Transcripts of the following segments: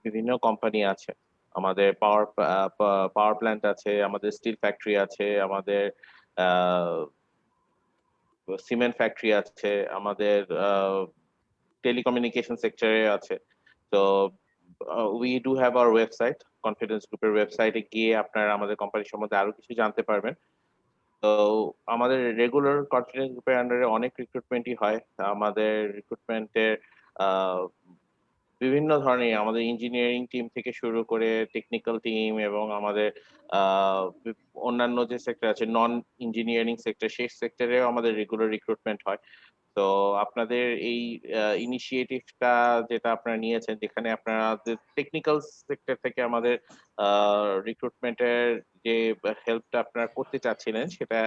বিভিন্ন কোম্পানি আছে। আমাদের পাওয়ার প্ল্যান্ট আছে, আমাদের স্টিল ফ্যাক্টরি আছে, আমাদের সিমেন্ট ফ্যাক্টরি আছে, আমাদের টেলিকমিউনিকেশন সেক্টরে আছে। তো we do have our website, confidence গ্রুপের ওয়েবসাইটে গিয়ে আপনারা আমাদের কোম্পানি সম্বন্ধে আরো কিছু জানতে পারবেন। তো আমাদের রেগুলার কনফিডেন্স গ্রুপের আন্ডারে অনেক রিক্রুটমেন্টই হয়। আমাদের রিক্রুটমেন্টের বিভিন্ন ধরনের, আমাদের ইঞ্জিনিয়ারিং টিম থেকে শুরু করে টেকনিক্যাল টিম এবং আমাদের অন্যান্য যে সেক্টর আছে, নন ইঞ্জিনিয়ারিং সেক্টর, সেই সেক্টরেও আমাদের রেগুলার রিক্রুটমেন্ট হয়। তো আপনাদের এই ইনিশিয়েটিভটা যেটা আপনারা নিয়েছেন, যেখানে আপনারা টেকনিক্যাল সেক্টর থেকে আমাদের রিক্রুটমেন্টের যে হেল্পটা আপনারা করতে চাচ্ছিলেন, সেটা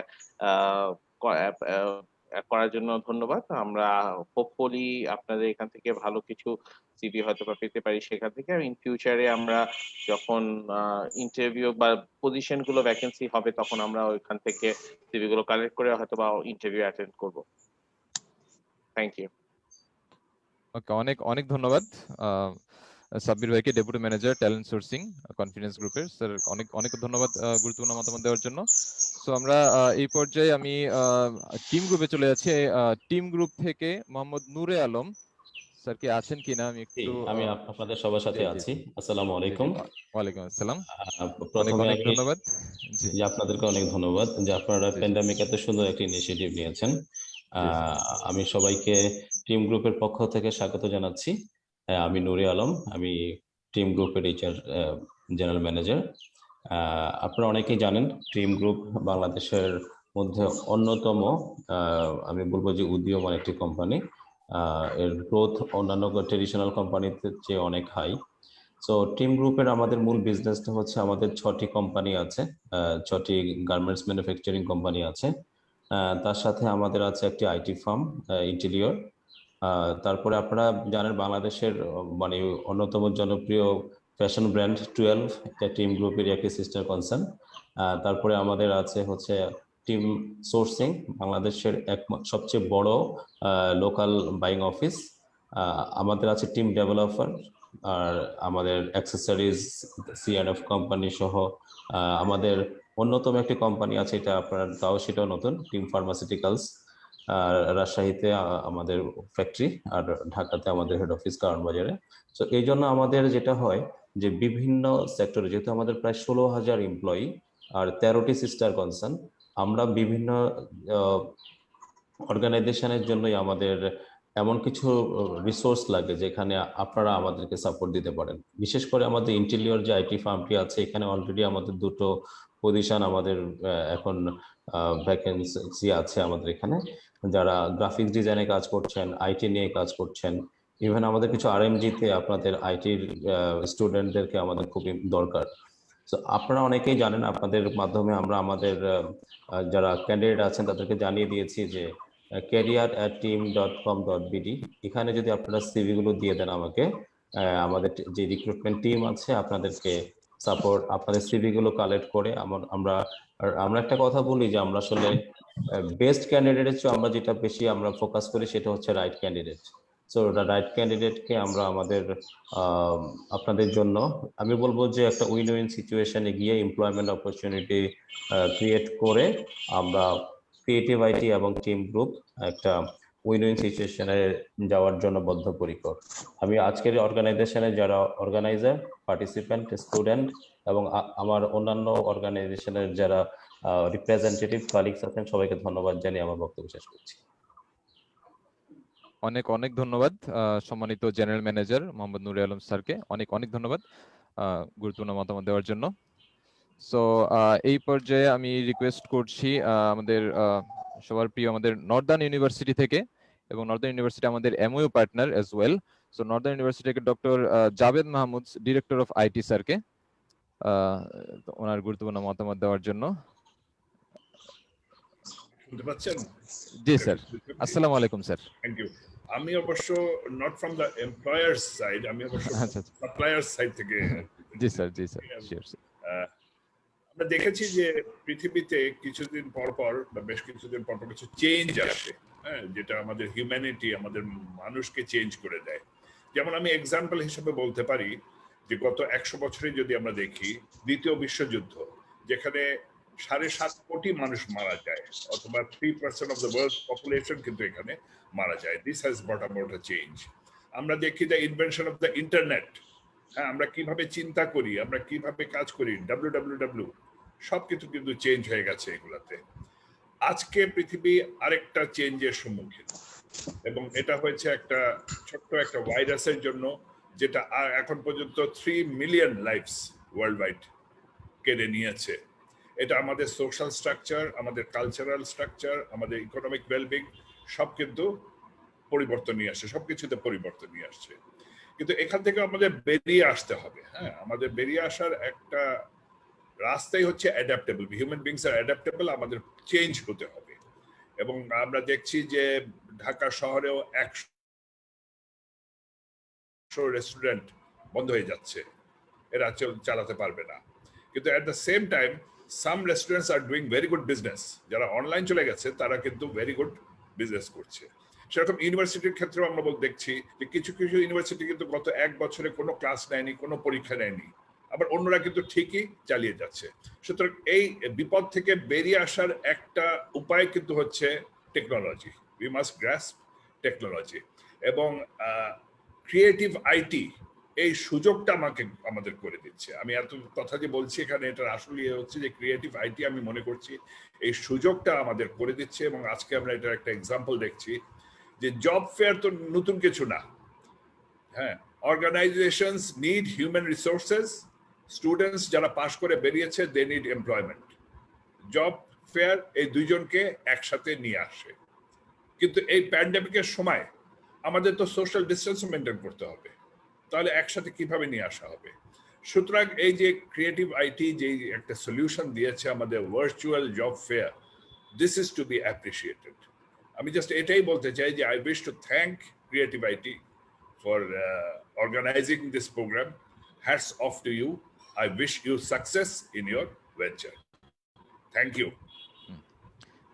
করার জন্য ধন্যবাদ। আমরা হোপফুলি আপনাদের এখান থেকে ভালো কিছু সিভি হয়তো বা পেতে পারি সেখান থেকে। ইন ফিউচারে আমরা যখন ইন্টারভিউ বা পজিশন গুলো ভ্যাকেন্সি হবে, তখন আমরা ওইখান থেকে সিভি গুলো কালেক্ট করে হয়তো বা ইন্টারভিউ অ্যাটেন্ড করব। Thank you. ওকে, অনেক অনেক ধন্যবাদ সাব্বির ভাইকে, deputy manager talent sourcing confidence গ্রুপের। স্যার অনেক অনেক ধন্যবাদ গুরুত্বপূর্ণ মতামত দেওয়ার জন্য। সো আমরা এই পর্যায়ে আমি টিম গ্রুপে চলে যাচ্ছি। টিম গ্রুপ থেকে মোহাম্মদ নূরে আলম স্যার কি আছেন কিনা? আমি আপনাদের সবার সাথে আছি। আসসালামু আলাইকুম। ওয়ালাইকুম আসসালাম। প্রথমে অনেক ধন্যবাদ। জি, আপনাদেরকে অনেক ধন্যবাদ যে আপনারা প্যান্ডেমিক এত সুন্দর একটা ইনিশিয়েটিভ নিয়েছেন। আমি সবাইকে টিম গ্রুপের পক্ষ থেকে স্বাগত জানাচ্ছি। আমি নূরে আলম, আমি টিম গ্রুপের এইচআর জেনারেল ম্যানেজার। আপনারা অনেকেই জানেন টিম গ্রুপ বাংলাদেশের মধ্যে অন্যতম, আমি বলবো যে উদীয়মান একটি কোম্পানি। এর গ্রোথ অন্যান্য ট্রেডিশনাল কোম্পানিতে চেয়ে অনেক হাই। সো টিম গ্রুপের আমাদের মূল বিজনেসটা হচ্ছে, আমাদের 6টি কোম্পানি আছে, 6টি গার্মেন্টস ম্যানুফ্যাকচারিং কোম্পানি আছে। তার সাথে আমাদের আছে একটি আইটি ফার্ম, ইন্টেরিয়র। তারপরে আপনারা জানেন বাংলাদেশের মানে অন্যতম জনপ্রিয় ফ্যাশন ব্র্যান্ড 12, এটা টিম গ্রুপের একটি সিস্টার কনসার্ন। তারপরে আমাদের আছে হচ্ছে টিম সোর্সিং, বাংলাদেশের সবচেয়ে বড় লোকাল বাইং অফিস। আমাদের আছে টিম ডেভেলপার, আর আমাদের অ্যাক্সেসরিজ সিএনএফ কোম্পানি সহ আমাদের অন্যতম একটি কোম্পানি আছে, এটা আপনার তাও সেটাও নতুন, টিম ফার্মাসিউটিক্যালস। রাজশাহীতে আমাদের ফ্যাক্টরি, আর ঢাকাতে আমাদের হেড অফিস কারণ বাজারে। সো এই জন্য আমাদের যেটা হয় যে বিভিন্ন সেক্টরে, যেহেতু আমাদের প্রায় 16,000 এমপ্লয়ি আর 13টি সিস্টার কনসার্ন, আমরা বিভিন্ন অর্গানাইজেশনের জন্যই আমাদের এমন কিছু রিসোর্স লাগে যেখানে আপনারা আমাদেরকে সাপোর্ট দিতে পারেন। বিশেষ করে আমাদের ইন্টেরিয়র যে আইটি ফার্মটি আছে, এখানে অলরেডি আমাদের 2টো পজিশন আমাদের এখন ভ্যাকেন্সি আছে আমাদের এখানে, যারা গ্রাফিক্স ডিজাইনে কাজ করছেন, আইটি নিয়ে কাজ করছেন। ইভেন আমাদের কিছু আরএমজিতে আপনাদের আইটির স্টুডেন্টদেরকে আমাদের খুবই দরকার। তো আপনারা অনেকেই জানেন, আপনাদের মাধ্যমে আমরা আমাদের যারা ক্যান্ডিডেট আছেন তাদেরকে জানিয়ে দিয়েছি যে career@team.com.bd, এখানে যদি আপনারা সিভি গুলো দিয়ে দেন আমাকে, আমাদের যে রিক্রুটমেন্ট টিম আছে আপনাদেরকে সাপোর্ট, আপনাদের সিভি গুলো কালেক্ট করে আমরা একটা কথা বলি যে আমরা আসলে বেস্ট ক্যান্ডিডেটের চেয়ে আমরা যেটা বেশি আমরা ফোকাস করি সেটা হচ্ছে রাইট ক্যান্ডিডেট। সো রাইট ক্যান্ডিডেটকে আমরা আমাদের আপনাদের জন্য আমি বলবো যে একটা উইন উইন সিচুয়েশনে গিয়ে এমপ্লয়মেন্ট অপরচুনিটি ক্রিয়েট করে আমরা ক্রিয়েটিভ আইটি এবং টিম গ্রুপ একটা উইন উইন সিচুয়েশনে যাওয়ার জন্য বদ্ধপরিকর। আমি আজকের অর্গানাইজেশনে যারা অর্গানাইজার, পার্টিসিপেন্ট, স্টুডেন্ট এবং আমার অন্যান্য অর্গানাইজেশনের যারা রিপ্রেজেন্টেটিভ কালিগস আছেন, সবাইকে ধন্যবাদ জানিয়ে আমার বক্তব্য শেষ করছি। অনেক অনেক ধন্যবাদ সম্মানিত জেনারেল ম্যানেজার মোহাম্মদ নূরে আলম স্যারকে, অনেক অনেক ধন্যবাদ গুরুত্বপূর্ণ মতামত দেওয়ার জন্য। সো এই পর্যায়ে আমি রিকোয়েস্ট করছি আমাদের সবার প্রিয় আমাদের নর্দার্ন ইউনিভার্সিটি থেকে, এবং নর্দার্ন ইউনিভার্সিটি আমাদের MOU partner as well. So northern university থেকে doctor Javed Mahmud, director of IT স্যারকে ওনার গুরুত্বপূর্ণ মতামত দেওয়ার জন্য। শুনতে পাচ্ছেন? জি স্যার, আসসালামু আলাইকুম স্যার। Thank you. আমি অবশ্য not from the employers side, আমি অবশ্য সাপ্লায়ার্স সাইড থেকে। Ji sir, ji sir, sure sir. আমরা দেখেছি যে পৃথিবীতে কিছুদিন পর পর বা বেশ কিছুদিন পর পর কিছু চেঞ্জ আসে, হ্যাঁ, যেটা আমাদের হিউম্যানিটি, আমাদের মানুষকে চেঞ্জ করে দেয়। যেমন আমি এক্সাম্পল হিসেবে বলতে পারি যে গত 100 বছরে যদি আমরা দেখি, দ্বিতীয় বিশ্বযুদ্ধ যেখানে 7.5 কোটি মানুষ মারা যায়, অথবা 3% অফ দ্য ওয়ার্ল্ড পপুলেশন কিন্তু এখানে মারা যায়। This has brought about a change. আমরা দেখি the invention of the internet, হ্যাঁ, আমরা কিভাবে চিন্তা করি, আমরা কিভাবে কাজ করি, WWW, সবকিছু কিন্তু চেঞ্জ হয়ে গেছে এগুলাতে। আজকে পৃথিবী আরেকটা চেঞ্জের সম্মুখীন, এবং এটা হয়েছে একটা ছোট্ট একটা ভাইরাসের জন্য, যেটা এখন পর্যন্ত 3 মিলিয়ন লাইফস ওয়ার্ল্ড ওয়াইড কেড়ে নিয়েছে। এটা আমাদের সোশ্যাল স্ট্রাকচার, আমাদের কালচারাল স্ট্রাকচার, আমাদের ইকোনমিক ওয়েলবিং সব কিন্তু পরিবর্তন নিয়ে আসছে, সবকিছুতে পরিবর্তন নিয়ে আসছে। কিন্তু এখান থেকে আমাদের বেরিয়ে আসতে হবে। হ্যাঁ, আমাদের বেরিয়ে আসার একটা রাস্তাই হচ্ছে adaptable. Human beings are adaptable, আমাদের চেঞ্জ হতে হবে। এবং আমরা দেখছি যে ঢাকা শহরেও 100 রেস্টুরেন্ট বন্ধ হয়ে যাচ্ছে, এরা চালাতে পারবে না। কিন্তু at the same time some restaurants are doing very good business. যারা অনলাইন চলে গেছে তারা কিন্তু ভেরি গুড বিজনেস করছে। সেরকম ইউনিভার্সিটির ক্ষেত্রেও আমরা দেখছি যে কিছু কিছু ইউনিভার্সিটি কিন্তু গত 1 বছরে কোনো ক্লাস নেয়নি, কোনো পরীক্ষা নেয়নি, আবার অন্যরা কিন্তু ঠিকই চালিয়ে যাচ্ছে। সুতরাং এই বিপদ থেকে বেরিয়ে আসার একটা উপায় কিন্তু হচ্ছে technology. We must grasp technology এবং ক্রিয়েটিভ আইটি এই সুযোগটা আমাদের করে দিচ্ছে। আমি এত কথা যে বলছি এখানে, এটার আসলে হচ্ছে যে ক্রিয়েটিভ আইটি আমি মনে করছি এই সুযোগটা আমাদের করে দিচ্ছে। এবং আজকে আমরা এটার একটা এক্সাম্পল দেখছি যে জব ফেয়ার তো নতুন কিছু না। হ্যাঁ, organizations need human resources, students যারা পাশ করে বেরিয়েছে they need employment. Job fair এই দুইজনকে একসাথে নিয়ে আসে। কিন্তু এই প্যান্ডেমিকের সময় আমাদের তো সোশ্যাল ডিস্টেন্স মেনটেন করতে হবে, তাহলে একসাথে কিভাবে নিয়ে আসা হবে? সুতরাং এই যে ক্রিয়েটিভ আইটি যে একটা সলিউশন দিয়েছে আমাদের virtual job fair, this is to be appreciated. আমি জাস্ট এটাই বলতে চাই যে I wish to thank creative IT for organizing this program. Hats off to you. I wish you success in your venture. Thank you.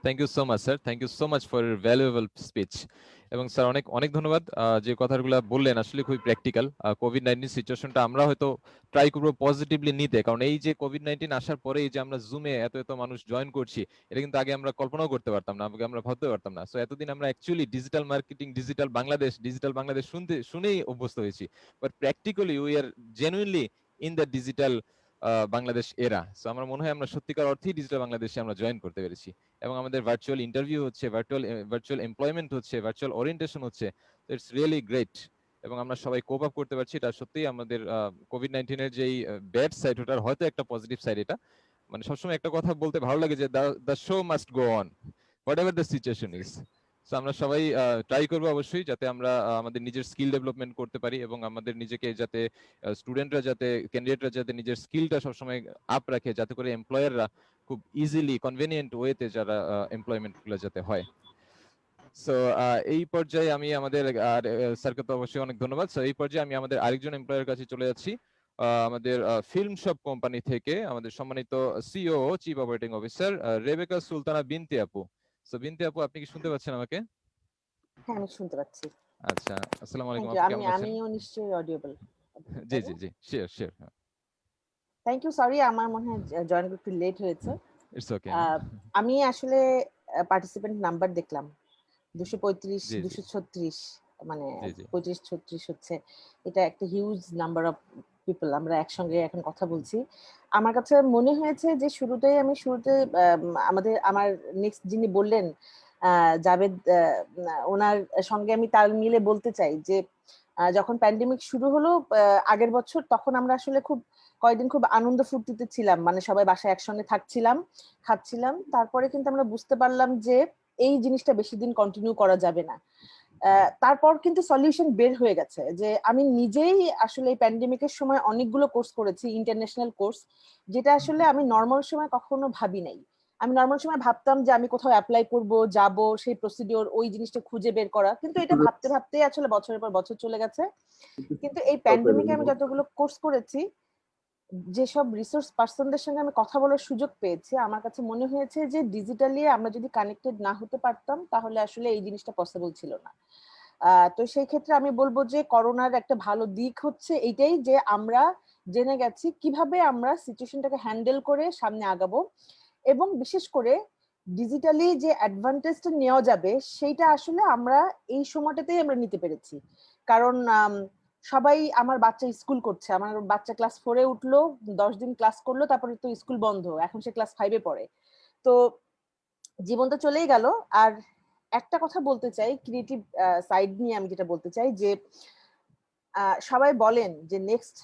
Thank you so much sir, thank you so much for your valuable speech. এবং sir অনেক অনেক ধন্যবাদ। যে কথাগুলো বললেন আসলে খুবই practical. COVID-19 সিচুয়েশনটা আমরা হয়তো ট্রাই করবো পজিটিভলি নিতে, কারণ এই যে কোভিড-19 আসার পরে এই যে আমরা জুমে এত এত মানুষ জয়েন করছি, এটা কিন্তু আগে আমরা কল্পনাও করতে পারতাম না, আগে আমরা ভাবতে পারতাম না। সো এতদিন আমরা actually digital marketing, digital Bangladesh শুনেই অভ্যস্ত হয়েছি, but practically we are genuinely in the digital Bangladesh এরা। সো আমার মনে হয় আমরা সত্যিকার অর্থেই ডিজিটাল বাংলাদেশে আমরা জয়েন করতে পেরেছি, এবং আমাদের ভার্চুয়াল ইন্টারভিউ হচ্ছে, ভার্চুয়াল এমপ্লয়মেন্ট হচ্ছে, ভার্চুয়াল ওরিয়েন্টেশন হচ্ছে। ইটস রিয়েলি গ্রেট, এবং আমরা সবাই কোপ আপ করতে পারছি। এটা সত্যিই আমাদের কোভিড-19 এর যেই ব্যাড সাইড, ওটার হয়তো একটা পজিটিভ সাইড। এটা মানে সবসময় একটা কথা বলতে ভালো লাগে যে the show must go on what ever the situation is. So আমরা সবাই ট্রাই করবো অবশ্যই যাতে আমরা আমাদের নিজের স্কিল ডেভেলপমেন্ট করতে পারি, এবং আমাদের নিজেকে যাতে স্টুডেন্টরা যাতে ক্যান্ডিডেটরা যাতে নিজের স্কিলটা সবসময় আপ রাখে, যাতে করে এমপ্লয়াররা খুব ইজিলি কনভেনিয়েন্ট ওয়েতে যারা এমপ্লয়মেন্ট গুলো যাতে হয়। সো এই পর্যায়ে আমি আমাদের স্যারকে তো অবশ্যই অনেক ধন্যবাদ। সো এই পর্যায়ে আমি আমাদের আরেকজন এমপ্লয়ারের কাছে চলে যাচ্ছি, আমাদের ফিল্ম শপ কোম্পানি থেকে আমাদের সম্মানিত COO, chief operating officer Rebeka Sultana Binti আপু। সো বিনতি আপু, আপনি কি শুনতে পাচ্ছেন আমাকে? হ্যাঁ, আমি শুনতে পাচ্ছি। আচ্ছা, আসসালামু আলাইকুম, থ্যাংক ইউ। আপনি কেমন আছেন? আমিও নিশ্চয়ই অডিয়েবল। জি জি জি, sure sure. Thank you. Sorry, আমার মনে হয় জয়েন করতে লেট হয়েছে। It's okay. আমি আসলে পার্টিসিপেন্ট নাম্বার দেখলাম 235, জি জি 236, মানে জি জি 35-36 হচ্ছে। এটা একটা হিউজ নাম্বার অফ পিপল, আমরা একসঙ্গে এখন কথা বলছি। আমার কাছে মনে হয়েছে যে শুরুতে আমার নেক্সট যিনি বললেন জাভেদ, ওনার সঙ্গে আমি তাল মিলে বলতে চাই যে যখন প্যান্ডেমিক শুরু হলো আগের বছর, তখন আমরা আসলে কয়েকদিন খুব আনন্দ ফুর্তিতে ছিলাম, মানে সবাই বাসায় একসঙ্গে থাকছিলাম, খাচ্ছিলাম। তারপরে কিন্তু আমরা বুঝতে পারলাম যে এই জিনিসটা বেশি দিন কন্টিনিউ করা যাবে না। তারপর কিন্তু সলিউশন বের হয়ে গেছে। যে আমি নিজেই আসলে এই প্যান্ডেমিকের সময় অনেকগুলো কোর্স করেছি, ইন্টারন্যাশনাল কোর্স, যেটা আসলে আমি নর্মাল সময় কখনো ভাবি নাই। আমি নর্মাল সময় ভাবতাম যে আমি কোথাও অ্যাপ্লাই করব, যাব, সেই প্রসিডিওর, ওই জিনিসটা খুঁজে বের করা, কিন্তু এটা ভাবতে ভাবতেই আসলে বছরের পর বছর চলে গেছে। কিন্তু এই প্যান্ডেমিকে আমি যতগুলো কোর্স করেছি, যেসব রিসোর্স পার্সনদের সঙ্গে আমি কথা বলার সুযোগ পেয়েছি, আমার কাছে মনে হয়েছে যে ডিজিটালি আমরা যদি কানেক্টেড না হতে পারতাম তাহলে আসলে এই জিনিসটা পসিবল ছিল না। তো সেই ক্ষেত্রে আমি বলবো যে করোনার একটা ভালো দিক হচ্ছে এইটাই যে আমরা জেনে গেছি কিভাবে আমরা সিচুয়েশনটাকে হ্যান্ডেল করে সামনে আগাবো, এবং বিশেষ করে ডিজিটালি যে অ্যাডভান্টেজটা নেওয়া যাবে সেইটা আসলে আমরা এই সময়টাতেই আমরা নিতে পেরেছি। কারণ সবাই, আমার বাচ্চা স্কুল করছে, আমার বাচ্চা ক্লাস 4-এ উঠলো, 10 দিন ক্লাস করলো, তারপরে তো স্কুল বন্ধ, এখন সে ক্লাস 5-এ পড়ে। তো জীবন তো চলেই গেল। আর একটা কথা বলতে চাই ক্রিয়েটিভ সাইড নিয়ে, আমি যেটা বলতে চাই যে সবাই বলেন যে নেক্সট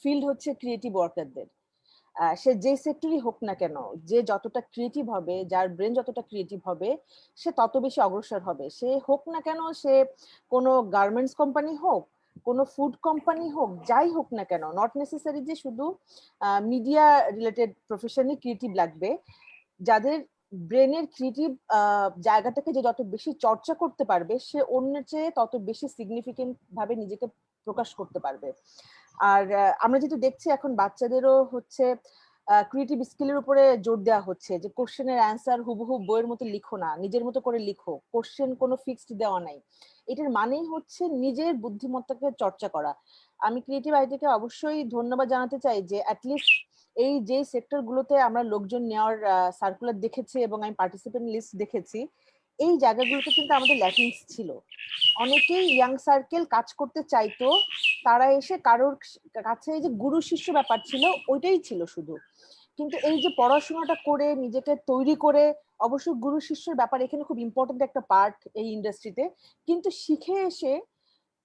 ফিল্ড হচ্ছে ক্রিয়েটিভ ওয়ার্কারদের। সে যে সেক্টরই হোক না কেন, যে যতটা ক্রিয়েটিভ হবে, যার ব্রেন যতটা ক্রিয়েটিভ হবে, সে তত বেশি অগ্রসর হবে। সে হোক না কেন, সে কোনো গার্মেন্টস কোম্পানি হোক, কোনো ফুড কোম্পানি হোক, যাই হোক না কেন, নট নেসেসারি যে শুধু মিডিয়া রিলেটেড প্রফেশনই ক্রিয়েটিভ লাগবে। যাদের ব্রেনের ক্রিয়েটিভ জায়গাটাকে যে যত বেশি চর্চা করতে পারবে, সে অন্যের চেয়ে তত বেশি সিগনিফিকেন্ট ভাবে নিজেকে প্রকাশ করতে পারবে। আর আমরা যেহেতু দেখছি এখন বাচ্চাদেরও হচ্ছে ক্রিয়েটিভ স্কিলের উপরে জোর দেওয়া হচ্ছে যে কোশ্চেনের অ্যান্সার হুবহু বইয়ের মতো লিখো না, নিজের মতো করে লিখো, কোশ্চেন কোনো ফিক্সড দেওয়া নাই। এটার মানেই হচ্ছে নিজের বুদ্ধিমত্তাকে চর্চা করা। আমি ক্রিয়েটিভ আইটিকে অবশ্যই ধন্যবাদ জানাতে চাই যে অ্যাটলিস্ট এই যে সেক্টর গুলোতে আমরা লোকজন নেওয়ার সার্কুলার দেখেছি এবং আমি পার্টিসিপেন্ট লিস্ট দেখেছি, এই জায়গাগুলোতে কিন্তু আমাদের ল্যাকিংস ছিল। অনেকেই ইয়াং সার্কেল কাজ করতে চাইতো, তারা এসে কারোর কাছে যে গুরু শিষ্য ব্যাপার ছিল ওইটাই ছিল শুধু। কিন্তু এই যে পড়াশোনাটা করে নিজেকে তৈরি করে, অবশ্য গুরু শিষ্যের ব্যাপার এখানে খুব ইম্পর্টেন্ট একটা পার্ট এই ইন্ডাস্ট্রিতে, কিন্তু শিখে এসে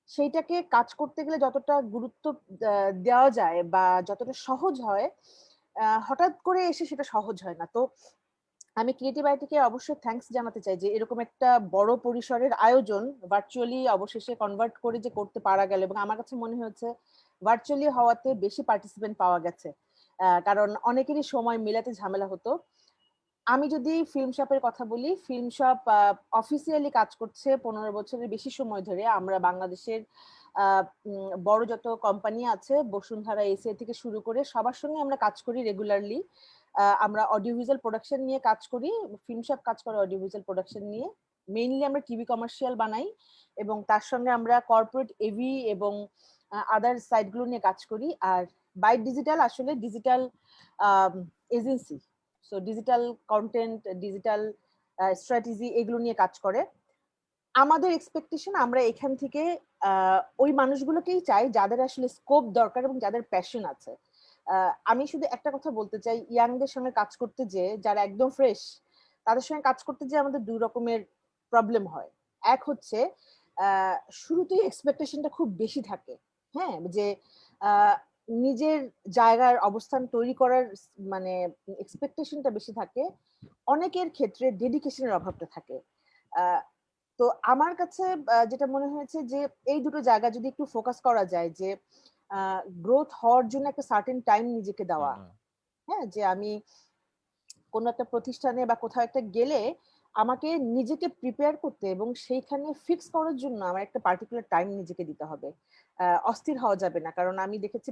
সেইটাকে কাজ করতে গেলে যতটা গুরুত্ব দেওয়া যায় বা যতটা সহজ হয়, হঠাৎ করে এসে সেটা সহজ হয় না। তো আমি ক্রিয়েটিভ আইটিকে অবশ্যই থ্যাঙ্কস জানাতে চাই যে এরকম একটা বড় পরিসরের আয়োজন ভার্চুয়ালি অবশেষে কনভার্ট করে যে করতে পারা গেল, এবং আমার কাছে মনে হয়েছে ভার্চুয়ালি হওয়াতে বেশি পার্টিসিপেন্ট পাওয়া গেছে। কারণ অনেকেরই সময় মেলাতে ঝামেলা হতো। আমি যদি ফিল্ম শপের কথা বলি, ফিল্ম শপ অফিসিয়ালি কাজ করছে 15 বছরের বেশি সময় ধরে। আমরা বাংলাদেশের বড় যত কোম্পানি আছে, বসুন্ধরা, এসিআই থেকে শুরু করে সবার সঙ্গে আমরা কাজ করি রেগুলারলি। আমরা অডিও ভিজুয়াল প্রোডাকশন নিয়ে কাজ করি, ফিল্ম শপ কাজ করে অডিও ভিজুয়াল প্রোডাকশন নিয়ে। মেইনলি আমরা টিভি কমার্শিয়াল বানাই এবং তার সঙ্গে আমরা কর্পোরেট এভি এবং আদার সাইটগুলো নিয়ে কাজ করি। আর বাইট ডিজিটাল আসলে digital agency, so digital content, digital strategy এগুলো নিয়ে কাজ করে। আমাদের এক্সপেকটেশন আমরা এখান থেকে ওই মানুষগুলোকেই চাই যাদের আসলে স্কোপ দরকার এবং যাদের প্যাশন আছে। আমি শুধু একটা কথা বলতে চাই, ইয়াংদের সঙ্গে কাজ করতে যে যারা একদম ফ্রেশ, তাদের সঙ্গে কাজ করতে যে আমাদের দুই রকমের প্রবলেম হয়। এক হচ্ছে শুরুতেই এক্সপেকটেশনটা খুব বেশি থাকে, হ্যাঁ, যে নিজের জায়গার অবস্থান তৈরি করার মানে এক্সপেকটেশনটা বেশি থাকে। অনেকের ক্ষেত্রে ডেডিকেশনের অভাবটা থাকে। তো আমার কাছে যেটা মনে হয়েছে যে এই দুটো জায়গা যদি একটু ফোকাস করা যায়, যে গ্রোথ হওয়ার জন্য একটা সার্টেন টাইম নিজেকে দেওয়া, হ্যাঁ, যে আমি কোনো একটা প্রতিষ্ঠানে বা কোথাও একটা গেলে আমাকে নিজেকে প্রিপেয়ার করতে এবং সেইখানে ফিক্স করার জন্য আমার একটা পার্টিকুলার টাইম নিজেকে দিতে হবে। অস্থির হওয়া যাবে না, কারণ আমি দেখেছি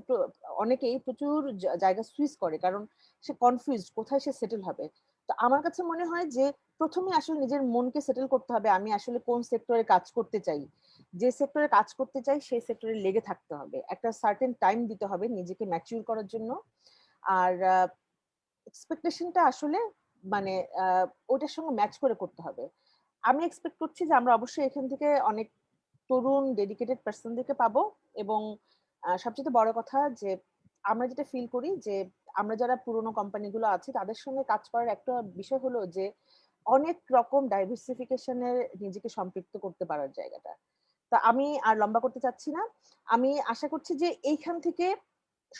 অনেকেই প্রচুর জায়গা সুইচ করে, কারণ সে কনফিউজড কোথায় সে সেটেল হবে। তো আমার কাছে মনে হয় যে প্রথমে আসলে নিজের মনকে সেটেল করতে হবে, আমি আসলে কোন সেক্টরে কাজ করতে চাই। যে সেক্টরে কাজ করতে চাই সেই সেক্টরে লেগে থাকতে হবে, একটা সার্টেন টাইম দিতে হবে নিজেকে ম্যাচিউর করার জন্য। আর এক্সপেকটেশনটা আসলে মানে ওটার সঙ্গে ম্যাচ করে করতে হবে। আমি এক্সপেক্ট করছি যে আমরা অবশ্যই এখান থেকে অনেক তরুণ ডেডিকেটেড পার্সনদেরকে পাবো, এবং সবচেয়ে বড় কথা যে আমরা যেটা ফিল করি যে আমরা যারা পুরোনো কোম্পানিগুলো আছে তাদের সঙ্গে কাজ করার একটা বিষয় হলো যে অনেক রকম ডাইভার্সিফিকেশনের নিজেকে সম্পৃক্ত করতে পারার জায়গাটা। তা আমি আর লম্বা করতে চাচ্ছি না। আমি আশা করছি যে এইখান থেকে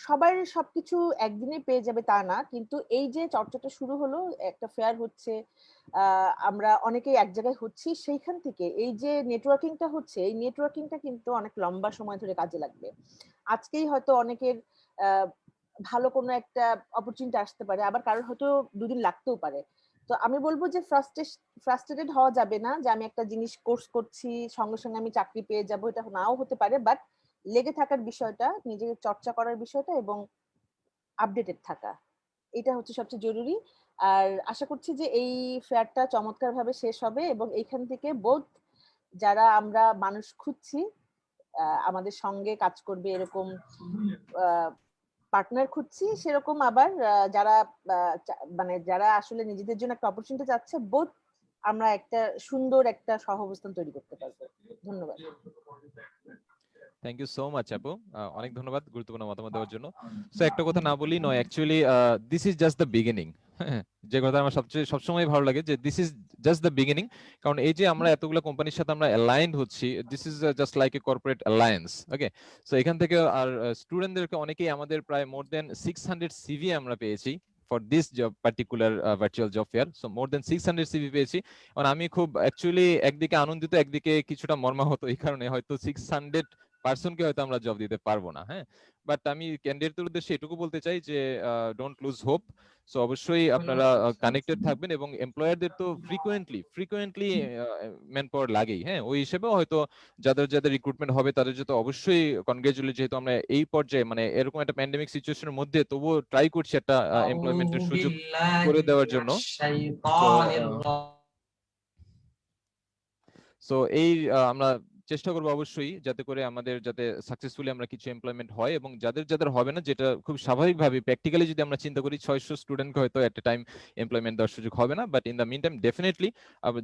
সবাই সবকিছু একদিনে পেয়ে যাবে তা না, কিন্তু এই যে চর্চাটা শুরু হলো, একটা ফেয়ার হচ্ছে, আমরা অনেকেই এক জায়গায় হচ্ছি, সেইখান থেকে এই যে নেটওয়ার্কিংটা হচ্ছে, এই নেটওয়ার্কিংটা কিন্তু অনেক লম্বা সময় ধরে কাজে লাগবে। আজকেই হয়তো অনেকের আহ, ভালো কোনো একটা অপরচুনিটি আসতে পারে, আবার কারোর হয়তো দুদিন লাগতেও পারে। তো আমি বলবো যে ফ্রাস্ট্রেটেড হওয়া যাবে না যে আমি একটা জিনিস কোর্স করছি সঙ্গে সঙ্গে আমি চাকরি পেয়ে যাবো, এটা নাও হতে পারে, বাট লেগে থাকার বিষয়টা, নিজেকে চর্চা করার বিষয়টা এবং আপডেটেড থাকা, এটা হচ্ছে সবচেয়ে জরুরি। আর আশা করছি যে এই ফেয়ারটা চমৎকার ভাবে শেষ হবে এবং এইখান থেকে বোধ যারা আমরা মানুষ খুঁজছি আমাদের সঙ্গে কাজ করবে এরকম পার্টনার খুঁজছি, সেরকম আবার যারা মানে যারা আসলে নিজেদের জন্য একটা অপরচুনিটি চাচ্ছে, বোধ আমরা একটা সুন্দর একটা সহাবস্থান তৈরি করতে পারবো। ধন্যবাদ। থ্যাংক ইউ সো মাচ আপু, অনেক ধন্যবাদ গুরুত্বপূর্ণ মতামত দেওয়ার জন্য। সো একটা কথা না বলি নয়, actually this is just the beginning. যে কথা আমার সবসময় ভালো লাগে যে this is just the beginning, কারণ এই যে আমরা এতগুলো কোম্পানির সাথে আমরা অ্যালাইন্ড হচ্ছি, this is just like a corporate alliance. Okay, so এখান থেকে আর স্টুডেন্টদেরকে অনেকেই আমাদের প্রায় মোর দেন 600 সিভি আমরা পেয়েছি for this job particular virtual job fair. So more than 600 CV পেয়েছি। এবং আমি খুব অ্যাকচুয়ালি একদিকে আনন্দিত, একদিকে কিছুটা মর্মাহত, এই কারণে হয়তো 600 পার্সনকে হয়তো আমরা জব দিতে পারবো না। হ্যাঁ, বাট আমি ক্যান্ডিডেটদের উদ্দেশ্যে এটুকু বলতে চাই যে ডোন্ট লুজ হোপ। সো অবশ্যই আপনারা কানেক্টেড থাকবেন, এবং এমপ্লয়ারদের তো ফ্রিকোয়েন্টলি ম্যান পাওয়ার লাগেই। হ্যাঁ, ওই হিসেবেও হয়তো যাদের যাদের রিক্রুটমেন্ট হবে তাদের জন্য অবশ্যই কনগ্রেচুলেট, যেহেতু আমরা এই পর্যায়ে মানে এরকম একটা প্যান্ডেমিক সিচুয়েশনের মধ্যে তবুও ট্রাই করছি একটা এমপ্লয়মেন্টের সুযোগ করে দেওয়ার জন্য। সো এই আমরা চেষ্টা করবো অবশ্যই যাতে করে আমাদের যাতে সাকসেসফুলি আমরা কিছু এমপ্লয়মেন্ট হয়, এবং যাদের যাদের হবে না, যেটা খুব স্বাভাবিকভাবে প্র্যাকটিক্যালি যদি আমরা চিন্তা করি 600 স্টুডেন্টকে হয়তো এট এ টাইম এমপ্লয়মেন্ট দেওয়ার সুযোগ হবে না, but in the mean time definitely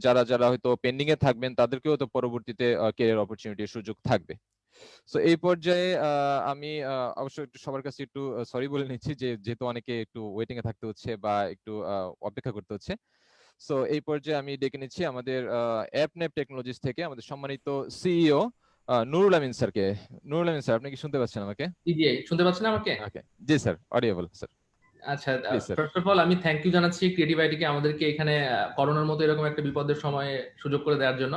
যারা যারা হয়তো পেন্ডিং এ থাকবেন তাদেরকেও তো পরবর্তীতে ক্যারিয়ার অপরচুনিটির সুযোগ থাকবে। সো এই পর্যায়ে আমি অবশ্যই একটু সবার কাছে একটু সরি বলে নিচ্ছি, যে যেহেতু অনেকে একটু ওয়েটিং এ থাকতে হচ্ছে বা একটু অপেক্ষা করতে হচ্ছে। সো এই পর্যায়ে আমি ডেকে নিচ্ছি আমাদের অ্যাপনেপ টেকনোলজিস থেকে আমাদের সম্মানিত সিইও নুরুল আমিন স্যারকে। নুরুল আমিন স্যার, আপনি কি শুনতে পাচ্ছেন আমাকে? জি, শুনতে পাচ্ছেন আমাকে? ওকে, জি স্যার, অডিয়েবল স্যার। আচ্ছা, please sir. First of all আমি থ্যাংক ইউ জানাচ্ছি ক্রিয়েটিভ আইটিকে আমাদেরকে এখানে করোনার মতো এরকম একটা বিপদের সময়ে সুযোগ করে দেওয়ার জন্য।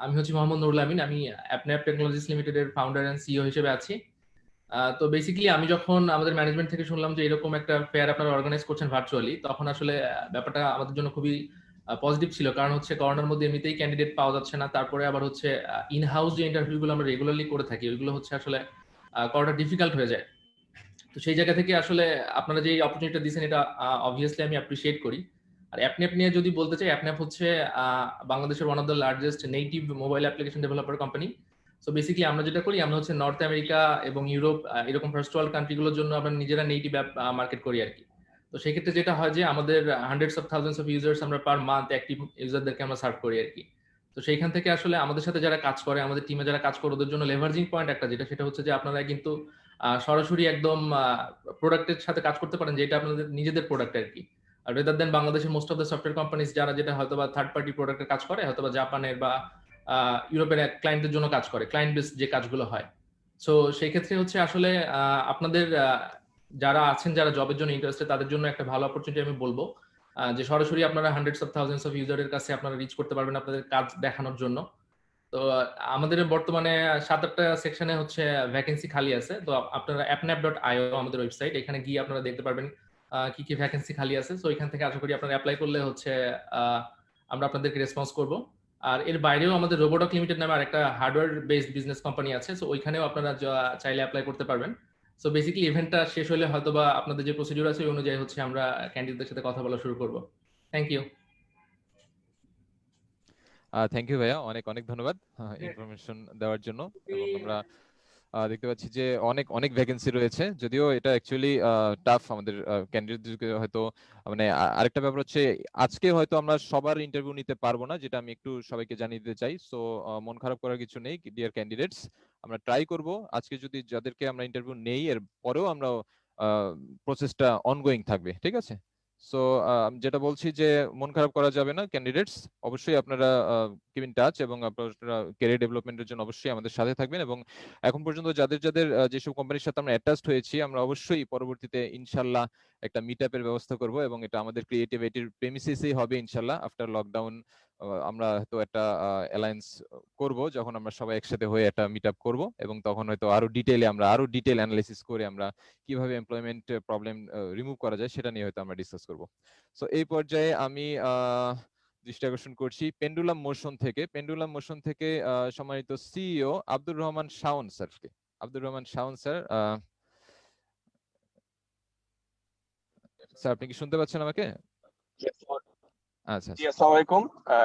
আমি হচ্ছি মোহাম্মদ নুরুল আমিন, আমি অ্যাপনেপ টেকনোলজিস লিমিটেডের ফাউন্ডার এন্ড সিইও হিসেবে আছি। তো বেসিক্যালি আমি যখন আমাদের ম্যানেজমেন্ট থেকে শুনলাম যে এরকম একটা ফেয়ার আপনারা অর্গানাইজ করছেন ভার্চুয়ালি, তখন আসলে ব্যাপারটা আমাদের জন্য খুবই পজিটিভ ছিল। কারণ হচ্ছে করোনার মধ্যে এমনিতেই ক্যান্ডিডেট পাওয়া যাচ্ছে না, তারপরে আবার হচ্ছে ইন হাউস যে ইন্টারভিউগুলো আমরা রেগুলারলি করে থাকি ওইগুলো হচ্ছে আসলে করাটা ডিফিকাল্ট হয়ে যায়। তো সেই জায়গা থেকে আসলে আপনারা যে অপরচুনিটিটা দিয়েছেন এটা অবভিয়াসলি আমি অ্যাপ্রিশিয়েট করি। আর অ্যাপনেপ নিয়ে যদি বলতে চাই, অ্যাপনেপ হচ্ছে বাংলাদেশের one of the largest native mobile application developer company. So basically আমরা যেটা করি, আমরা হচ্ছে নর্থ আমেরিকা এবং ইউরোপ এরকম ফার্স্ট ওয়ার্ল্ড কান্ট্রিগুলোর জন্য আমরা নিজেরা নেটিভ অ্যাপ মার্কেট করি আর কি। তো সেই ক্ষেত্রে যেটা হয় যে আমাদের hundreds of thousands of users আমরা পার মান্থ অ্যাক্টিভ ইউজারদেরকে আমরা সার্ভ করি আর কি। তো সেইখান থেকে আসলে আমাদের সাথে যারা কাজ করে, আমাদের টিমে যারা কাজ করে, ওদের জন্য লেভারেজিং পয়েন্ট একটা যেটা, সেটা হচ্ছে যে আপনারা কিন্তু সরাসরি একদম প্রোডাক্টের সাথে কাজ করতে পারেন, যেটা আপনাদের নিজেদের প্রোডাক্ট আর কি। আর রেদার দেন বাংলাদেশের most of the software companies যারা যেটা হয়তো বা থার্ড পার্টি প্রোডাক্টের কাজ করে, হয়তো বা জাপানের বা ইউরোপের ক্লায়েন্টদের জন্য কাজ করে, ক্লায়েন্ট বেস যে কাজগুলো হয়। সো সেই ক্ষেত্রে হচ্ছে আসলে আপনাদের যারা আছেন, যারা জবের জন্য ইন্টারেস্টেড, তাদের জন্য একটা ভালো অপরচুনিটি আমি বলবো যে সরাসরি আপনারা হান্ড্রেডস অফ থাউজেন্ডস অফ ইউজারের কাছে আপনারা রিচ করতে পারবেন আপনাদের কাজ দেখানোর জন্য। তো আমাদের বর্তমানে 7-8টা সেকশনে হচ্ছে ভ্যাকেন্সি খালি আছে। তো আপনারা appnap.io আমাদের ওয়েবসাইট, এখানে গিয়ে আপনারা দেখতে পারবেন কি কি ভ্যাকেন্সি খালি আছে। সো এখান থেকে আশা করি আপনারা অ্যাপ্লাই করলে হচ্ছে আমরা আপনাদেরকে রেসপন্স করব। আর এর বাইরেও আমাদের রোবোটক লিমিটেড নামে আরেকটা হার্ডওয়্যার বেসড বিজনেস কোম্পানি আছে। সো ওইখানেও আপনারা চাইলে অ্যাপ্লাই করতে পারবেন। সো বেসিক্যালি ইভেন্টটা শেষ হলে হয়তোবা আপনাদের যে প্রসিডিউর আছে ওই অনুযায়ী হচ্ছে আমরা ক্যান্ডিডেটদের সাথে কথা বলা শুরু করব। Thank you. থ্যাংক ইউ ভাইয়া, অনেক অনেক ধন্যবাদ ইনফরমেশন দেওয়ার জন্য। এবং আমরা দেখতে পাচ্ছি যে অনেক অনেক ভ্যাকেন্সি রয়েছে, যদিও এটা অ্যাকচুয়ালি টাফ আমাদের ক্যান্ডিডেটদেরকে হয়তো। মানে আরেকটা ব্যাপার হচ্ছে আজকে হয়তো আমরা সবার ইন্টারভিউ নিতে পারবো না, যেটা আমি একটু সবাইকে জানিয়ে দিতে চাই। সো মন খারাপ করার কিছু নেই ডিয়ার ক্যান্ডিডেটস, আমরা ট্রাই করব আজকে যদি যাদেরকে আমরা ইন্টারভিউ নেই এর পরেও আমরা প্রসেসটা অনগোয়িং থাকবে, ঠিক আছে? সো যেটা বলছি যে মন খারাপ করা যাবে না ক্যান্ডিডেটস, অবশ্যই আপনারা কিপ ইন টাচ, এবং আপনারা ক্যারিয়ার ডেভেলপমেন্টের জন্য অবশ্যই আমাদের সাথে থাকবেন। এবং এখন পর্যন্ত যাদের যাদের যেসব কোম্পানির সাথে আমরা অ্যাটাচড হয়েছি, আমরা অবশ্যই পরবর্তীতে ইনশাল্লাহ একটা মিট আপের ব্যবস্থা করব, এবং এটা আমাদের ক্রিয়েটিভিটির প্রেমিসিসেই হবে ইনশাল্লাহ। আফটার লকডাউন আমরা হয়তো একটা অ্যালায়েন্স করব, যখন আমরা সবাই একসাথে হয়ে একটা মিট আপ করবো, এবং তখন হয়তো আরো ডিটেইল অ্যানালাইসিস করে আমরা কিভাবে এমপ্লয়মেন্ট প্রবলেম রিমুভ করা যায় সেটা নিয়ে হয়তো আমরা ডিসকাস করব। সো এই পর্যায়ে আমি দৃষ্টি আকর্ষণ করছি পেন্ডুলাম মোশন থেকে সম্মানিত সিইও আব্দুর রহমান শাওন স্যারকে। আব্দুর রহমান শাওন স্যার, স্যার আপনি কি শুনতে পাচ্ছেন আমাকে? আচ্ছা, জি আসসালামু আলাইকুম।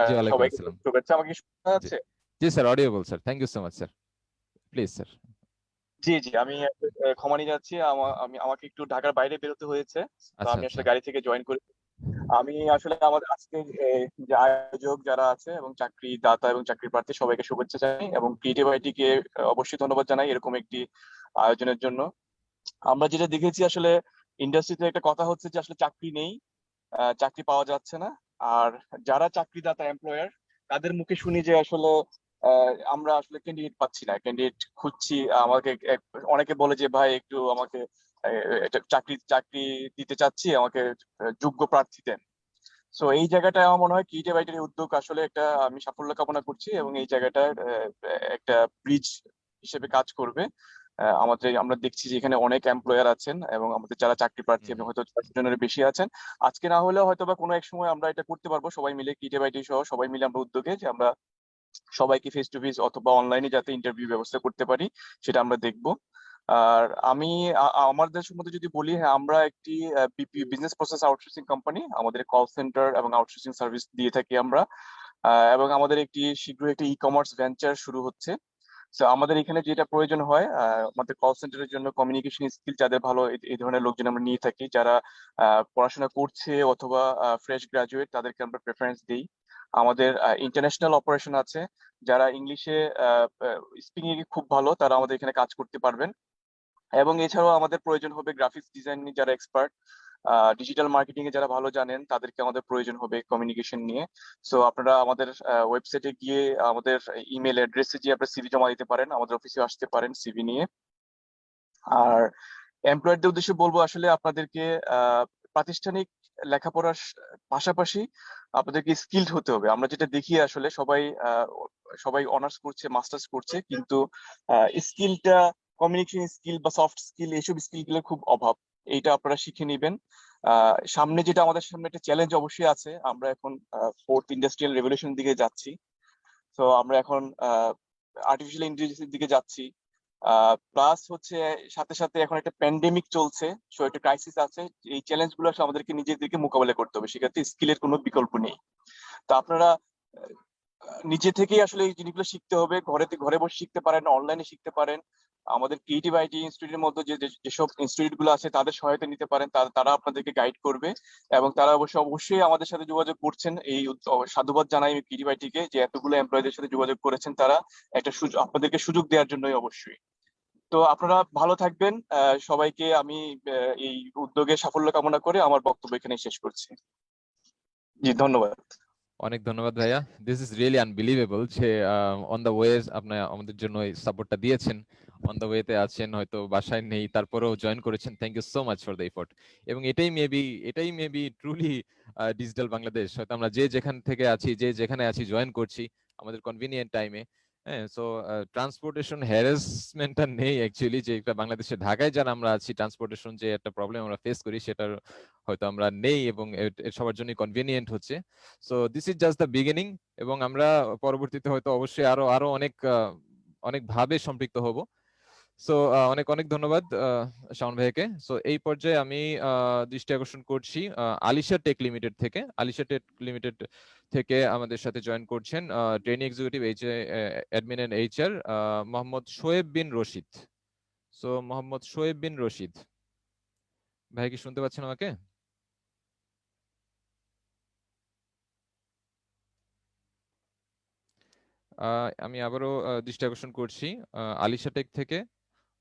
জি ওয়ালাইকুম সবাইকে আসসালাম। শুভেচ্ছা। আমাকে শোনা যাচ্ছে? জি sir, audible sir, thank you so much sir, please sir. জি জি, আমি ক্ষমা নিয়ে যাচ্ছি, আমাকে একটু ঢাকার বাইরে বেরোতে হয়েছে, তো আচ্ছা আমি আচ্ছা। আসলে গাড়ি থেকে জয়েন করি। আমি আসলে আমাদের আজকে যে আয়োজক যারা আছে এবং চাকরি দাতা এবং চাকরি প্রার্থী সবাইকে শুভেচ্ছা জানাই, এবং ক্রিয়েটিভ আইটি কে অবশ্যই ধন্যবাদ জানাই এরকম একটি আয়োজনের জন্য। আমরা যেটা দেখেছি আসলে ইন্ডাস্ট্রিতে একটা কথা হচ্ছে যে আসলে চাকরি নেই, চাকরি পাওয়া যাচ্ছে না। আর যারা চাকরিদাতা এমপ্লয়ার তাদের মুখে শুনি যে আসলে আমরা আসলে ক্যান্ডিডেট পাচ্ছি না, ক্যান্ডিডেট খুঁজছি। আমাকে অনেকে বলে যে ভাই একটু আমাকে এটা চাকরি চাকরি দিতে চাচ্ছি, আমাকে যোগ্য প্রার্থী দেন। সো এই জায়গাটায় আমার মনে হয় ক্রিয়েটিভ আইটির উদ্যোগ আসলে একটা, আমি সাফল্য কামনা করছি এবং এই জায়গাটা একটা ব্রিজ হিসেবে কাজ করবে। আমরা দেখছি যে এখানে অনেক এমপ্লয়ার আছেন এবং আমাদের যারা চাকরি প্রার্থী এবং হয়তো 400 জনের বেশি আছেন। আজকে না হলেও হয়তো বা কোনো এক সময় আমরা এটা করতে পারবো সবাই মিলে, ক্রিয়েটিভ আইটি সহ সবাই মিলে আমরা উদ্যোগে যে আমরা সবাইকে ফেস টু ফেস অথবা অনলাইনে যাতে ইন্টারভিউ ব্যবস্থা করতে পারি সেটা আমরা দেখবো। আর আমি আমাদের সম্বন্ধে যদি বলি, হ্যাঁ আমরা একটি বিজনেস প্রসেস আউটসোর্সিং কোম্পানি, আমাদের কল সেন্টার এবং আউটসোর্সিং সার্ভিস দিয়ে থাকি আমরা। এবং আমাদের একটি শীঘ্রই একটি ই কমার্স ভেঞ্চার শুরু হচ্ছে। তো আমাদের এখানে যেটা প্রয়োজন হয়, আমাদের কল সেন্টারের জন্য কমিউনিকেশন স্কিল যাদের ভালো, এই ধরনের লোকজন আমরা নিয়ে থাকি। যারা পড়াশোনা করছে অথবা ফ্রেশ গ্রাজুয়েট তাদেরকে আমরা প্রেফারেন্স দিই। আমাদের ইন্টারন্যাশনাল অপারেশন আছে, যারা ইংলিশে স্পিকিং এ খুব ভালো, তারা আমাদের এখানে কাজ করতে পারবেন। এবং এছাড়াও আমাদের প্রয়োজন হবে গ্রাফিক্স ডিজাইন যারা এক্সপার্ট, ডিজিটাল মার্কেটিং এ যারা ভালো জানেন, তাদেরকে আমাদের প্রয়োজন হবে কমিউনিকেশন নিয়ে। সো আপনারা আমাদের ওয়েবসাইটে গিয়ে আমাদের ইমেল অ্যাড্রেসে গিয়ে আপনারা সিভি জমা দিতে পারেন, আমাদের অফিসে আসতে পারেন সিভি নিয়ে। আর এমপ্লয়ারদের উদ্দেশ্যে বলবো আসলে আপনাদেরকে প্রাতিষ্ঠানিক লেখাপড়ার পাশাপাশি আপনাদেরকে স্কিলড হতে হবে। আমরা যেটা দেখি আসলে সবাই অনার্স করছে, মাস্টার্স করছে, কিন্তু স্কিলটা, কমিউনিকেশন স্কিল বা সফট স্কিল, এইসব স্কিল গুলোর খুব অভাব। এইটা আপনারা শিখে নেবেন। সামনে যেটা আমাদের সামনে একটা চ্যালেঞ্জ অবশ্যই আছে, আমরা এখন ফোর্থ ইন্ডাস্ট্রিয়াল রেভলিউশন দিকে যাচ্ছি। তো আমরা এখন আর্টিফিশিয়াল ইন্টেলিজেন্সের দিকে যাচ্ছি। প্লাস হচ্ছে সাথে সাথে এখন একটা প্যান্ডেমিক চলছে, সো একটা ক্রাইসিস আছে। এই চ্যালেঞ্জ গুলো আসলে আমাদেরকে নিজেদেরকে মোকাবেলা করতে হবে, সেক্ষেত্রে স্কিলের কোনো বিকল্প নেই। তো আপনারা নিজে থেকেই আসলে এই জিনিসগুলো শিখতে হবে, ঘরে বসে শিখতে পারেন, অনলাইনে শিখতে পারেন। আমাদের ক্রিয়েটিভ আইটি ইনস্টিটিউটের মধ্যে যেসব ইনস্টিটিউট গুলো আছে তাদের সহায়তা নিতে পারেন, তারা আপনাদেরকে গাইড করবে। এবং তারা অবশ্যই আমাদের সাথে যোগাযোগ করছেন। এই সাধুবাদ জানাই আমি ক্রিয়েটিভ আইটি কে, যে এতগুলো এমপ্লয়ীদের সাথে যোগাযোগ করেছেন, তারা একটা সুযোগ আপনাদেরকে সুযোগ দেওয়ার জন্যই অবশ্যই। তো আপনারা ভালো থাকবেন। সবাইকে আমি এই উদ্যোগে সাফল্য কামনা করে আমার বক্তব্য এখানে শেষ করছি। জি, ধন্যবাদ। অনেক ধন্যবাদ ভাইয়া, দিস ইজ রিয়েলি আনবিলিভেবল যে অন দ্য ওয়ে আপনি আমাদের জন্য এই সাপোর্টটা দিয়েছেন, অন দ্য ওয়েতে আছেন, হয়তো বাসায় নেই, তারপরেও জয়েন করেছেন। Thank you so much for the effort. এবং এটাই মেবি ট্রুলি ডিজিটাল বাংলাদেশ। হয়তো আমরা যে যেখান থেকে আছি, যে যেখানে আছি, জয়েন করছি আমাদের কনভিনিয়েন্ট টাইমে। হ্যাঁ, সো ট্রান্সপোর্টেশন হ্যারাসমেন্টটা নেই অ্যাকচুয়ালি, যে একটা বাংলাদেশে ঢাকায় যারা আমরা আছি, ট্রান্সপোর্টেশন যে একটা প্রবলেম আমরা ফেস করি সেটার হয়তো আমরা নেই, এবং সবার জন্য কনভিনিয়েন্ট হচ্ছে। So this is just the beginning, এবং আমরা পরবর্তীতে হয়তো অবশ্যই আরো অনেক ভাবে সম্পৃক্ত হব। সো অনেক অনেক ধন্যবাদ শাওন ভাইকে। সো এই পর্যায়ে আমি দৃষ্টি আকর্ষণ করছি আলিশা টেক লিমিটেড থেকে। আলিশা টেক লিমিটেড থেকে আমাদের সাথে জয়েন করছেন training executive admin and HR Mohammad Shoaib bin Rashid. So Mohammad Shoaib bin Rashid ভাই, কি শুনতে পাচ্ছেন আমাকে? আমি আবারও দৃষ্টি আকর্ষণ করছি আলিশা টেক থেকে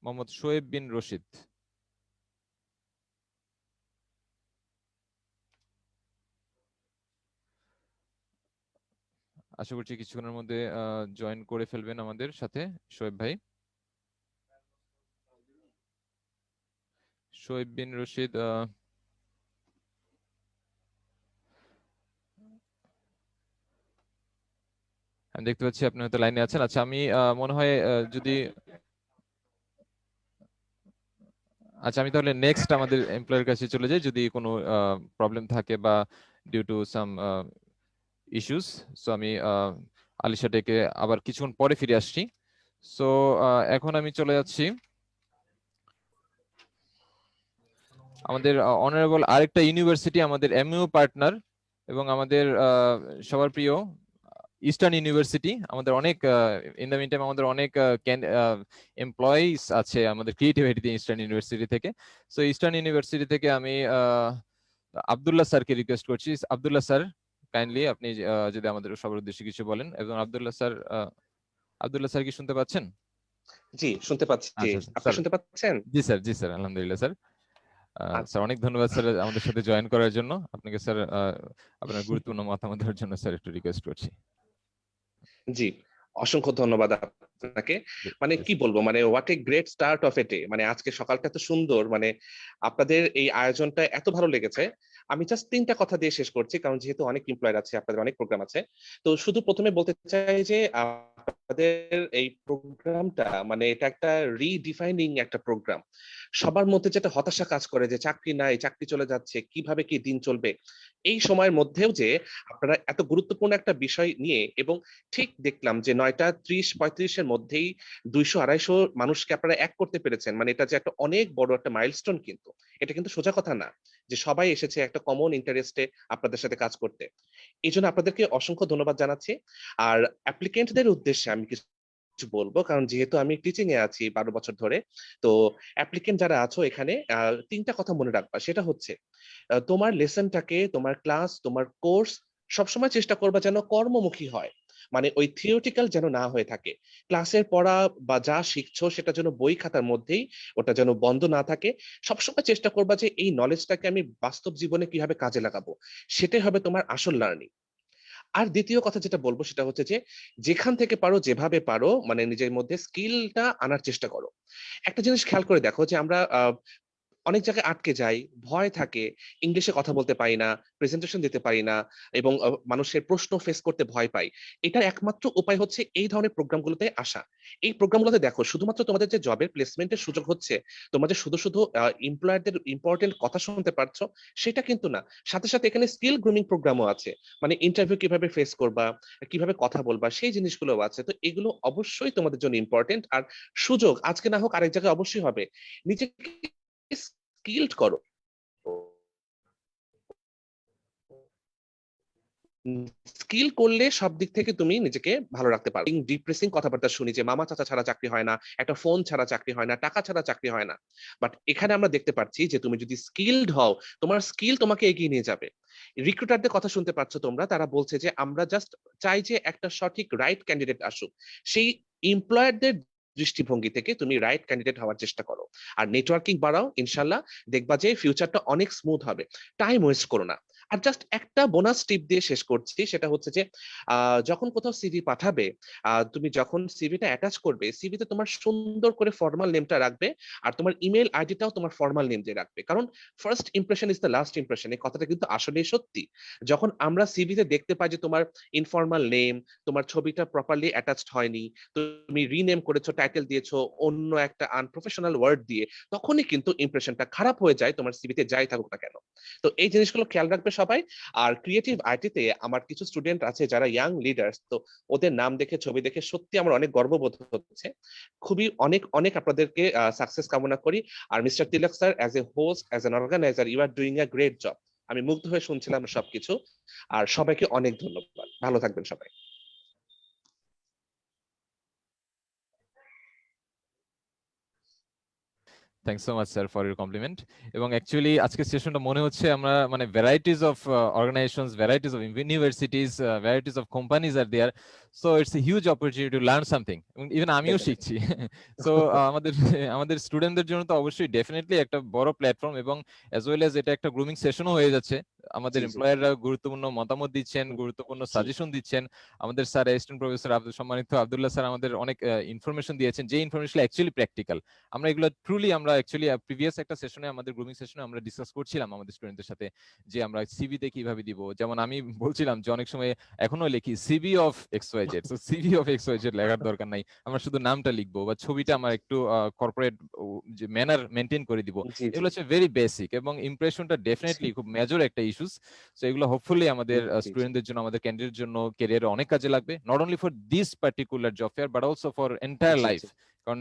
মোহাম্মদ শোয়েব বিন রশিদ। আশা করছি কিছুক্ষণের মধ্যে জয়েন করে ফেলবেন আমাদের সাথে শোয়েব ভাই। শোয়েব বিন রশিদ, আমি দেখতে পাচ্ছি আপনি হয়তো লাইনে আছেন। আচ্ছা, আমি মনে হয় যদি আচ্ছা, আমি তাহলে নেক্সট আমাদের এমপ্লয়ের কাছে চলে যাই, যদি কোনো প্রবলেম থাকে বা due to some issues. So আমি আলিশা টেকে আবার কিছুক্ষণ পরে ফিরে আসছি। সো এখন আমি চলে যাচ্ছি আমাদের অনারেবল আরেকটা ইউনিভার্সিটি, আমাদের এমইউ পার্টনার এবং আমাদের সবার প্রিয় ইস্টার্ন ইউনিভার্সিটি, আমাদের অনেক ইন দ্য মিনটাইম আমাদের অনেক এমপ্লয়িজ আছে আমাদের ক্রিয়েটিভিটি ইস্টার্ন ইউনিভার্সিটি থেকে। সো ইস্টার্ন ইউনিভার্সিটি থেকে আমি আব্দুল্লাহ স্যারকে রিকোয়েস্ট করছি। আব্দুল্লাহ স্যার, কাইন্ডলি আপনি যদি আমাদের সবার উদ্দেশ্যে কিছু বলেন। এবং আব্দুল্লাহ স্যার কি শুনতে পাচ্ছেন? জি, শুনতে পাচ্ছি। আচ্ছা আপনি স্যার। শুনতে পাচ্ছেন? জি স্যার, আলহামদুলিল্লাহ স্যার। আচ্ছা। স্যার অনেক ধন্যবাদ স্যার আমাদের সাথে জয়েন করার জন্য। আপনাকে স্যার আপনার গুরুত্বপূর্ণ মতামত দেওয়ার জন্য স্যার একটু রিকোয়েস্ট করছি। জি, অসংখ্য ধন্যবাদ আপনাকে। মানে কি বলবো, মানে what a great start of a day. মানে আজকে সকালটা এত সুন্দর, মানে আপনাদের এই আয়োজনটা এত ভালো লেগেছে। আমি জাস্ট ৩টা কথা দিয়ে শেষ করছি, কারণ যেহেতু অনেক এমপ্লয়ার আছে, আপনাদের অনেক প্রোগ্রাম আছে। তো শুধু প্রথমে বলতে চাই যে আপনাদের এই প্রোগ্রামটা মানে এটা একটা রিডিফাইনিং একটা প্রোগ্রাম। সবার মধ্যে যেটা হতাশা কাজ করে যে চাকরি নাই, চাকরি চলে যাচ্ছে, কিভাবে কি দিন চলবে, এই সময়ের মধ্যেও যে আপনারা এত গুরুত্বপূর্ণ একটা বিষয় নিয়ে, এবং ঠিক দেখলাম যে ৯টা ৩০-৩৫ এর মধ্যেই ২০০-২৫০ মানুষকে আপনারা এক করতে পেরেছেন। মানে এটা যে একটা অনেক বড় একটা মাইলস্টোন, কিন্তু এটা কিন্তু সোজা কথা না যে সবাই এসেছে একটা কমন ইন্টারেস্টে আপনাদের সাথে কাজ করতে। এই জন্য আপনাদেরকে অসংখ্য ধন্যবাদ জানাচ্ছি। আর অ্যাপ্লিকেন্টদের উদ্দেশ্যে আমি কিছু বলবো, কারণ যেহেতু আমি টিচিং এ আছি ১২ বছর ধরে। তো অ্যাপ্লিকেন্ট যারা আছো এখানে ৩টা কথা মনে রাখবা। সেটা হচ্ছে তোমার লেসনটাকে, তোমার ক্লাস, তোমার কোর্স সবসময় চেষ্টা করবা যেন কর্মমুখী হয়। মানে ওই থিওরিটিক্যাল যেন না হয়ে থাকে। ক্লাসের পড়া বা যা শিখছো সেটা যেন বই খাতার মধ্যেই, ওটা যেন বন্ধ না থাকে। সবসময় চেষ্টা করবা যে এই নলেজটাকে আমি বাস্তব জীবনে কিভাবে কাজে লাগাবো, সেটাই হবে তোমার আসল লার্নিং। আর দ্বিতীয় কথা যেটা বলবো সেটা হচ্ছে যে যেখান থেকে পারো, যেভাবে পারো, মানে নিজের মধ্যে স্কিলটা আনার চেষ্টা করো। একটা জিনিস খেয়াল করে দেখো যে আমরা অনেক জায়গায় আটকে যাই, ভয় থাকে, ইংলিশে কথা বলতে পারি না, প্রেজেন্টেশন দিতে পারি না, এবং মানুষের প্রশ্ন ফেস করতে ভয় পাই। এটার একমাত্র উপায় হচ্ছে এই ধরনের প্রোগ্রামগুলোতে আসা। এই প্রোগ্রামগুলোতে দেখো শুধুমাত্র তোমাদের যে জবের প্লেসমেন্টের সুযোগ হচ্ছে, তোমরা যে শুধু এমপ্লয়ারদের ইম্পর্টেন্ট কথা শুনতে পারছো, সেটা কিন্তু না। সাথে সাথে এখানে স্কিল গ্রুমিং প্রোগ্রামও আছে। মানে ইন্টারভিউ কিভাবে ফেস করবা, কিভাবে কথা বলবা, সেই জিনিসগুলোও আছে। তো এগুলো অবশ্যই তোমাদের জন্য ইম্পর্টেন্ট। আর সুযোগ আজকে না হোক আরেক জায়গায় অবশ্যই হবে। নিজেকে স্কিলড করো। স্কিল করলে সব দিক থেকে তুমি নিজেকে ভালো রাখতে পারো। ডিপ্রেসিং কথাবার্তা শুনি যে মামা চাচা ছাড়া চাকরি হয় না, একটা ফোন ছাড়া চাকরি হয় না, টাকা ছাড়া চাকরি হয় না। বাট এখানে আমরা দেখতে পাচ্ছি যে তুমি যদি স্কিলড হও, তোমার স্কিল তোমাকে এগিয়ে নিয়ে যাবে। রিক্রুটারদের কথা শুনতে পাচ্ছ তোমরা, তারা বলছে যে আমরা জাস্ট চাই যে একটা সঠিক রাইট ক্যান্ডিডেট আসুক। সেই এমপ্লয়ারদের দৃষ্টিভঙ্গি থেকে তুমি রাইট ক্যান্ডিডেট হওয়ার চেষ্টা করো। আর নেটওয়ার্কিং বাড়াও, ইনশাল্লাহ দেখবা যে ফিউচারটা অনেক স্মুথ হবে। টাইম ওয়েস্ট করো না। আর জাস্ট একটা বোনাস টিপ দিয়ে শেষ করছি, সেটা হচ্ছে যে যখন কোথাও সিভি পাঠাবে, তুমি যখন সিভিটা অ্যাটাচ করবে, সিভিতে তোমার সুন্দর করে ফর্মাল নেমটা রাখবে, আর তোমার ইমেল আইডিটাও তোমার ফর্মাল নেম দিয়ে রাখবে। কারণ first impression is the last impression, এই কথাটা কিন্তু আসলেই সত্যি। যখন আমরা সিভিতে দেখতে পাই যে তোমার ইনফর্মাল নেম, তোমার ছবিটা প্রপারলি অ্যাটাচড হয়নি, তুমি রিনেম করেছো, টাইটেল দিয়েছো অন্য একটা আনপ্রফেশনাল ওয়ার্ড দিয়ে, তখনই কিন্তু ইমপ্রেশনটা খারাপ হয়ে যায়, তোমার সিভিতে যাই থাকুক না কেন। তো এই জিনিসগুলো খেয়াল রাখবে সবাই। আর ক্রিয়েটিভ আইটিতে আমার কিছু স্টুডেন্ট আছে যারা ইয়াং লিডার্স, তো ওদের নাম দেখে, ছবি দেখে সত্যি আমার অনেক গর্ববোধ হচ্ছে। খুবই অনেক অনেক আপনাদেরকে সাকসেস কামনা করি। আর mister Tilak sir, as a host, as an organizer, you are doing a great job. আমি মুগ্ধ হয়ে শুনছিলাম সবকিছু। আর সবাইকে অনেক ধন্যবাদ। ভালো থাকবেন সবাই। Thanks so much sir for your compliment. এবং অ্যাকচুয়ালি আজকের সেশনটা মনে হচ্ছে আমরা মানে varieties of organizations, varieties of universities, varieties of companies are there. So it's a huge opportunity to learn something. Even আমিও শিখছি। সো আমাদের স্টুডেন্টদের জন্য তো অবশ্যই ডেফিনেটলি একটা বড় প্ল্যাটফর্ম, এবং অ্যাজ ওয়েল অ্যাজ এটা একটা গ্রুমিং সেশনও হয়ে যাচ্ছে। আমাদের এমপ্লয়াররা গুরুত্বপূর্ণ মতামত দিচ্ছেন, গুরুত্বপূর্ণ সাজেশন দিচ্ছেন। আমাদের স্যার অ্যাসিস্ট্যান্ট প্রফেসর সম্মানিত আব্দুল্লাহ স্যার আমাদের অনেক ইনফরমেশন দিয়েছেন, যে ইনফরমেশন অ্যাকচুয়ালি প্র্যাকটিক্যাল। আমরা এগুলো ট্রুলি আমরা অ্যাকচুয়ালি প্রিভিয়াস একটা সেশনে, আমাদের গ্রুমিং সেশনে আমরা ডিসকাস করছিলাম আমাদের স্টুডেন্টদের সাথে যে আমরা সিভিতে কিভাবে দিব। যেমন আমি বলছিলাম যে অনেক সময় এখনো লিখি CV of XYZ। So CV of XYZ লেখার দরকার নাই, আমরা শুধু নামটা লিখবো, বা ছবিটা আমার একটু কর্পোরেট যে ম্যানার মেনটেন করে দিব। এগুলো হচ্ছে ভেরি বেসিক, এবং ইমপ্রেশনটা ডেফিনেটলি খুব মেজর একটা ইস্যুস। সো এগুলো হোপফুলি আমাদের স্টুডেন্টদের জন্য, আমাদের ক্যান্ডিডেটের জন্য ক্যারিয়ারে অনেক কাজে লাগবে, not only for this particular job fair but also for entire life. কারণ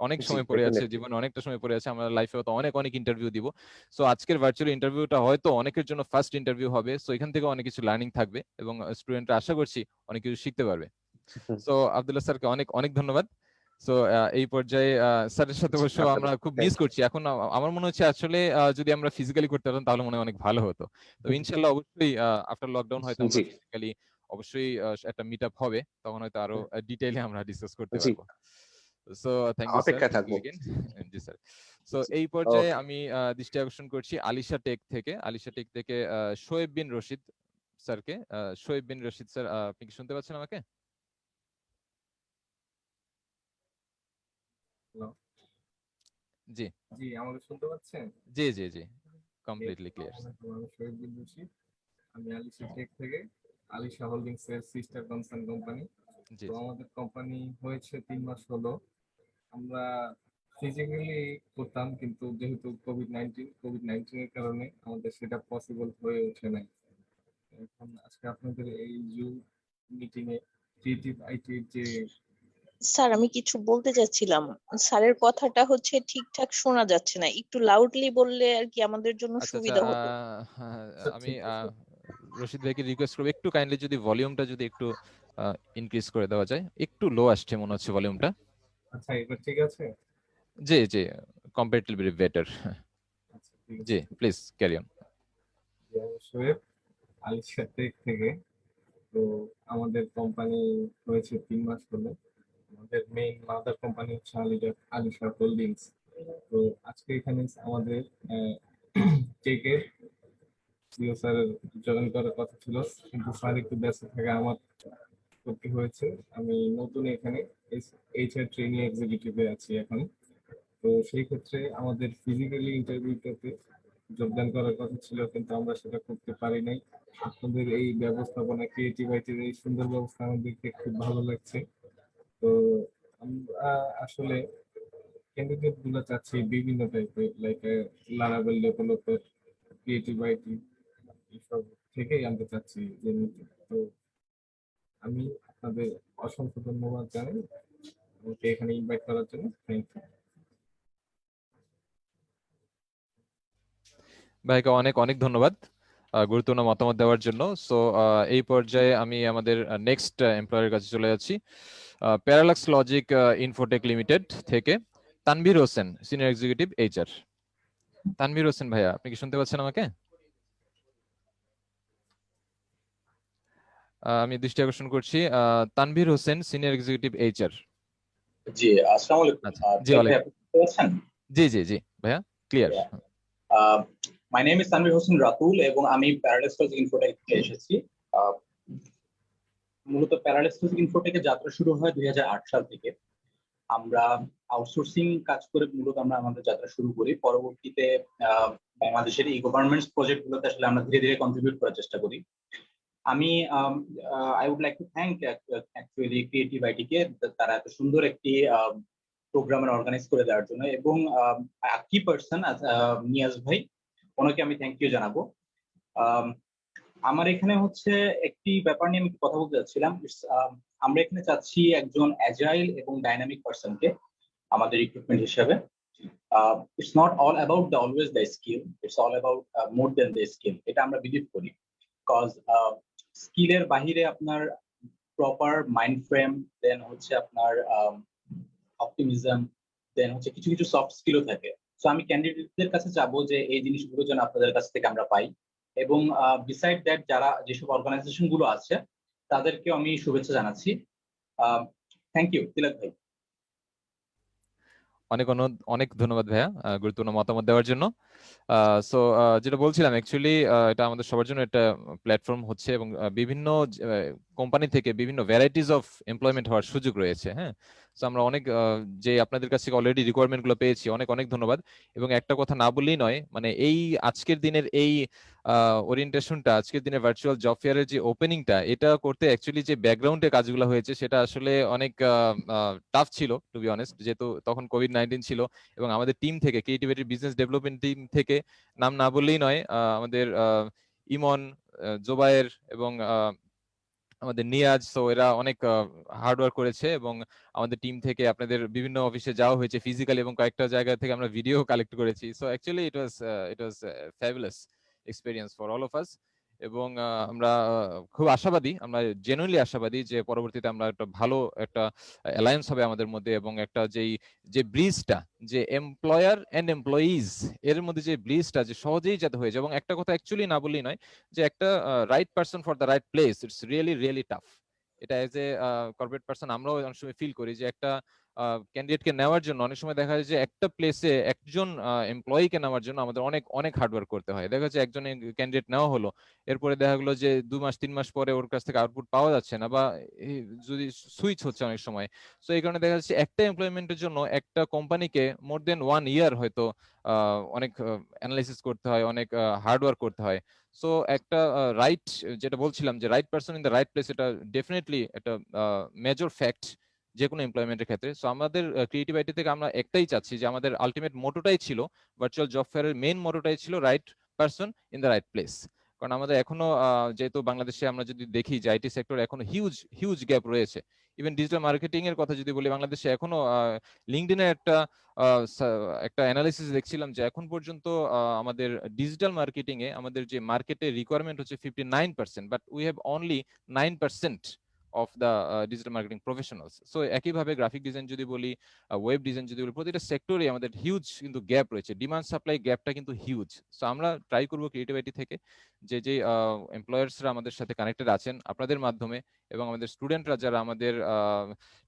অনেক জি, সময় পড়ে আছে, definitely. জীবনে অনেকটা সময় পড়ে আছে, আমরা লাইফে তো অনেক অনেক ইন্টারভিউ দিব। সো আজকের ভার্চুয়াল ইন্টারভিউটা হয়তো অনেকের জন্য ফার্স্ট ইন্টারভিউ হবে, সো এখান থেকে অনেক কিছু লার্নিং থাকবে এবং স্টুডেন্টরা আশা করছি অনেক কিছু শিখতে পারবে। সো আব্দুল্লাহ স্যারকে অনেক অনেক ধন্যবাদ। সো এই পর্যায়ে স্যারের সাথে অবশ্য আমরা খুব মিস করছি এখন। আমার মনে হচ্ছে আসলে যদি আমরা ফিজিক্যালি করতে পারতাম তাহলে মনে হয় অনেক ভালো হতো। তো ইনশাল্লাহ অবশ্যই আফটার লকডাউন হয়তো আমরা জি ফিজিক্যালি অবশ্যই একটা মিট আপ হবে, তখন হয়তো আরো ডিটেইলে আমরা ডিসকাস করতে জি পারবো। সো থ্যাংক ইউ স্যার অপেক্ষায় থাকবো। জি স্যার। সো এই পর্যায়ে ওকে, আমি দৃষ্টি আকর্ষণ করছি আলিশা টেক থেকে শোয়েব বিন রশিদ স্যারকে। শোয়েব বিন রশিদ স্যার, আপনি কি শুনতে পাচ্ছেন আমাকে? হ্যালো, জি জি আমাকে শুনতে পাচ্ছেন? জি জি জি, কমপ্লিটলি ক্লিয়ার। আমি শহীদ বিন রশিদ, আমি আলিশা টেক থেকে, আলিশা হোল্ডিংস এর সিস্টার কনসার্ন কোম্পানি। জি তো আমাদের কোম্পানি হয়েছে 3 মাস হলো। আমরা ফিজিক্যালি করতাম, কিন্তু যেহেতু কোভিড-19 এর কারণে আমাদের সেটা পসিবল হয়ে ওঠে নাই। এখন আজকে আপনাদের এই জুম মিটিং এ ক্রিয়েটিভ আইটির যে স্যার আমি কিছু বলতে চাচ্ছিলাম, স্যারের কথাটা হচ্ছে ঠিকঠাক শোনা যাচ্ছে না, একটু লাউডলি বললে আর কি আমাদের জন্য আচ্ছা আচ্ছা, সুবিধা হতো। আমি রশিদ ভাইকে রিকোয়েস্ট করবো একটু কাইন্ডলি যদি ভলিউমটা যদি একটু ইনক্রিজ করে দেওয়া যায়। একটু লো আসছে মনে হচ্ছে ভলিউমটা। আচ্ছা এবার ঠিক আছে? জি জি, কম্পারেটিভলি বেটার। আচ্ছা ঠিক জি আছে। Please carry on. Shoaib, Alisha Tech থেকে। তো আমাদের কোম্পানি হয়েছে 3 মাস হলো। আমাদের মেইন মাদার কোম্পানি হচ্ছে আলিশা হোল্ডিংস। তো আজকে এখানে আমাদের টেকের সিও স্যারের জয়েন করার কথা ছিল, কিন্তু স্যার একটু ব্যস্ত থাকে, আমার করতে হয়েছে। আমি নতুন এখানে এইচআর ট্রেনিং এক্সিকিউটিভে আছি এখন। তো সেই ক্ষেত্রে আমাদের ফিজিক্যালি ইন্টারভিউটাতে যোগদান করার কথা ছিল, কিন্তু আমরা সেটা করতে পারি নাই। আপনাদের এই ব্যবস্থাপনা, ক্রিয়েটিভিটির এই সুন্দর ব্যবস্থা আমাদেরকে খুব ভালো লাগছে। তো আমরা আসলে ক্যান্ডিডেট গুলো চাচ্ছি বিভিন্ন টাইপের, লাইক লারাবেল ডেভেলপার, ক্রিয়েটিভ আইটি, এইসব থেকেই আমরা চাচ্ছি যে নিতে। তো আমি আপনাদের অসংখ্য ধন্যবাদ জানাই আমাকে এখানে ইনভাইট করার জন্য। Thank you. ভাইকে অনেক অনেক ধন্যবাদ গুরুত্বপূর্ণ মতামত দেওয়ার জন্য। সো এই পর্যায়ে আমি আমাদের নেক্সট এমপ্লয়ের কাছে চলে যাচ্ছি। প্যারালাক্স লজিক ইনফোটেক লিমিটেড থেকে Tanvir Hossain, senior executive HR. Tanvir Hossain ভাইয়া, আপনি কি শুনতে পাচ্ছেন আমাকে? আমি দৃষ্টি আকর্ষণ করছি Tanvir Hossain, senior executive HR. জি আসসালামু আলাইকুম। আচ্ছা জি, ভাই ওয়ালাইকুম। আপনি শুনতে পাচ্ছেন? জি জি জি ভাইয়া, clear. My name is Tanvir Hossain Ratul এবং আমি প্যারালাক্স লজিক ইনফোটেক থেকে এসেছি। আহ, মূলত প্যারালাক্স লজিক ইনফোটেকের যাত্রা শুরু হয় 2008 সাল থেকে। আমরা আউটসোর্সিং কাজ করে মূলত আমরা আমাদের যাত্রা শুরু করি। পরবর্তীতে বাংলাদেশের ই গভর্নমেন্টস প্রজেক্ট গুলোতে আসলে আমরা ধীরে ধীরে কন্ট্রিবিউট করার চেষ্টা করি। আমি I would like to thank actually creative IT কে, তারা এত সুন্দর একটি প্রোগ্রামের অর্গানাইজ করে দেওয়ার জন্য, এবং কি পার্সন নিয়াজ ভাই, ওনাকে আমি থ্যাংক ইউ জানাবো। আমার এখানে হচ্ছে একটি ব্যাপার নিয়ে আমি কথা বলতে চাচ্ছিলাম। আমরা এখানে চাচ্ছি একজন অ্যাজাইল এবং ডাইনামিক পার্সনকে আমাদের রিক্রুটমেন্ট হিসেবে। It's not all about the always the skill, it's all about more than the skill, এটা আমরা বিলিভ করি। বিকজ স্কিলের বাহিরে আপনার প্রপার মাইন্ড ফ্রেম, দেন হচ্ছে আপনার অপটিমিজম, দেন হচ্ছে কিছু কিছু সফট স্কিলও থাকে। সো আমি ক্যান্ডিডেটদের কাছে যাবো যে এই জিনিসগুলো যেন আপনাদের কাছ থেকে আমরা পাই, এবং বিসাইড দ্যাট যারা যেসব অর্গানাইজেশন গুলো আছে তাদেরকেও আমি শুভেচ্ছা জানাচ্ছি। থ্যাংক ইউ তিলক ভাই। অনেক অনেক ধন্যবাদ ভাইয়া গুরুত্বপূর্ণ মতামত দেওয়ার জন্য। সো যেটা বলছিলাম, অ্যাকচুয়ালি এটা আমাদের সবার জন্য একটা প্ল্যাটফর্ম হচ্ছে, এবং বিভিন্ন কোম্পানি থেকে বিভিন্ন ভ্যারাইটিস অফ এমপ্লয়মেন্ট হওয়ার সুযোগ রয়েছে। হ্যাঁ, সো আমরা অনেক যে আপনাদের কাছ থেকে অলরেডি রিকোয়ারমেন্ট গুলো পেয়েছি, অনেক অনেক ধন্যবাদ। এবং একটা কথা না বললেই নয়, মানে এই আজকের দিনের এই ওরিয়েন্টেশনটা, আজকের দিনের ভার্চুয়াল জব ফেয়ারের যে ওপেনিংটা, এটা করতে অ্যাকচুয়ালি যে ব্যাকগ্রাউন্ডে কাজগুলো হয়েছে সেটা আসলে অনেক টাফ ছিল টু বি অনেস্ট, যেহেতু তখন কোভিড-19 ছিল। এবং আমাদের টিম থেকে, ক্রিয়েটিভিটি বিজনেস ডেভেলপমেন্ট টিম থেকে, নাম না বললেই নয়, আমাদের ইমন, জোবায়ের এবং আমাদের নিয়াজ, সো এরা অনেক হার্ড ওয়ার্ক করেছে এবং আমাদের টিম থেকে আপনাদের বিভিন্ন অফিসে যাওয়া হয়েছে ফিজিক্যালি এবং কয়েকটা জায়গা থেকে আমরা ভিডিও কালেক্ট করেছি। So actually it was fabulous experience for all of us. এবং আমরা খুব আশাবাদী, আমরা জেনুইনলি আশাবাদী যে পরবর্তীতে আমরা একটা ভালো একটা অ্যালায়েন্স হবে আমাদের মধ্যে, এবং একটা যে ব্রিজটা, যে এমপ্লয়ার এন্ড এমপ্লয়িজ এর মধ্যে যে ব্রিজটা যে সহজেই যাতে হয়ে যায়। এবং একটা কথা অ্যাকচুয়ালি না বললেই নয়, যে একটা right person for the right place, it's really tough. এটা এজ এ কর্পোরেট পারসন আমরাও অনেক সময় ফিল করি যে একটা ক্যান্ডিডেটকে নেওয়ার জন্য অনেক সময় দেখা যায় যে একটা প্লেসে একজন এমপ্লয়িকে নেওয়ার জন্য আমাদের অনেক অনেক হার্ডওয়ার্ক করতে হয়। দেখা যাচ্ছে একজন ক্যান্ডিডেট নেওয়া হলো, এরপরে দেখা গেলো যে 2 মাস 3 মাস পরে ওর কাছ থেকে আউটপুট পাওয়া যাচ্ছে না, বা যদি সুইচ হচ্ছে অনেক সময়। সো এই কারণে দেখা যাচ্ছে একটা এমপ্লয়মেন্টের জন্য একটা কোম্পানিকে মোর দেন 1 ইয়ার হয়তো অনেক অ্যানালাইসিস করতে হয়, অনেক হার্ডওয়ার্ক করতে হয়। সো একটা রাইট, যেটা বলছিলাম যে right person in the right place, এটা ডেফিনেটলি একটা মেজর ফ্যাক্ট যে কোনো এমপ্লয়মেন্টের ক্ষেত্রে। সো আমাদের ক্রিয়েটিভ আইটি থেকে আমরা একটাই চাচ্ছি, যে আমাদের আলটিমেট মোটোটাই ছিল, ভার্চুয়াল জব ফেয়ারের মেইন মোটোটাই ছিল right person in the right place. কারণ আমাদের এখনো যেহেতু বাংলাদেশে আমরা যদি দেখি যে আইটি সেক্টর এখনো হিউজ গ্যাপ রয়েছে। ইভেন ডিজিটাল মার্কেটিং এর কথা যদি বলি, বাংলাদেশে এখনো লিঙ্কডইনে একটা অ্যানালিসিস দেখছিলাম যে এখন পর্যন্ত আমাদের ডিজিটাল মার্কেটিং এ আমাদের যে মার্কেটের রিকোয়ারমেন্ট হচ্ছে 59%, but we have only 9% of the digital marketing professionals. So একইভাবে গ্রাফিক ডিজাইন যদি বলি, ওয়েব ডিজাইন যদি বলি, প্রতিটা সেক্টরে আমাদের হিউজ কিন্তু গ্যাপ রয়েছে, ডিমান্ড সাপ্লাই গ্যাপটা কিন্তু হিউজ। সো আমরা ট্রাই করবো ক্রিয়েটিভিটি থেকে যে এমপ্লয়ার্সরা আমাদের সাথে কানেক্টেড আছেন আপনাদের মাধ্যমে, এবং আমাদের স্টুডেন্টরা যারা আমাদের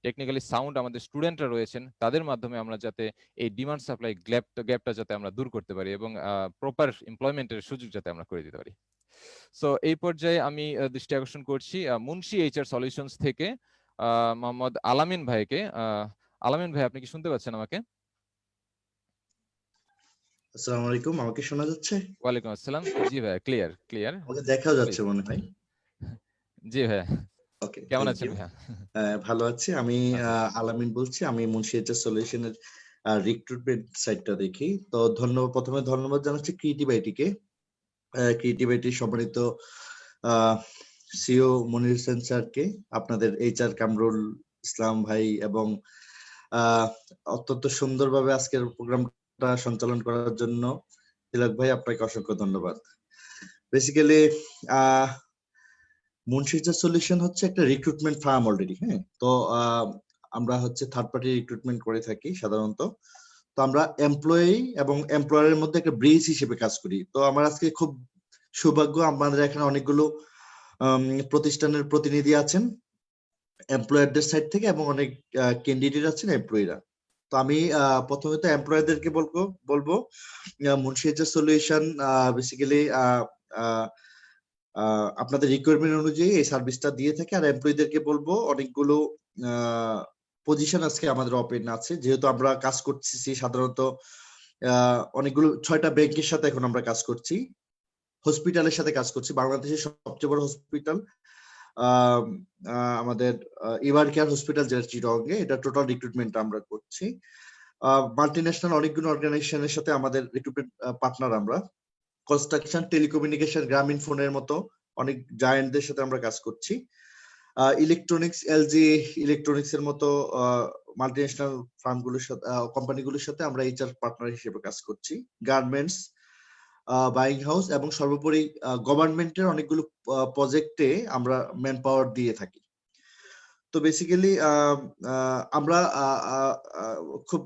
টেকনিক্যালি সাউন্ড আমাদের স্টুডেন্টরা রয়েছেন তাদের মাধ্যমে আমরা যাতে এই ডিমান্ড সাপ্লাই গ্যাপটা যাতে আমরা দূর করতে পারি, এবং প্রপার এমপ্লয়মেন্টের সুযোগ যাতে আমরা করে দিতে পারি। সো এই পর্যায়ে আমি দৃষ্টি আকর্ষণ করছি মুন্সি এইচআর সলিউশনস থেকে মোহাম্মদ আলামিন ভাইকে। আলামিন ভাই, আপনি কি শুনতে পাচ্ছেন আমাকে? আসসালামু আলাইকুম, আমাকে শোনা যাচ্ছে? ওয়ালাইকুম আসসালাম। জি ভাই, ক্লিয়ার। আমাকে দেখা যাচ্ছে মনে হয়। জি ভাই, ওকে, কেমন আছেন ভাই? ভালো আছি। আমি আলামিন বলছি, আমি মুন্সি এইচআর সলিউশনের রিক্রুটমেন্ট সাইটটা দেখি। তো প্রথমে ধন্যবাদ জানাচ্ছি ক্রিয়েটিভ আইটিকে, ক্রিয়েটিভ আইটির সম্মানিত সিও মনির হোসেন স্যারকে, আপনাদের এইচআর কামরুল ইসলাম ভাই, এবং অত্যন্ত সুন্দরভাবে আজকের প্রোগ্রামটা সঞ্চালন করার জন্য তিলক ভাই, আপনাকে অসংখ্য ধন্যবাদ। বেসিক্যালি মুন্সি এইচআর সলিউশন হচ্ছে একটা রিক্রুটমেন্ট ফার্ম অলরেডি। হ্যাঁ, তো আমরা হচ্ছে থার্ড পার্টি রিক্রুটমেন্ট করে থাকি সাধারণত। তো আমরা এমপ্লয়ি এবং এমপ্লয়ারের মধ্যে একটা ব্রিজ হিসেবে কাজ করি। তো আমার আজকে খুব সৌভাগ্য, আমাদের এখানে অনেকগুলো প্রতিষ্ঠানের প্রতিনিধি আছেন এমপ্লয়ারদের সাইড থেকে, এবং অনেক ক্যান্ডিডেট আছেন এমপ্লয়িরা। তো আমি প্রথমে তো এমপ্লয়ারদেরকে বলবো মুন্সি এইচআর সলিউশন বেসিক্যালি আপনাদের রিকোয়ারমেন্ট অনুযায়ী এই সার্ভিসটা দিয়ে থাকে। আর এমপ্লয়ীদেরকে বলবো, অনেকগুলো পজিশন আজকে আমাদের ওপেন আছে, যেহেতু আমরা কাজ করছি সাধারণত অনেকগুলো 6টা ব্যাংকের সাথে এখন আমরা কাজ করছি, হসপিটালের সাথে কাজ করছি। বাংলাদেশের সবচেয়ে বড় হসপিটাল আমাদের এভার কেয়ার হসপিটাল, যেটা চিটাগংয়ে, এটা টোটাল রিক্রুটমেন্ট আমরা করছি। মাল্টিন্যাশনাল অনেকগুলো অর্গানাইজেশনের সাথে আমাদের রিক্রুটমেন্ট পার্টনার আমরা, কনস্ট্রাকশন, টেলিকমিউনিকেশন, গ্রামীণ ফোনের মতো অনেক জায়ান্টদের সাথে আমরা কাজ করছি। ইলেকট্রনিক্স, এলজি ইলেকট্রনিক্স এর মতো মাল্টিন্যাশনাল ফার্মগুলোর সাথে, কোম্পানিগুলোর সাথে আমরা এইচআর পার্টনার হিসেবে কাজ করছি। গার্মেন্টস, বাইং হাউস, এবং সর্বোপরি গভর্নমেন্টের অনেকগুলো প্রজেক্টে আমরা ম্যান পাওয়ার দিয়ে থাকি। তো বেসিক্যালি আমরা খুব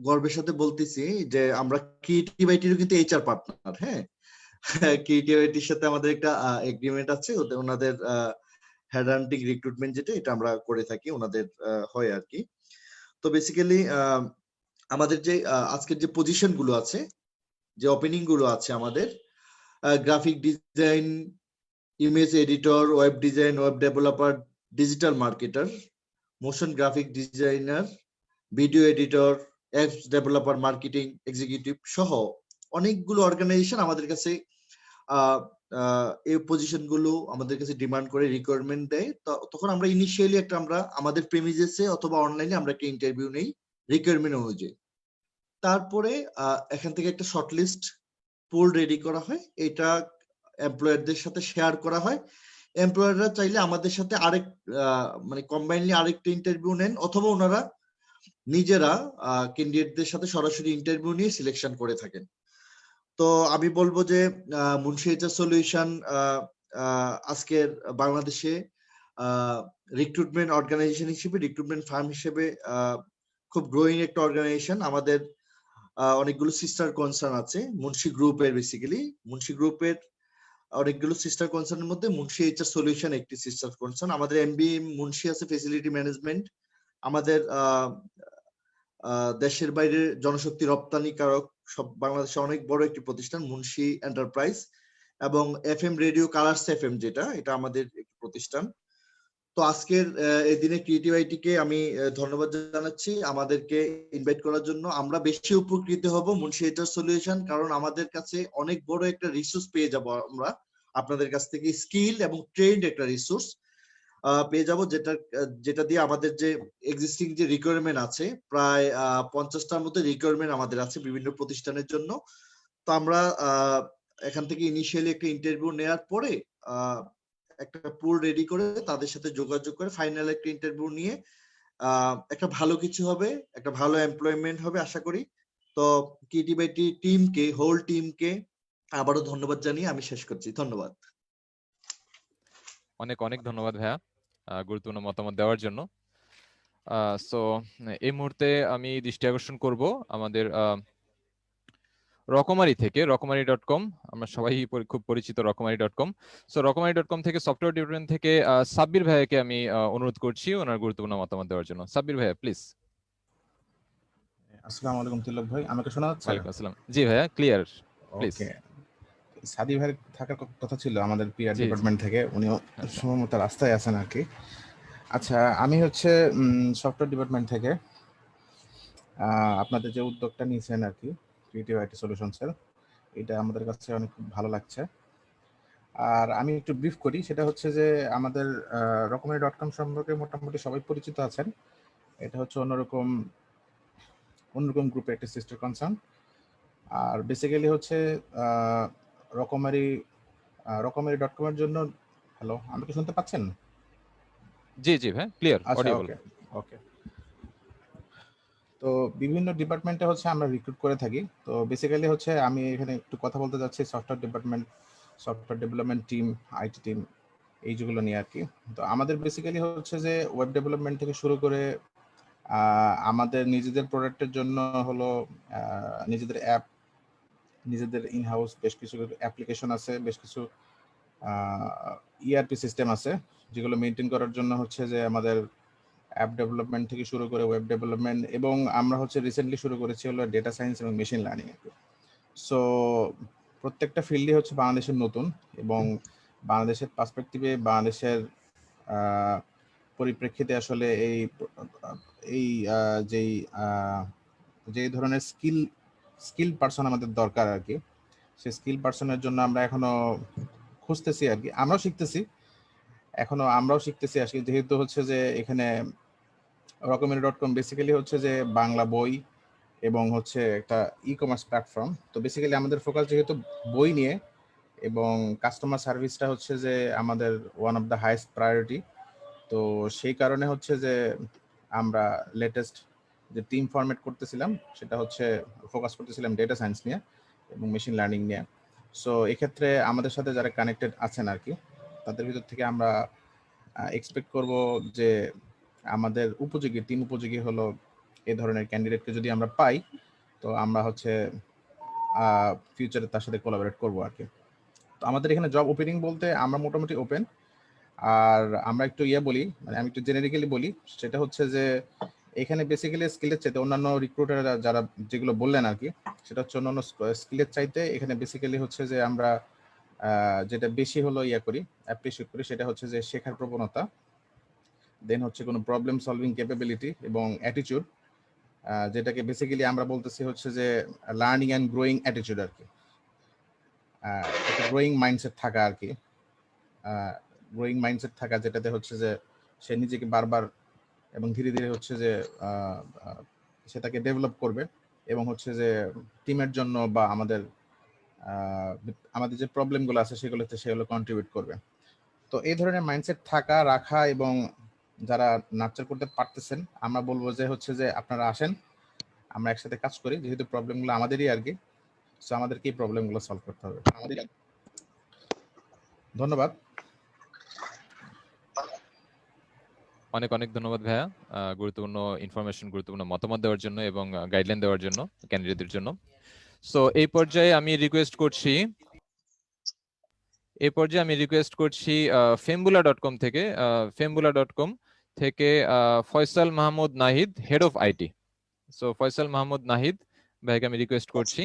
গর্বের সাথে বলতেছি যে আমরা ক্রিয়েটিভ আইটিরও কিন্তু এইচআর পার্টনার। হ্যাঁ, ক্রিয়েটিভ আইটির সাথে আমাদের একটা এগ্রিমেন্ট আছে, ওনাদের হেড হান্টিং রিক্রুটমেন্ট যেটা, এটা আমরা করে থাকি, ওনাদের হয় আর কি। তো বেসিক্যালি আমাদের যে আজকের যে পজিশন গুলো আছে, যে ওপেনিং গুলো আছে আমাদের, graphic design, image editor, web design, web developer, digital marketer, motion graphic designer, video editor, apps developer, marketing executive সহ অনেকগুলো অর্গানাইজেশন আমাদের কাছে এই পজিশন গুলো আমাদের কাছে ডিমান্ড করে, রিকোয়ারমেন্ট দেয়। তখন আমরা ইনিশিয়ালি আমরা আমাদের প্রেমিজেসে অথবা অনলাইনে আমরা একটা ইন্টারভিউ নেই রিকোয়ারমেন্ট অনুযায়ী। তারপরে এখান থেকে একটা শর্টলিস্ট পোল রেডি করা হয়, এটা এমপ্লয়ারদের সাথে শেয়ার করা হয়, এমপ্লয়াররা চাইলে আমাদের সাথে আরেক মানে কম্বাইনলি আরেকটা ইন্টারভিউ নেন, অথবা ওনারা নিজেরা ক্যান্ডিডেটদের সাথে সরাসরি ইন্টারভিউ নিয়ে সিলেকশন করে থাকেন। তো আমি বলবো যে মুন্সি এইচআর সলিউশন আজকের বাংলাদেশে রিক্রুটমেন্ট অর্গানাইজেশন হিসেবে, রিক্রুটমেন্ট ফার্ম হিসেবে খুব গ্রোয়িং একটা অর্গানাইজেশন। আমাদের অনেকগুলো সিস্টার কনসার্ন আছে মুন্সি গ্রুপের, বেসিক্যালি মুন্সি গ্রুপের অনেকগুলো সিস্টার কনসার্নের মধ্যে মুন্সি এইচআর সলিউশন একটি সিস্টার কনসার্ন। আমাদের এমবিএ মুন্সি আছে ফেসিলিটি ম্যানেজমেন্ট। আমাদের দেশের বাইরে জনশক্তি রপ্তানিকারক সব বাংলাদেশে অনেক বড় একটি প্রতিষ্ঠান মুন্সি এন্টারপ্রাইজ, এবং এফএম রেডিও কালার্স এফএম যেটা, এটা আমাদের একটি প্রতিষ্ঠান। তো আজকের এই দিনে ক্রিয়েটিভ আইটিকে আমি ধন্যবাদ জানাচ্ছি আমাদেরকে ইনভাইট করার জন্য। আমরা বেশি উপকৃত হব মুন্সি এইচআর সলিউশন, কারণ আমাদের কাছে অনেক বড় একটা রিসোর্স পেয়ে যাব আমরা আপনাদের কাছ থেকে, স্কিল এবং ট্রেন্ড একটা রিসোর্স পেয়ে যাব, যেটা দিয়ে আমাদের যে এক্সিস্টিং যে রিকোয়ারমেন্ট আছে প্রায় 50টার মতো রিকোয়ারমেন্ট আমাদের আছে বিভিন্ন প্রতিষ্ঠানের জন্য। তো আমরা এখান থেকে ইনিশিয়ালি একটা ইন্টারভিউ নেওয়ার পরে একটা পুল রেডি করে তাদের সাথে যোগাযোগ করে ফাইনাল একটা ইন্টারভিউ নিয়ে একটা ভালো কিছু হবে, একটা ভালো এমপ্লয়মেন্ট হবে আশা করি। তো ক্রিয়েটিভ আইটি টিমকে, হোল টিমকে আবারও ধন্যবাদ জানিয়ে আমি শেষ করছি। ধন্যবাদ। অনেক অনেক ধন্যবাদ ভাইয়া গুরুত্বপূর্ণ মতামত দেওয়ার জন্য। সো এই মুহূর্তে আমি দৃষ্টি আকর্ষণ করব আমাদের রকমারি থেকে, রকমারি.com, আমরা সবাই খুব পরিচিত রকমারি.com। সো রকমারি.com থেকে সফটওয়্যার ডিপার্টমেন্ট থেকে সাব্বির ভাইয়াকে আমি অনুরোধ করছি ওনার গুরুত্বপূর্ণ মতামত দেওয়ার জন্য। সাব্বির ভাইয়া প্লিজ। আসসালামু আলাইকুম তিলক ভাই, আমাকে শোনা যাচ্ছে? ওয়ালাইকুম আসসালাম। জি ভাইয়া ক্লিয়ার, প্লিজ। ওকে, সাদি ভাই থাকার কথা ছিল আমাদের পিআর ডিপার্টমেন্ট থেকে, উনিও সম্ভবত রাস্তায় আছেন আর কি। আচ্ছা, আমি হচ্ছে সফটওয়্যার ডিপার্টমেন্ট থেকে আপনাদের যে উদ্যোগটা নিয়েছেন আর কি, ক্রিয়েটিভ আইটি সলিউশনসের, এটা আমাদের কাছে অনেক ভালো লাগছে। আর আমি একটু ব্রিফ করি, সেটা হচ্ছে যে আমাদের রকমারি.com সম্পর্কে মোটামুটি সবাই পরিচিত আছেন। এটা হচ্ছে অন্যরকম গ্রুপের একটা সিস্টার কনসার্ন। আর বেসিক্যালি হচ্ছে রকমারি.com এর জন্য, হ্যালো আমাকে শুনতে পাচ্ছেন? জি জি ভাই ক্লিয়ার, অডিবল। ওকে, তো বিভিন্ন ডিপার্টমেন্টে হচ্ছে আমরা রিক্রুট করে থাকি। তো বেসিক্যালি হচ্ছে আমি এখানে একটু কথা বলতে যাচ্ছি software department, software development team, IT team, এই যেগুলো নিয়ে আর কি। তো আমাদের বেসিক্যালি হচ্ছে যে ওয়েব ডেভেলপমেন্ট থেকে শুরু করে আমাদের নিজেদের প্রোডাক্টের জন্য হলো নিজেদের অ্যাপ, নিজেদের ইনহাউস বেশ কিছু অ্যাপ্লিকেশন আছে, বেশ কিছু ইআরপি সিস্টেম আছে যেগুলো মেনটেন করার জন্য হচ্ছে যে আমাদের অ্যাপ ডেভেলপমেন্ট থেকে শুরু করে ওয়েব ডেভেলপমেন্ট, এবং আমরা হচ্ছে রিসেন্টলি শুরু করেছি হলো ডেটা সায়েন্স এবং মেশিন লার্নিং। সো প্রত্যেকটা ফিল্ডই হচ্ছে বাংলাদেশের নতুন, এবং বাংলাদেশের পার্সপেক্টিভে, বাংলাদেশের পরিপ্রেক্ষিতে আসলে যেই ধরনের স্কিল পার্সন আমাদের দরকার আর কি, সেই স্কিল পার্সনের জন্য আমরা এখনো খুঁজতেছি আর কি। আমরাও শিখতেছি আসলে, যেহেতু হচ্ছে যে এখানে রকমারি.com বেসিক্যালি হচ্ছে যে বাংলা বই এবং হচ্ছে একটা ই কমার্স প্ল্যাটফর্ম। তো বেসিক্যালি আমাদের ফোকাস যেহেতু বই নিয়ে, এবং কাস্টমার সার্ভিসটা হচ্ছে যে আমাদের one of the highest priority. তো সেই কারণে হচ্ছে যে আমরা লেটেস্ট যে টিম ফরম্যাট করতেছিলাম সেটা হচ্ছে ফোকাস করতেছিলাম ডেটা সায়েন্স নিয়ে এবং মেশিন লার্নিং নিয়ে। সো এক্ষেত্রে আমাদের সাথে যারা কানেক্টেড আছেন আর কি, তাদের ভিতর থেকে আমরা এক্সপেক্ট করব যে আমাদের টিম উপযোগী হলো এই ধরনের ক্যান্ডিডেটকে যদি আমরা পাই, তো আমরা হচ্ছে ফিউচারে তার সাথে কোলাবোরেট করবো আর কি। তো আমাদের এখানে জব ওপেনিং বলতে আমরা মোটামুটি ওপেন। আর আমরা একটু বলি, মানে আমি একটু জেনারিক্যালি বলি, সেটা হচ্ছে যে এখানে বেসিক্যালি স্কিলের চাইতে অন্যান্য রিক্রুটার যারা যেগুলো বললেন আর কি, সেটা হচ্ছে অন্যান্য স্কিলের চাইতে এখানে বেসিক্যালি হচ্ছে যে আমরা যেটা বেশি হলো অ্যাপ্রিশিয়েট করি, সেটা হচ্ছে যে শেখার প্রবণতা, দেন হচ্ছে কোনো প্রবলেম সলভিং ক্যাপাবিলিটি এবং অ্যাটিটিউড, যেটাকে বেসিক্যালি আমরা বলতেছি হচ্ছে যে লার্নিং অ্যান্ড গ্রোয়িং অ্যাটিটিউড আর কি। একটা গ্রোয়িং মাইন্ডসেট থাকা আর কি, গ্রোয়িং মাইন্ডসেট থাকা, যেটাতে হচ্ছে যে সে নিজেকে বারবার এবং ধীরে ধীরে হচ্ছে যে সেটাকে ডেভেলপ করবে, এবং হচ্ছে যে টিমের জন্য বা আমাদের যে প্রবলেমগুলো আছে সেগুলো কন্ট্রিবিউট করবে। তো এই ধরনের মাইন্ডসেট থাকা রাখা এবং যারা নার্চার করতে পারতেছেন, আমরা বলবো যে হচ্ছে যে আপনারা আসেন, আমরা একসাথে কাজ করি, যেহেতু প্রবলেমগুলো আমাদেরই আর কি, সো আমাদেরকে এই প্রবলেমগুলো সলভ করতে হবে। ধন্যবাদ। অনেক অনেক ধন্যবাদ ভাইয়া, গুরুত্বপূর্ণ ইনফরমেশন, গুরুত্বপূর্ণ মতামত দেওয়ার জন্য এবং গাইডলাইন দেওয়ার জন্য ক্যান্ডিডেটদের জন্য। সো এই পর্যায়ে আমি রিকোয়েস্ট করছি fembulla.com থেকে Faisal Mahmud Nahid, head of IT. So Faisal Mahmud Nahid ভাইকে আমি রিকোয়েস্ট করছি।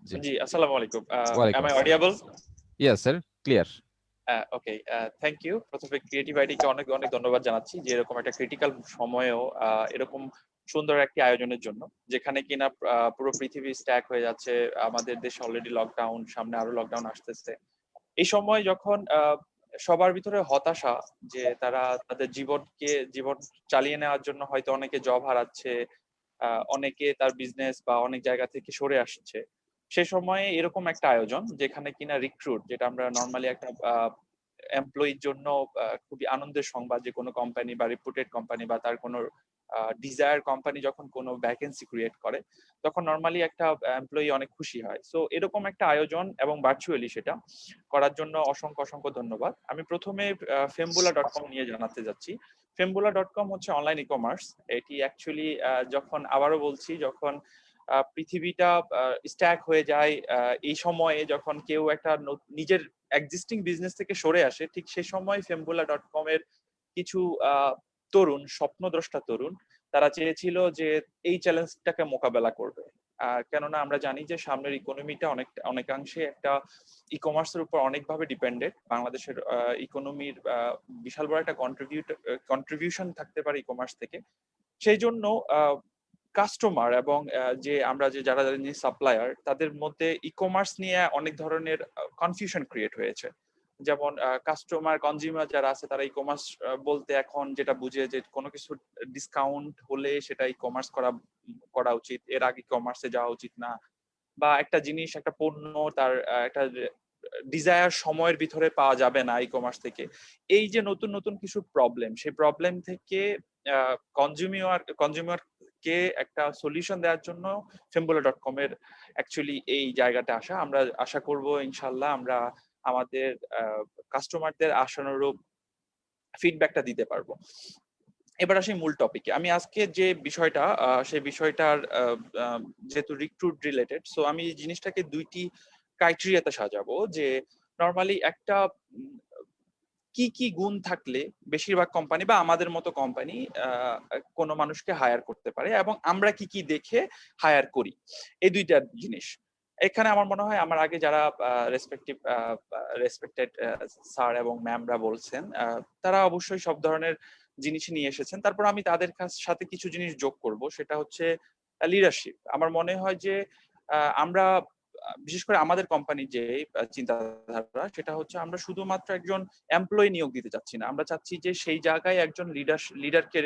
জি, আসসালামু আলাইকুম। ওয়ালাইকুম am I আসসালাম। audible? Yes sir, clear. Okay, thank you. প্রথমে ক্রিয়েটিভ আইডিকে অনেক অনেক ধন্যবাদ জানাচ্ছি যে এরকম একটা ক্রিটিক্যাল সময়েও এরকম সুন্দর একটি আয়োজনের জন্য, যেখানে কিনা পুরো পৃথিবী স্ট্যাক হয়ে যাচ্ছে, আমাদের দেশে অলরেডি লকডাউন, সামনে আরো লকডাউন আসতেছে। এই সময় যখন সবার ভিতরে হতাশা যে তারা তাদের জীবন চালিয়ে নেওয়ার জন্য হয়তো অনেকে জব হারাচ্ছে, অনেকে তার বিজনেস বা অনেক জায়গা থেকে সরে আসছে, সে সময়ে এরকম একটা আয়োজন যেখানে কিনা রিক্রুট, যেটা আমরা নর্মালি একটা এমপ্লয়ির জন্য খুবই আনন্দের সংবাদ, যে কোনো কোম্পানি বা রিপুটেড কোম্পানি বা তার কোনো ডিজায়ার কোম্পানি যখন কোনো ভ্যাকেন্সি ক্রিয়েট করে, তখন নর্মালি একটা এমপ্লয়ি অনেক খুশি হয়। সো এরকম একটা আয়োজন এবং ভার্চুয়ালি সেটা করার জন্য অসংখ্য অসংখ্য ধন্যবাদ। আমি প্রথমে fembulla.com নিয়ে জানাতে যাচ্ছি। fembulla.com হচ্ছে অনলাইন ই কমার্স। এটি অ্যাকচুয়ালি যখন আবারও বলছি, যখন পৃথিবীটা স্ট্যাক হয়ে যায়, এই সময়ে যখন কেউ একটা নিজের এক্সিস্টিং বিজনেস থেকে সরে আসে, ঠিক সেই সময় fembulla.com এর কিছু তরুণ, স্বপ্নদ্রষ্টা তরুণ, তারা চেয়েছিল যে এই চ্যালেঞ্জটাকে মোকাবেলা করবে। কেননা আমরা জানি যে সামনের ইকোনমিটা অনেকাংশে একটা ই কমার্সের উপর অনেকভাবে ডিপেন্ডেড। বাংলাদেশের ইকোনমির বিশাল বড় একটা কন্ট্রিবিউশন থাকতে পারে ই কমার্স থেকে। সেই জন্য কাস্টমার এবং যারা সাপ্লায়ার, তাদের মধ্যে ই কমার্স নিয়ে অনেক ধরনের কনফিউশন ক্রিয়েট হয়েছে। যেমন কাস্টমার, কনজিউমার যারা আছে, তারা ই কমার্স বলতে এখন যেটা বুঝে যে কোনো কিছু ডিসকাউন্ট হলে সেটা ই কমার্স করা উচিত, এর আগে কমার্সে যাওয়া উচিত না, বা একটা জিনিস, একটা পণ্য তার একটা ডিজায়ার সময়ের ভিতরে পাওয়া যাবে না ই কমার্স থেকে। এই যে নতুন নতুন কিছু প্রবলেম, সেই প্রবলেম থেকে কনজিউমার কে একটা সলিউশন দেওয়ার জন্য fembulla.com এর অ্যাকচুয়ালি এই জায়গাটা আসা। আমরা আশা করব ইনশাল্লাহ আমরা আমাদের কাস্টমারদের আশানুরূপ ফিডব্যাকটা দিতে পারবো। এবার আসি মূল টপিকে। আমি আজকে যে বিষয়টা, সেই বিষয়টার যেহেতু রিক্রুট রিলেটেড, সো আমি এই জিনিসটাকে দুইটি ক্রাইটেরিয়াতে সাজাবো। যে নর্মালি একটা কি কি গুণ থাকলে বেশিরভাগ কোম্পানি বা আমাদের মতো কোম্পানি কোনো মানুষকে হায়ার করতে পারে, এবং আমরা কি কি দেখে হায়ার করি, এই দুইটা জিনিস। এখানে আমার মনে হয় আমার আগে যারা রেসপেক্টেড স্যার এবং ম্যামরা বলছেন, তারা অবশ্যই সব ধরনের জিনিস নিয়ে এসেছেন। তারপর আমি তাদের সাথে কিছু জিনিস যোগ করব, সেটা হচ্ছে লিডারশিপ। আমার মনে হয় যে আমরা বিশেষ করে আমাদের কোম্পানির যে চিন্তাধারা, সেটা হচ্ছে আমরা শুধুমাত্র একজন এমপ্লয়ি নিয়োগ দিতে চাচ্ছি না, আমরা চাচ্ছি যে সেই জায়গায় একজন লিডারকে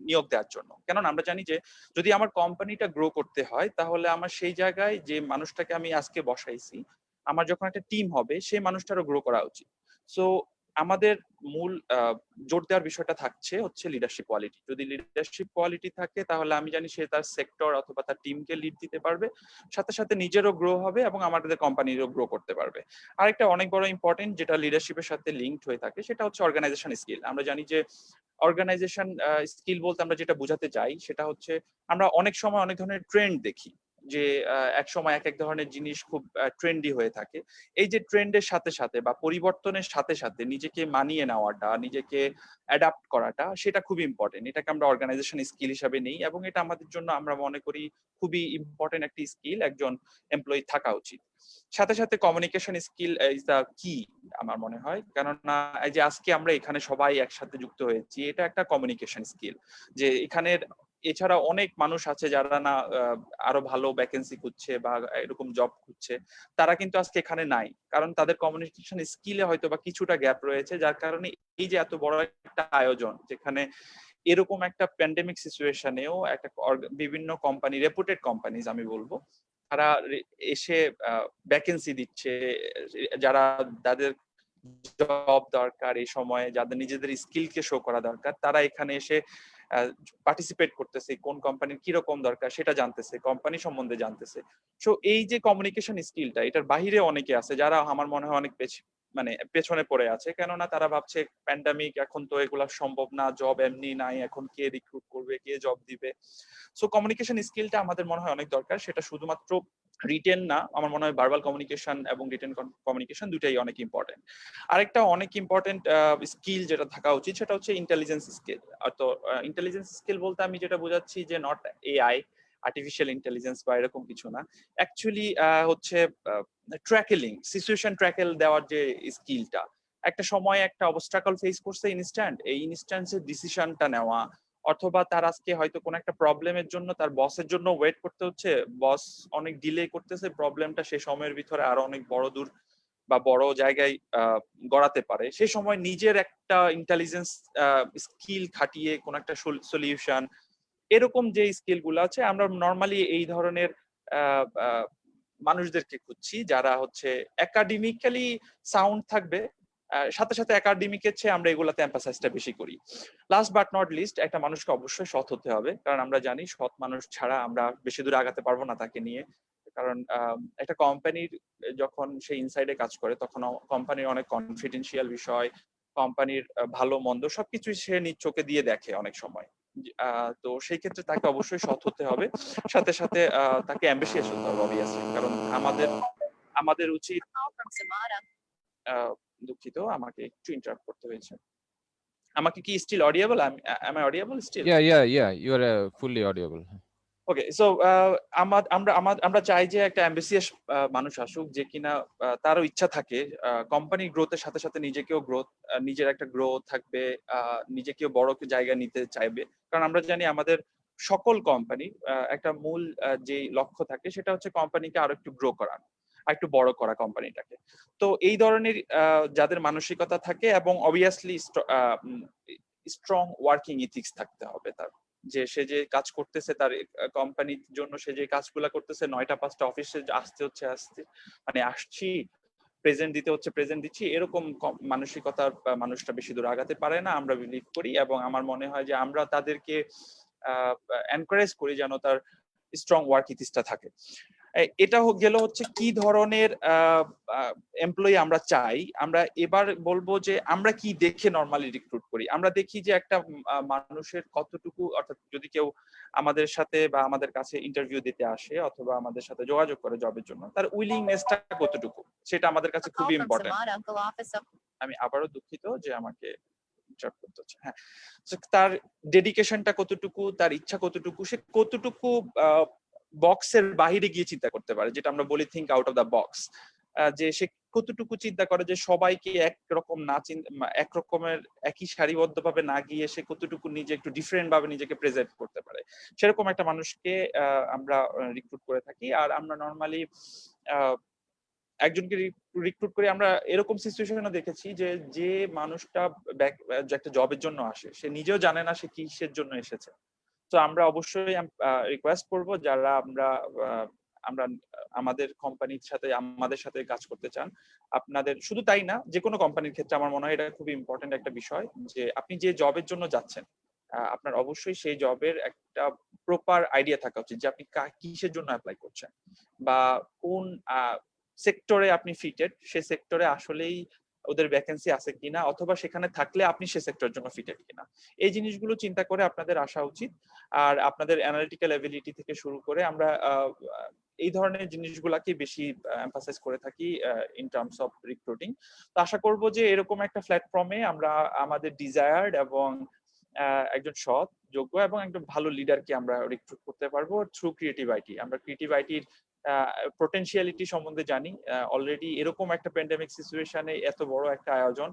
নিয়োগ দেওয়ার জন্য। কেননা আমরা জানি যে যদি আমার কোম্পানিটা গ্রো করতে হয়, তাহলে আমার সেই জায়গায় যে মানুষটাকে আমি আজকে বসাইছি, আমার যখন একটা টিম হবে, সেই মানুষটারও গ্রো করা উচিত। সো আমাদের মূল জোর দেওয়ার বিষয়টা থাকছে হচ্ছে লিডারশিপ কোয়ালিটি। যদি লিডারশিপ কোয়ালিটি থাকে, তাহলে আমি জানি সে তার সেক্টর অথবা তার টিমকে লিড দিতে পারবে, সাথে সাথে নিজেরও গ্রো হবে এবং আমাদের কোম্পানিরও গ্রো করতে পারবে। আরেকটা অনেক বড় ইম্পর্টেন্ট, যেটা লিডারশিপের সাথে লিঙ্কড হয়ে থাকে, সেটা হচ্ছে অর্গানাইজেশন স্কিল। আমরা জানি যে অর্গানাইজেশন স্কিল বলতে আমরা যেটা বোঝাতে চাই, সেটা হচ্ছে আমরা অনেক সময় অনেক ধরনের ট্রেন্ড দেখি, যে এক সময় এক ধরনের জিনিস খুব ট্রেন্ডি হয়ে থাকে। এই যে ট্রেন্ডের সাথে সাথে বা পরিবর্তনের সাথে সাথে নিজেকে মানিয়ে নেওয়াটা, নিজেকে অ্যাডাপ্ট করাটা, সেটা খুব ইম্পর্টেন্ট। এটাকে আমরা অর্গানাইজেশন স্কিল হিসাবে নেই, এবং এটা আমাদের জন্য আমরা মনে করি খুবই ইম্পর্টেন্ট একটি স্কিল একজন এমপ্লয়ি থাকা উচিত। সাথে সাথে কমিউনিকেশন স্কিল ইজ দ্য কি আমার মনে হয়, কেননা এই যে আজকে আমরা এখানে সবাই একসাথে যুক্ত হয়েছি, এটা একটা কমিউনিকেশন স্কিল। যে এখানের এছাড়া অনেক মানুষ আছে যারা না আরো ভালো ভ্যাকেন্সি খুঁজছে বা এরকম জব খুঁজছে, তারা কিন্তু আজকে এখানে নাই, কারণ তাদের কমিউনিকেশন স্কিলে হয়তো বা কিছুটা গ্যাপ রয়েছে। যার কারণে এই যে এত বড় একটা আয়োজন, যেখানে এরকম একটা প্যান্ডেমিক সিচুয়েশনেও একটা বিভিন্ন কোম্পানি, রেপুটেড কোম্পানিজ আমি বলবো, তারা এসে ভ্যাকেন্সি দিচ্ছে, যারা তাদের জব দরকার এই সময়ে, যাদের নিজেদের স্কিলকে শো করা দরকার, তারা এখানে এসে পার্টিসিপেট করতেছে, কোন কোম্পানির কিরকম দরকার সেটা জানতেছে, কোম্পানি সম্বন্ধে জানতেছে। সো এই যে কমিউনিকেশন স্কিলটা, এটার বাহিরে অনেকে আছে যারা আমার মনে হয় অনেক মানে পেছনে পড়ে আছে, কেননা তারা ভাবছে প্যান্ডামিক, এখন তো এগুলা সম্ভব না, জব এমনি নাই, এখন কে রিক্রুট করবে, কে জব দিবে। সো কমিউনিকেশন স্কিলটা আমাদের মনে হয় অনেক দরকার। সেটা শুধুমাত্র রিটেন না, আমার মনে হয় ভার্বাল কমিউনিকেশন এবং রিটেন কমিউনিকেশন দুটাই অনেক ইম্পর্টেন্ট। আরেকটা অনেক ইম্পর্টেন্ট স্কিল যেটা থাকা উচিত সেটা হচ্ছে ইন্টেলিজেন্স স্কিল। তো ইন্টেলিজেন্স স্কিল বলতে আমি যেটা বোঝাচ্ছি যে নট এআই, আর্টিফিশিয়াল ইন্টেলিজেন্স বা এরকম কিছু না, অ্যাকচুয়ালি হচ্ছে ট্র্যাকেলিং, সিচুয়েশন ট্র্যাকেল দেওয়ার যে স্কিলটা, একটা সময় একটা অবস্ট্রাকল ফেস করছে ইনস্ট্যান্ট, এই ইনস্ট্যান্সের ডিসিশনটা নেওয়া, অথবা তার আজকে হয়তো কোনো একটা প্রবলেমের জন্য তার বসের জন্য ওয়েট করতে হচ্ছে, বস অনেক ডিলে করতেছে, প্রবলেমটা সেই সময়ের ভিতরে আরো অনেক বড় দূর বা বড় জায়গায় গড়াতে পারে, সেই সময় নিজের একটা ইন্টেলিজেন্স স্কিল খাটিয়ে কোন একটা সলিউশন, এরকম যে স্কিল গুলো আছে আমরা নর্মালি এই ধরনের মানুষদেরকে খুঁজছি, যারা হচ্ছে একাডেমিক্যালি সাউন্ড থাকবে, সাথে সাথে একাডেমিকের চেয়ে আমরা এগুলাতে এমফাসাইজটা বেশি করি। লাস্ট বাট নট লিস্ট, একটা মানুষকে অবশ্যই সৎ হতে হবে, কারণ আমরা জানি সৎ মানুষ ছাড়া আমরা বেশি দূরে আগাতে পারবো না তাকে নিয়ে। কারণ একটা কোম্পানির যখন সে ইনসাইডে কাজ করে, তখন কোম্পানির অনেক কনফিডেন্সিয়াল বিষয়, কোম্পানির ভালো মন্দ সবকিছুই সে নিজ চোখে দিয়ে দেখে অনেক সময়। তো সেই ক্ষেত্রে তাকে অবশ্যই সৎ হতে হবে, সাথে সাথে তাকে অ্যাম্বিশিয়াস হতে হবে অবভিয়াসলি, কারণ আমাদের উচিত। দুঃখিত, আমাকে একটু ইন্টারাপ্ট করতে হয়েছে। আমাকে কি still audible? am I audible still? Yeah, you are fully audible. Okay, so আমরা চাই যে একটা অ্যাম্বিশিয়াস মানুষ আসুক, যে কিনা তারও ইচ্ছা থাকে কোম্পানি গ্রোথের সাথে সাথে নিজেকেও গ্রোথ, নিজের একটা গ্রোথ থাকবে, নিজেকেও বড় জায়গায় নিতে চাইবে। কারণ আমরা জানি আমাদের সকল কোম্পানি একটা মূল যে লক্ষ্য থাকে সেটা হচ্ছে কোম্পানিকে আরো একটু গ্রো করা, আর একটু বড় করা কোম্পানিটাকে। তো এই ধরনের যাদের মানসিকতা থাকে, এবং অবভিয়াসলি স্ট্রং ওয়ার্কিং ইথিক্স থাকতে হবে তার, যে সে যে কাজ করতেছে তার কোম্পানির জন্য, সে যে কাজগুলা করতেছে 9টা 5টা অফিসে আসতে মানে আসছি, প্রেজেন্ট দিতে হচ্ছে, প্রেজেন্ট দিচ্ছি, এরকম মানসিকতার মানুষটা বেশি দূর আগাতে পারে না, আমরা বিলিভ করি। এবং আমার মনে হয় যে আমরা তাদেরকে এনকারেজ করি যেন তার স্ট্রং ওয়ার্ক ইথিক্সটা থাকে। এটা গেল হচ্ছে কি ধরনের এমপ্লয়ি আমরা চাই। আমরা এবার বলবো যে আমরা কি দেখে নরমালি রিক্রুট করি। আমরা দেখি যে একটা মানুষের কতটুকু, অর্থাৎ যদি কেউ আমাদের সাথে বা আমাদের কাছে ইন্টারভিউ দিতে আসে অথবা আমাদের সাথে যোগাযোগ করে জবের জন্য, তার উইলিংনেসটা কতটুকু, সেটা আমাদের কাছে খুবই ইম্পর্টেন্ট। আমি আবারও দুঃখিত যে আমাকে ইন্টারাপ্ট করতে হচ্ছে। হ্যাঁ, তার ডেডিকেশনটা কতটুকু, তার ইচ্ছা কতটুকু, সে কতটুকু বক্সের বাহিরে গিয়ে চিন্তা করতে পারে, যেটা আমরা বলি think out of the box, যে সে কতটুকু চিন্তা করে যে সবাইকে একরকম না একরকমের একই সারিবদ্ধভাবে না গিয়ে সে কতটুকু নিজে একটু ডিফারেন্ট ভাবে নিজেকে প্রেজেন্ট করতে পারে, সেরকম একটা মানুষকে আমরা রিক্রুট করে থাকি। আর আমরা নরমালি একজনকে রিক্রুট করি, আমরা এরকম সিচুয়েশনও দেখেছি যে মানুষটা একটা জবের জন্য আসে, সে নিজেও জানে না সে কিসের জন্য এসেছে। তো আমরা অবশ্যই রিকোয়েস্ট করব, যারা আমরা আমাদের কোম্পানির সাথে আমাদের সাথে কাজ করতে চান, আপনাদের শুধু তাই না, যে কোনো কোম্পানির ক্ষেত্রে আমার মনে হয় এটা খুব ইম্পর্টেন্ট একটা বিষয়, যে আপনি যে জবের জন্য যাচ্ছেন আপনার অবশ্যই সেই জবের একটা প্রপার আইডিয়া থাকা উচিত, যে আপনি কিসের জন্য অ্যাপ্লাই করছেন বা কোন সেক্টরে আপনি ফিটেড, সে সেক্টরে আসলেই ওদের ভ্যাকেন্সি আছে কিনা, অথবা সেখানে থাকলে আপনি সে সেক্টরের জন্য ফিটেড কিনা, এই জিনিসগুলো চিন্তা করে আপনাদের আসা উচিত। আর আপনাদের অ্যানালিটিক্যাল এবিলিটি থেকে শুরু করে আমরা এই ধরনের জিনিসগুলাকে বেশি এমফাসাইজ করে থাকি ইন টার্মস অফ রিক্রুটিং। তো আশা করব যে এরকম একটা প্ল্যাটফর্মে আমরা আমাদের ডিজায়ার্ড এবং একজন সৎ, যোগ্য এবং একজন ভালো লিডারকে আমরা রিক্রুট করতে পারবো থ্রু ক্রিয়েটিভ আইটি। আমরা ক্রিয়েটিভ আইটির পোটেনশিয়ালিটি সম্বন্ধে জানি। অলরেডি এরকম একটা প্যান্ডেমিক সিচুয়েশনে এত বড় একটা আয়োজন,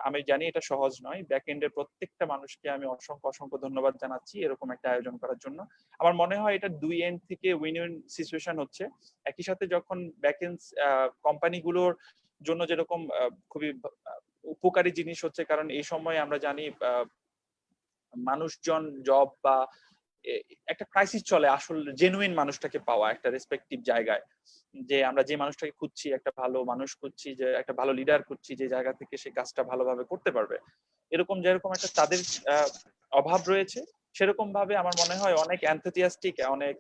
আমি জানি এটা সহজ নয়। ব্যাক এন্ডের প্রত্যেকটা মানুষকে আমি অসংখ্য ধন্যবাদ জানাচ্ছি এরকম একটা আয়োজন করার জন্য। আমার মনে হয় এটা দুই এন্ড থেকে উইন উইন সিচুয়েশন হচ্ছে। একই সাথে যখন ব্যাক এন্ড কোম্পানিগুলোর জন্য যেরকম খুবই উপকারী জিনিস হচ্ছে, কারণ এই সময় আমরা জানি মানুষজন জব বা একটা ক্রাইসিস চলে আসলে জেনুইন মানুষটাকে পাওয়া একটা রেসপেক্টিভ জায়গায়, যে আমরা যে মানুষটাকে খুঁজছি, একটা ভালো মানুষ খুঁজছি, যে একটা ভালো লিডার খুঁজছি, যে জায়গা থেকে সে কাজটা ভালোভাবে করতে পারবে, এরকম যেরকম একটা তাদের অভাব রয়েছে, সেরকম ভাবে আমার মনে হয় অনেক এনথুসিয়াস্টিক, অনেক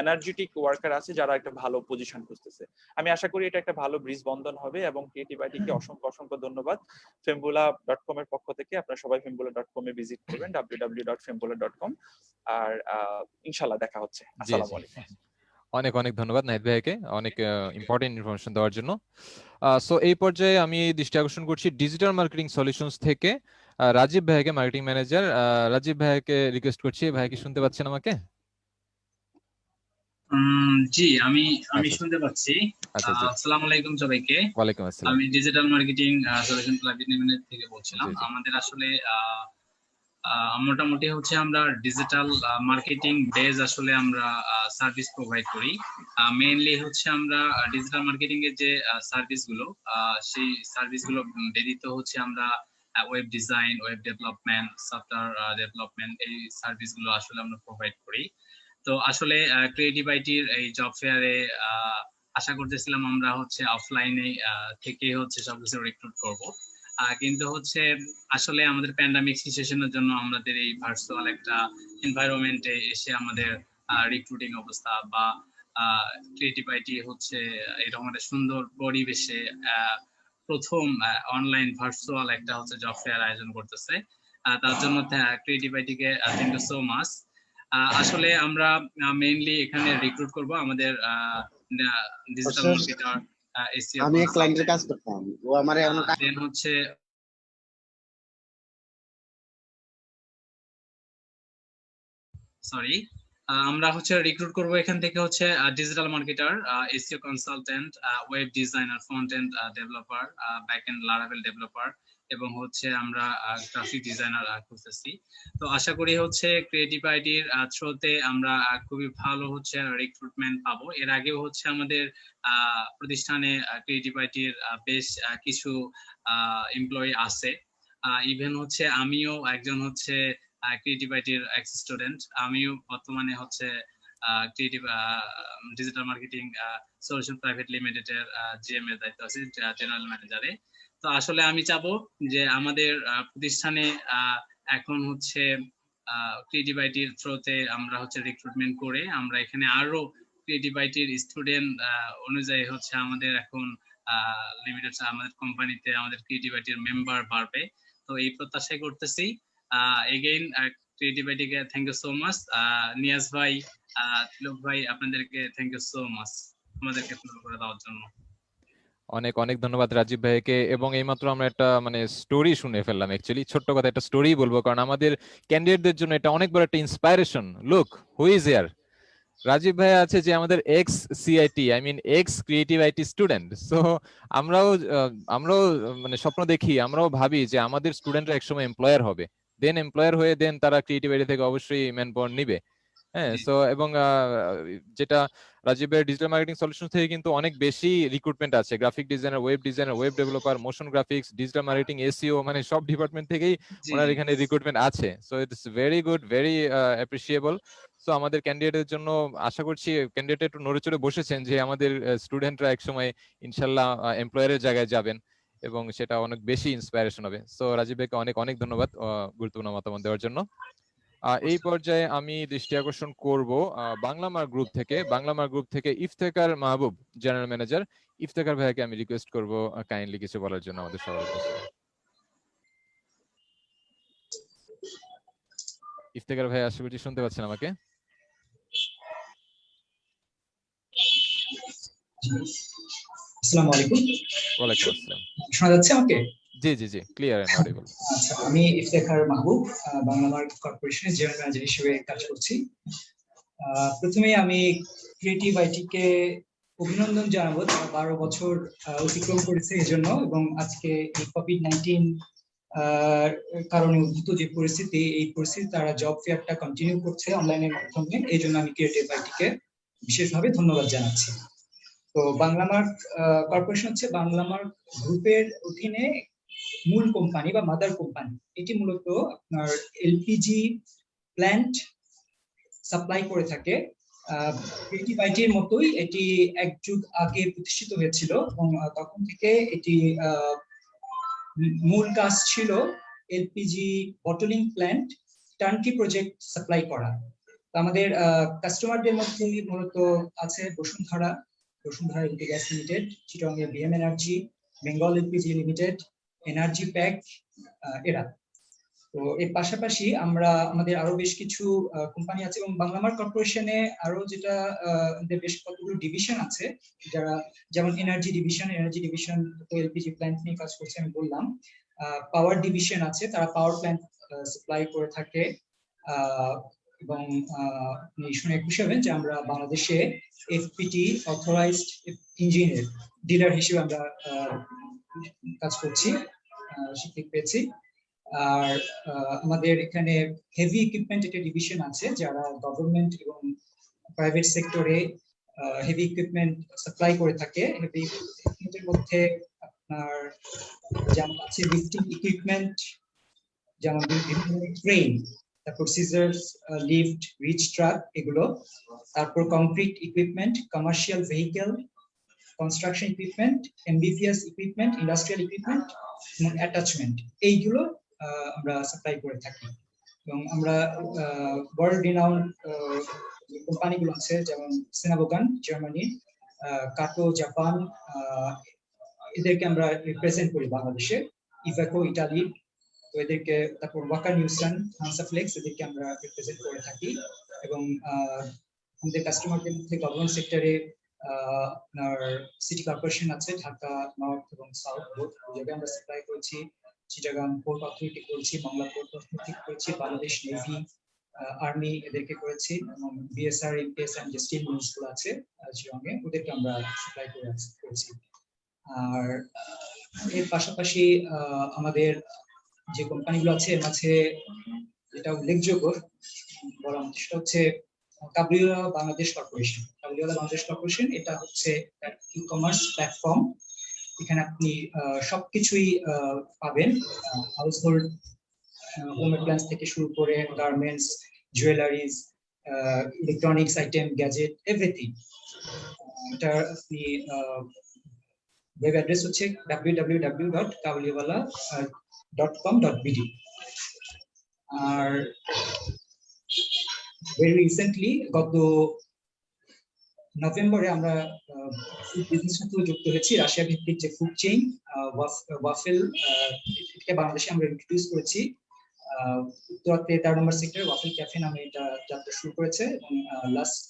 এনার্জেটিক ওয়ার্কার আছে যারা একটা ভালো পজিশন খুঁজতেছে। আমি আশা করি এটা একটা ভালো ব্রিজ বন্ধন হবে। এবং ক্রিয়েটিভ আইটিকে অসংখ্য অসংখ্য ধন্যবাদ। fembula.com এর পক্ষ থেকে আপনারা সবাই fembula.com এ ভিজিট করবেন, www.fembula.com। আর ইনশাআল্লাহ দেখা হচ্ছে। আসসালামু আলাইকুম। অনেক অনেক ধন্যবাদ নাহিদ ভাইকে অনেক ইম্পর্টেন্ট ইনফরমেশন দেওয়ার জন্য। সো এই পর্যায়ে আমি দৃষ্টি আকর্ষণ করছি ডিজিটাল মার্কেটিং সলিউশনস থেকে রাজীব ভাইকে, মার্কেটিং ম্যানেজার। রাজীব ভাইকে রিকোয়েস্ট করছি। ভাই কি শুনতে পাচ্ছেন আমাকে? জি, আমি শুনতে পাচ্ছি। আসসালামু আলাইকুম সবাইকে। ওয়ালাইকুম আসসালাম। আমি digital marketing solution private limited থেকে বলছিলাম। আমাদের আসলে মোটামুটি হচ্ছে আমরা ডিজিটাল মার্কেটিং বেজ আসলে আমরা সার্ভিস প্রোভাইড করি। মেইনলি হচ্ছে আমরা ডিজিটাল মার্কেটিং এর যে সার্ভিসগুলো, সেই সার্ভিসগুলো ব্যতীত হচ্ছে আমরা web design, web development, software development, এই সার্ভিসগুলো আসলে আমরা প্রোভাইড করি। তো আসলে ক্রিয়েটিভ আইটির এই জব ফেয়ারে আশা করতেছিলাম আমরা হচ্ছে অফলাইনে থেকে হচ্ছে সবকিছু রিক্রুট করব, কিন্তু হচ্ছে আসলে আমাদের প্যান্ডামিক সিচুয়েশনের জন্য আমাদের এই ভার্চুয়াল একটা এনভায়রনমেন্টে এসে আমাদের রিক্রুটিং অবস্থা বা ক্রিয়েটিভ আইটি হচ্ছে এরকম একটা সুন্দর পরিবেশে প্রথম অনলাইন ভার্চুয়াল একটা হচ্ছে জব ফেয়ার আয়োজন করতেছে। তার জন্য ক্রিয়েটিভ আইটিকে থ্যাংক ইউ সো মাচ। আসলে আমরা মেইনলি এখানে রিক্রুট করব আমাদের ডিজিটাল মার্কেটার, এসইও, আমি এক ক্লায়েন্টের কাজ করতাম, ও আমারে দেন হচ্ছে আমরা হচ্ছে রিক্রুট করব এখান থেকে হচ্ছে digital marketer, SEO consultant, web designer, front end developer, back end Laravel developer এবং হচ্ছে আমরা গ্রাফিক ডিজাইনার খুঁজতেছি। তো আশা করি হচ্ছে ক্রিয়েটিভ আইটির থ্রুতে আমরা খুবই ভালো হচ্ছে রিক্রুটমেন্ট পাবো। এর আগেও হচ্ছে আমাদের প্রতিষ্ঠানে ক্রিয়েটিভ আইটির বেশ কিছু এমপ্লয়ি আছে। ইভেন হচ্ছে আমিও একজন হচ্ছে ক্রিয়েটিভ আইটির এক্স স্টুডেন্ট। আমিও বর্তমানে হচ্ছে creative digital marketing solution private লিমিটেডের জিএম এর দায়িত্ব আছে, জেনারেল ম্যানেজারে। তো আসলে আমি চাবো যে আমাদের প্রতিষ্ঠানে এখন হচ্ছে ক্রিয়েটিভ আইটির থ্রুতে আমরা হচ্ছে রিক্রুটমেন্ট করে আমরা এখানে আরো ক্রিয়েটিভ আইটির স্টুডেন্ট অনুযায়ী হচ্ছে আমাদের এখন লিমিটেড আমাদের কোম্পানিতে আমাদের ক্রিয়েটিভ আইটির মেম্বার বাড়বে। তো এই প্রত্যাশাই করতেছি। এগেইন ক্রিয়েটিভ আইটিকে thank you so much. Niaz ভাই, তিলক ভাই, আপনাদেরকে থ্যাংক ইউ সো মাচ আমাদেরকে ফলো করে দেওয়ার জন্য। অনেক অনেক ধন্যবাদ রাজীব ভাইকে। এবং এইমাত্র আমরা একটা মানে স্টোরি শুনে ফেললাম। অ্যাকচুয়ালি ছোট্ট কথা একটা স্টোরি বলবো, কারণ আমাদের ক্যান্ডিডেটদের জন্য এটা অনেক বড় একটা inspiration. Look who is here. Rajib ভাই আছে যে আমাদের ex CIT, I mean ex creative IT student. So আমরাও মানে স্বপ্ন দেখি, আমরাও ভাবি যে আমাদের স্টুডেন্টরা একসময় এমপ্লয়ার হবে, দেন এমপ্লয়ার হয়ে দেন তারা ক্রিয়েটিভ আইটি থেকে অবশ্যই ম্যান পাওয়ার নিবে। হ্যাঁ, সো এবং যেটা রাজীবের ডিজিটাল মার্কেটিং সলিউশন থেকে কিন্তু অনেক বেশি রিক্রুটমেন্ট আছে, graphic designer, web developer, motion graphics, digital marketing, SEO, মানে সব ডিপার্টমেন্ট থেকেই ওনার এখানে রিক্রুটমেন্ট আছে। So it's very good, very appreciable. So আমাদের ক্যান্ডিডেটের জন্য আশা করছি ক্যান্ডিডেট একটু নড়ে চড়ে বসেছেন যে আমাদের স্টুডেন্টরা একসময় ইনশাল্লাহ এমপ্লয়ারের জায়গায় যাবেন এবং সেটা অনেক বেশি ইন্সপায়ারেশন হবে। সো রাজীব ভাইকে অনেক অনেক ধন্যবাদ গুরুত্বপূর্ণ মতামত দেওয়ার জন্য। এই পর্যায়ে আমি দৃষ্টি আকর্ষণ করব বাংলামার গ্রুপ থেকে ইফতেখার মাহবুব, জেনারেল ম্যানেজার। ইফতেখার ভাইকে আমি রিকোয়েস্ট করব কাইন্ডলি কিছু বলার জন্য আমাদের সবার কাছে। ইফতেখার ভাই আশা করছি শুনতে পাচ্ছেন আমাকে? আসসালামু আলাইকুম। ওয়ালাইকুম আসসালাম। শোনা যাচ্ছে আমাকে? জি জি জি, ক্লিয়ার এন্ড অডিবল। আচ্ছা, আমি ইফতেখার মাহবুব, বাংলামার্ক কর্পোরেশনের জেনারেল ম্যানেজার হিসেবে কাজ করছি। প্রথমে আমি ক্রিয়েটিভ আইটি কে অভিনন্দন জানাবো, তারা 12 বছর অতিক্রম করেছে এজন্য, এবং আজকে এই কোভিড-19 কারণে উদ্ভূত যে পরিস্থিতি, এই পরিস্থিতি তারা জব ফেয়ারটা কন্টিনিউ করছে অনলাইনের মাধ্যমে। এই জন্য আমি ক্রিয়েটিভ আইটি কে বিশেষভাবে ধন্যবাদ জানাচ্ছি। তো বাংলামার্ক কর্পোরেশন হচ্ছে বাংলামার্ক গ্রুপের অধীনে মূল কোম্পানি বা মাদার কোম্পানি। এটি মূলত আপনার এলপিজি প্ল্যান্ট সাপ্লাই করে থাকে। ক্রিয়েটিভ আইটির মতোই এটি এক যুগ আগে প্রতিষ্ঠিত হয়েছিল এবং তখন থেকে এটি মূল কাজ ছিল LPG bottling plant টার্নকি project supply করা। আমাদের কাস্টমারদের মধ্যে মূলত আছে বসুন্ধরা এলপি গ্যাস লিমিটেড, চিটং এর BM energy, Bengal LPG limited, energy pack, এরা। তো এর পাশাপাশি আমরা আমাদের আরো বেশ কিছু কোম্পানি আছে এবং বাংলামার্ক কর্পোরেশনে আরো যেটা বেশ কতগুলো ডিভিশন আছে, যারা যেমন এনার্জি ডিভিশন এলপিজি প্ল্যান্ট নিয়ে কাজ করছে আমি বললাম। পাওয়ার ডিভিশন আছে, তারা পাওয়ার প্ল্যান্ট সাপ্লাই করে থাকে। এবং শুনে খুশি হবেন যে আমরা বাংলাদেশে এফপিটি অথরাইজড ইঞ্জিনের ডিলার হিসেবে আমরা কাজ করছি, স্বীকৃতি পেয়েছি। আর আমাদের এখানে হেভি ইকুইপমেন্ট একটা ডিভিশন আছে, যারা গভর্নমেন্ট এবং প্রাইভেট সেক্টরে হেভি ইকুইপমেন্ট সাপ্লাই করে থাকে। হেভি ইকুইপমেন্টের মধ্যে আপনার যেমন আছে লিফটিং ইকুইপমেন্ট, যেমন ক্রেন, তারপর সিজার্স, লিফট, রিচ ট্রাক, এগুলো। তারপর concrete equipment, commercial vehicle, construction equipment, Mbps equipment, industrial equipment এবং অ্যাটাচমেন্ট, এইগুলো আমরা সাপ্লাই করে থাকি। এবং আমরা ওয়ার্ল্ড রিনাউন্ড কোম্পানিগুলো আছে, যেমন সেনাবোগান জার্মানি, কাটো জাপান, এদেরকে আমরা রিপ্রেজেন্ট করি বাংলাদেশে, ইভাকো ইটালি, তো এদেরকে, তারপর ওয়াকার নিউসন, হান্সাফ্লেক্স, এদেরকে আমরা রিপ্রেজেন্ট করে থাকি। এবং আমাদের কাস্টমারদের মধ্যে গভর্নমেন্ট সেক্টরে আপনার সিটি কর্পোরেশন আছে, ঢাকা নর্থ এবং সাউথ বোথ জায়গায় আমরা সাপ্লাই করেছি। চিটাগাং পোর্ট অথরিটি করেছি, বাংলা পোর্ট অথরিটি করেছি, বাংলাদেশ নেভি, আর্মি, এদেরকে করেছি। এবং বিএসআর, এমপিএস এন্ড যে স্টিল মিলসগুলো আছে চিটাগাংয়ে, ওদেরকে আমরা সাপ্লাই করেছি। আর এর পাশাপাশি আমাদের যে কোম্পানিগুলো আছে এর মাঝে যেটা উল্লেখযোগ্য বলা সেটা হচ্ছে কাবুলিওয়ালা বাংলাদেশ কর্পোরেশন। এটা হচ্ছে ই কমার্স প্ল্যাটফর্ম। এখানে আপনি সবকিছুই পাবেন, হাউসহোল্ড হোম অ্যাপ্লায়েন্স থেকে শুরু করে garments, jewelleries, electronics item, gadget, everything. এটা আপনি ওয়েব অ্যাড্রেস হচ্ছে www.kabuliwala.com.bd। আর ভেরি রিসেন্টলি গত নভেম্বরে আমরা ফুড বিজনেসের সাথে যুক্ত হয়েছি। রাশিয়া ভিত্তিক যে ফুড চেইন ওয়াফেল, এটাকে বাংলাদেশে আমরা ইন্ট্রোডিউস করেছি। উত্তরাতে 13 নম্বর সেক্টরে ওয়াফেল ক্যাফে নামে এটা যাত্রা শুরু করেছে। এবং লাস্ট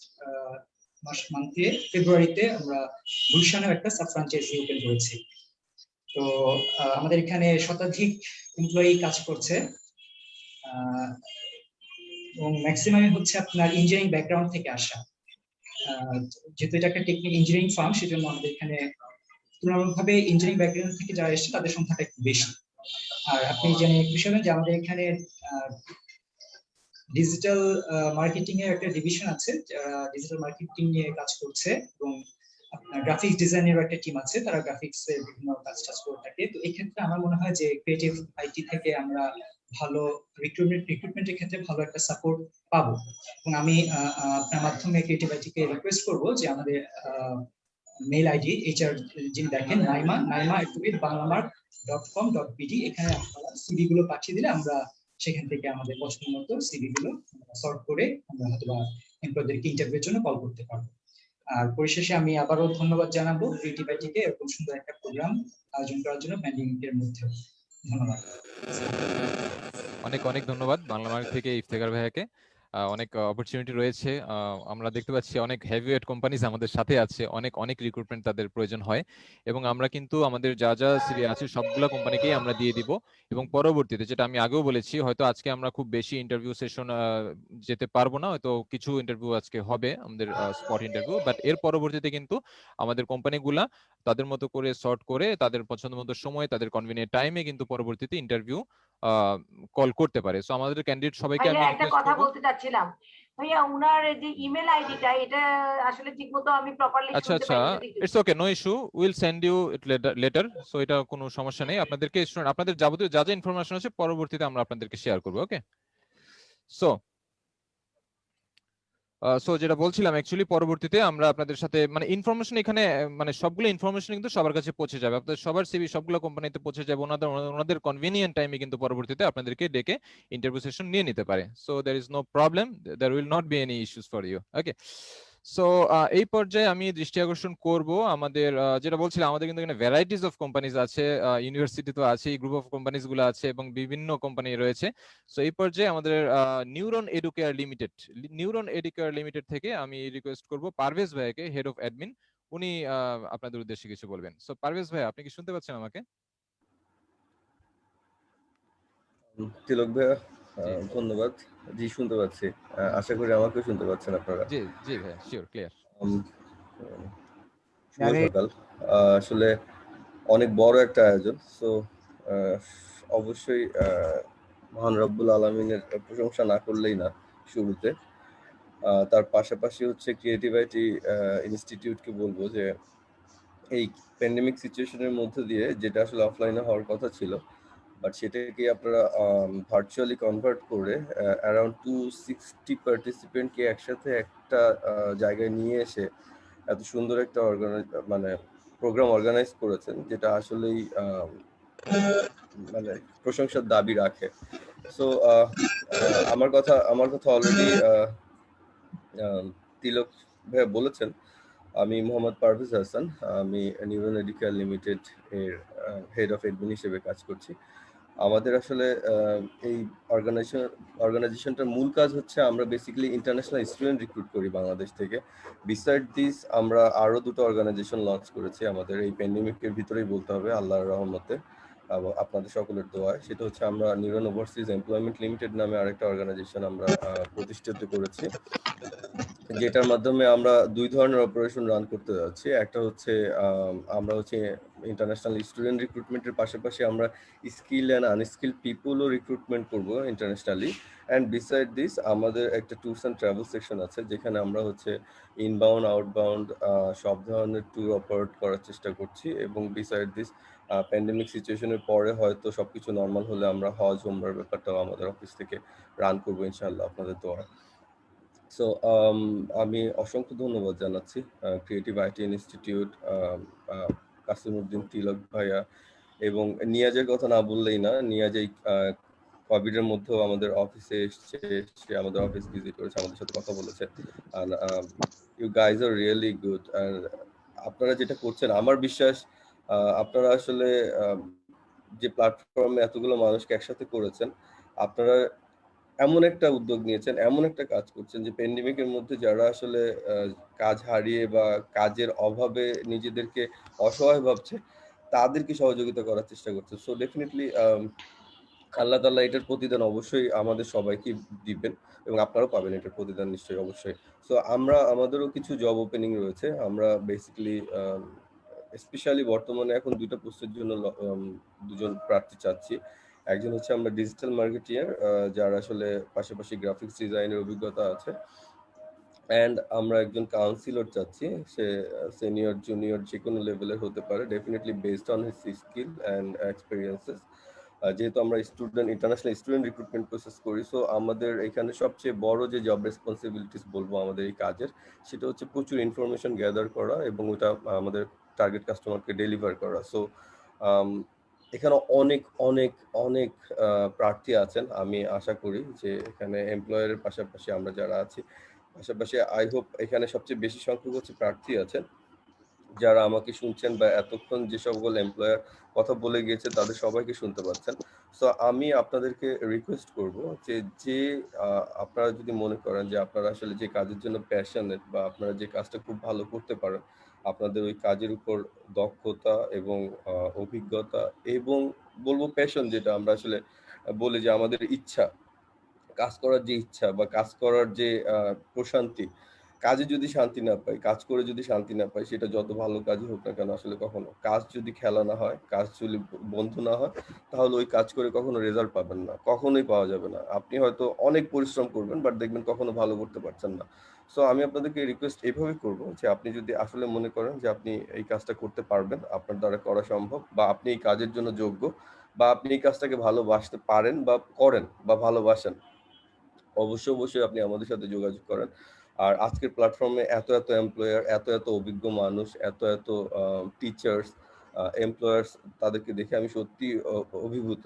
মান্থে ফেব্রুয়ারিতে আমরা গুলশানেও একটা সাব ফ্র্যাঞ্চাইজি ওপেন করেছি। তো আমাদের এখানে শতাধিক এমপ্লয়ি কাজ করছে এবং ম্যাক্সিমামই হচ্ছে আপনার ইঞ্জিনিয়ারিং ব্যাকগ্রাউন্ড থেকে আসা। যেহেতু এটা একটা টেকনিক্যাল ইঞ্জিনিয়ারিং ফার্ম, সেজন্য আমাদের এখানে তুলনামূলকভাবে ইঞ্জিনিয়ারিং ব্যাকগ্রাউন্ড থেকে যারা এসেছে তাদের সংখ্যাটা একটু বেশি। আর আপনি জেনে খুশি হবেন যে আমাদের এখানে ডিজিটাল মার্কেটিং এর একটা ডিভিশন আছে, যারা ডিজিটাল মার্কেটিং নিয়ে কাজ করছে। এবং আপনার গ্রাফিক্স ডিজাইনের একটা টিম আছে, তারা গ্রাফিক্স এর বিভিন্ন কাজ করে থাকে। তো এই ক্ষেত্রে আমার মনে হয় যে ক্রিয়েটিভ আইটি থেকে আমরা ভালো রিক্রুটমেন্টের ক্ষেত্রে ভালো একটা সাপোর্ট পাবো। এবং আমি আপনার মাধ্যমে ক্রিয়েটিভ আইটি কে রিকোয়েস্ট করবো যে আমাদের মেইল আইডি এইচআর যিনি দেখেন naima@banglamark.com.bd, এখানে আপনারা সিভি গুলো পাঠিয়ে দিলে আমরা সেখান থেকে আমাদের পছন্দ মতো সিভি গুলো সর্ট করে আমরা হয়তো এমপ্লয়ীদেরকে ইন্টারভিউর জন্য কল করতে পারবো। আর পরিশেষে আমি আবারও ধন্যবাদ জানাবো ক্রিয়েটিভ আইটি কে এরকম সুন্দর একটা প্রোগ্রাম আয়োজন করার জন্য প্যান্ডেমিক এর মধ্যে। ধন্যবাদ। অনেক অনেক ধন্যবাদ বাংলামার্ক থেকে ইফতেখার ভাইয়াকে। অনেক অপরচুনিটি রয়েছে, আমরা দেখতে পাচ্ছি অনেক হেভিওয়েট কোম্পানিজ আমাদের সাথে আছে, অনেক অনেক রিক্রুটমেন্ট তাদের প্রয়োজন হয়। এবং আমরা কিন্তু আমাদের যা যা সিভি আছে সবগুলা কোম্পানিকেই আমরা দিয়ে দিব। এবং পরবর্তীতে যেটা আমি আগেও বলেছি, হয়তো আজকে আমরা খুব বেশি ইন্টারভিউ সেশন যেতে পারবো না, হয়তো কিছু ইন্টারভিউ আজকে হবে আমাদের স্পট ইন্টারভিউ, বাট এর পরবর্তীতে কিন্তু আমাদের কোম্পানিগুলা তাদের মতো করে সর্ট করে তাদের পছন্দ মতো সময়, তাদের কনভিনিয়েন্ট টাইমে কিন্তু পরবর্তীতে ইন্টারভিউ কল করতে পারে। সো আমাদের ক্যান্ডিডেট সবাইকে আমি একটা কথা বলতে চাচ্ছিলাম ভাইয়া, উনার যে ইমেল আইডিটা এটা আসলে ঠিকমতো আমি প্রপারলি আচ্ছা আচ্ছা, it's okay, no issue, will send you it later. So এটা কোনো সমস্যা নেই, আপনাদেরকে আপনাদের যাবতীয় যা যা ইনফরমেশন আছে পরবর্তীতে আমরা আপনাদেরকে শেয়ার করব। ওকে, সো সো যেটা বলছিলাম অ্যাকচুয়ালি পরবর্তীতে আমরা আপনাদের সাথে মানে ইনফরমেশন এখানে মানে সবগুলো ইনফরমেশন কিন্তু সবার কাছে পৌঁছে যাবে, আপনাদের সবার সিভি সবগুলো কোম্পানিতে পৌঁছে যাবে, ওনাদের কনভিনিয়েন্ট টাইমে কিন্তু পরবর্তীতে আপনাদেরকে ডেকে ইন্টারভিউ সেশন নিয়ে নিতে পারে। So there is no problem, there will not be any issues for you. Okay, so এই পর্যায়ে আমি দৃষ্টি আকর্ষণ করব আমাদের যেটা বলছিলাম আমাদের কিন্তু এখানে ভ্যারাইটিস অফ কোম্পানিজ আছে, ইউনিভার্সিটি তো আছে, গ্রুপ অফ কোম্পানিজ গুলো আছে এবং বিভিন্ন কোম্পানি রয়েছে। সো এই পর্যায়ে আমাদের নিউরন এডুকেয়ার লিমিটেড থেকে আমি রিকোয়েস্ট করব পারভেজ ভাইকে, হেড অফ অ্যাডমিন, উনি আপনাদের উদ্দেশ্যে কিছু বলবেন। সো পারভেজ ভাই, আপনি কি শুনতে পাচ্ছেন আমাকে? তিলক ভাইয়া, ধন্যবাদ। জি, শুনতে পাচ্ছি। আশা করি আমাকেও শুনতে পাচ্ছেন আপনারা। জি জি ভাই, শিওর, ক্লিয়ার। শুভ সকাল। আসলে অনেক বড় একটা আয়োজন, সো অবশ্যই মহান রব্বুল আলামিনের প্রশংসা না করলেই না শুরুতে। তার পাশাপাশি হচ্ছে ক্রিয়েটিভ আইটি ইনস্টিটিউটকে বলবো যে এই প্যান্ডেমিক সিচুয়েশনের মধ্যে দিয়ে যেটা আসলে অফলাইনে হওয়ার কথা ছিল, বাট সেটাকে আপনারা ভার্চুয়ালি কনভার্ট করে অ্যারাউন্ড 260 পার্টিসিপেন্টকে একসাথে একটা জায়গায় নিয়ে এসে এত সুন্দর একটা মানে প্রোগ্রাম অর্গানাইজ করেছেন, যেটা আসলেই মানে প্রশংসার দাবি রাখে। সো আমার কথা অলরেডি তিলক ভাইয়া বলেছেন। আমি মোহাম্মদ পারভেজ হাসান, আমি নিউরন এডুকেয়ার লিমিটেড এর হেড অফ এডমিন হিসেবে কাজ করছি। আমাদের আসলে এই অর্গানাইজেশনটার মূল কাজ হচ্ছে আমরা বেসিক্যালি ইন্টারন্যাশনাল স্টুডেন্ট রিক্রুট করি বাংলাদেশ থেকে। বিসাইড দিস আমরা আরো দুটো অর্গানাইজেশন লঞ্চ করেছি আমাদের এই প্যান্ডেমিকের ভিতরেই বলতে হবে, আল্লাহর রহমতে এবং আপনাদের সকলের দোয়ায়। সেটা হচ্ছে আমরা নিউরন ওভারসিজ এমপ্লয়মেন্ট লিমিটেড নামে আরেকটা অর্গানাইজেশন আমরা প্রতিষ্ঠিত করেছি, যেটার মাধ্যমে আমরা দুই ধরনের অপারেশন রান করতে যাচ্ছি। একটা হচ্ছে আমরা হচ্ছে ইন্টারন্যাশনাল স্টুডেন্ট রিক্রুটমেন্টের পাশাপাশি আমরা স্কিল অ্যান্ড আনস্কিল পিপুলও রিক্রুটমেন্ট করব ইন্টারন্যাশনালি। অ্যান্ড বিসাইড দিস আমাদের একটা ট্যুরস অ্যান্ড ট্রাভেল সেকশন আছে, যেখানে আমরা হচ্ছে ইনবাউন্ড আউটবাউন্ড সব ধরনের ট্যুর অপারেট করার চেষ্টা করছি। এবং বিসাইড দিস প্যান্ডেমিক সিচুয়েশনের পরে হয়তো সবকিছু নর্মাল হলে আমরা হজ উমরার ব্যাপারটাও আমাদের অফিস থেকে রান করবো ইনশাআল্লাহ আপনাদের দোয়া। সো আমি অসংখ্য ধন্যবাদ জানাচ্ছি ক্রিয়েটিভ আইটি ইনস্টিটিউট, কাসিমউদ্দিন, তিলক ভাইয়া এবং নিয়াজের কথা না বললেই না। নিয়াজ এই কোভিডের মধ্যেও আমাদের অফিসে এসছে, সে আমাদের অফিস ভিজিট করেছে, আমাদের সাথে কথা বলেছে। আর you guys are really good. আর আপনারা যেটা করছেন, আমার বিশ্বাস আপনারা আসলে যে প্ল্যাটফর্মে এতগুলো মানুষকে একসাথে করেছেন, আপনারা এমন একটা উদ্যোগ নিয়েছেন, এমন একটা কাজ করছেন যে প্যান্ডেমিকের মধ্যে যারা আসলে কাজ হারিয়ে বা কাজের অভাবে নিজেদেরকে অসহায় ভাবছে, তাদেরকে সহযোগিতা করার চেষ্টা করছে। সো ডেফিনেটলি আল্লাহ তাআলা এটার প্রতিদান অবশ্যই আমাদের সবাইকে দিবেন এবং আপনারাও পাবেন এটার প্রতিদান নিশ্চয়ই, অবশ্যই। সো আমাদেরও কিছু জব ওপেনিং রয়েছে। আমরা বেসিক্যালি স্পেশালি বর্তমানে এখন দুইটা পোস্টের জন্য দুজন প্রার্থী চাচ্ছি। একজন হচ্ছে আমরা ডিজিটাল মার্কেটিয়ার, যার আসলে পাশাপাশি গ্রাফিক্স ডিজাইনের অভিজ্ঞতা আছে। অ্যান্ড আমরা একজন কাউন্সিলর চাচ্ছি, সে সিনিয়র জুনিয়র যে কোনো লেভেলের হতে পারে, definitely based on his skill and experiences. যেহেতু আমরা ইন্টারন্যাশনাল স্টুডেন্ট রিক্রুটমেন্ট প্রসেস করি, সো আমাদের এখানে সবচেয়ে বড় যে জব রেসপন্সিবিলিটিস বলবো আমাদের এই কাজের, সেটা হচ্ছে প্রচুর ইনফরমেশন গ্যাদার করা এবং ওটা আমাদের টার্গেট কাস্টমারকে ডেলিভার করা। সো এখানে অনেক অনেক অনেক প্রার্থী আছেন। আমি আশা করি যে এখানে এমপ্লয়ারের পাশাপাশি আমরা যারা আছি, পাশাপাশি আই হোপ এখানে সবচেয়ে বেশি সংখ্যক হচ্ছে প্রার্থী আছেন যারা আমাকে শুনছেন বা এতক্ষণ যে সকল এমপ্লয়ার কথা বলে গিয়েছে তাদের সবাইকে শুনতে পাচ্ছেন। সো আমি আপনাদেরকে রিকোয়েস্ট করব যে আপনারা যদি মনে করেন যে আপনারা আসলে যে কাজের জন্য প্যাশনেট বা আপনারা যে কাজটা খুব ভালো করতে পারেন, আপনাদের ওই কাজের উপর দক্ষতা এবং অভিজ্ঞতা এবং বলবো প্যাশন, যেটা আমরা আসলে বলি যে আমাদের ইচ্ছা, কাজ করার যে ইচ্ছা বা কাজ করার যে প্রশান্তি, কাজে যদি শান্তি না পাই, কাজ করে যদি শান্তি না পাই, সেটা যত ভালো কাজই হোক না কেন, আসলে কখনো কাজ যদি খেলা না হয়, কাজ যদি বন্ধু না হয়, তাহলে ওই কাজ করে কখনো রেজাল্ট পাবেন না, কখনোই পাওয়া যাবে না। আপনি হয়তো অনেক পরিশ্রম করবেন, বাট দেখবেন কখনো ভালো করতে পারছেন না। সো আমি আপনাদেরকে রিকোয়েস্ট এইভাবে করবো যে আপনি যদি আসলে মনে করেন যে আপনি এই কাজটা করতে পারবেন, আপনার দ্বারা করা সম্ভব, বা আপনি এই কাজের জন্য যোগ্য, বা আপনি এই কাজটাকে ভালোবাসতে পারেন বা করেন বা ভালোবাসেন, অবশ্যই আপনি আমাদের সাথে যোগাযোগ করেন। আর আজকের প্ল্যাটফর্মে এত এত এমপ্লয়ার, এত এত অভিজ্ঞ মানুষ, এত এত টিচার্স, এমপ্লয়ার্স, তাদেরকে দেখে আমি সত্যি অভিভূত।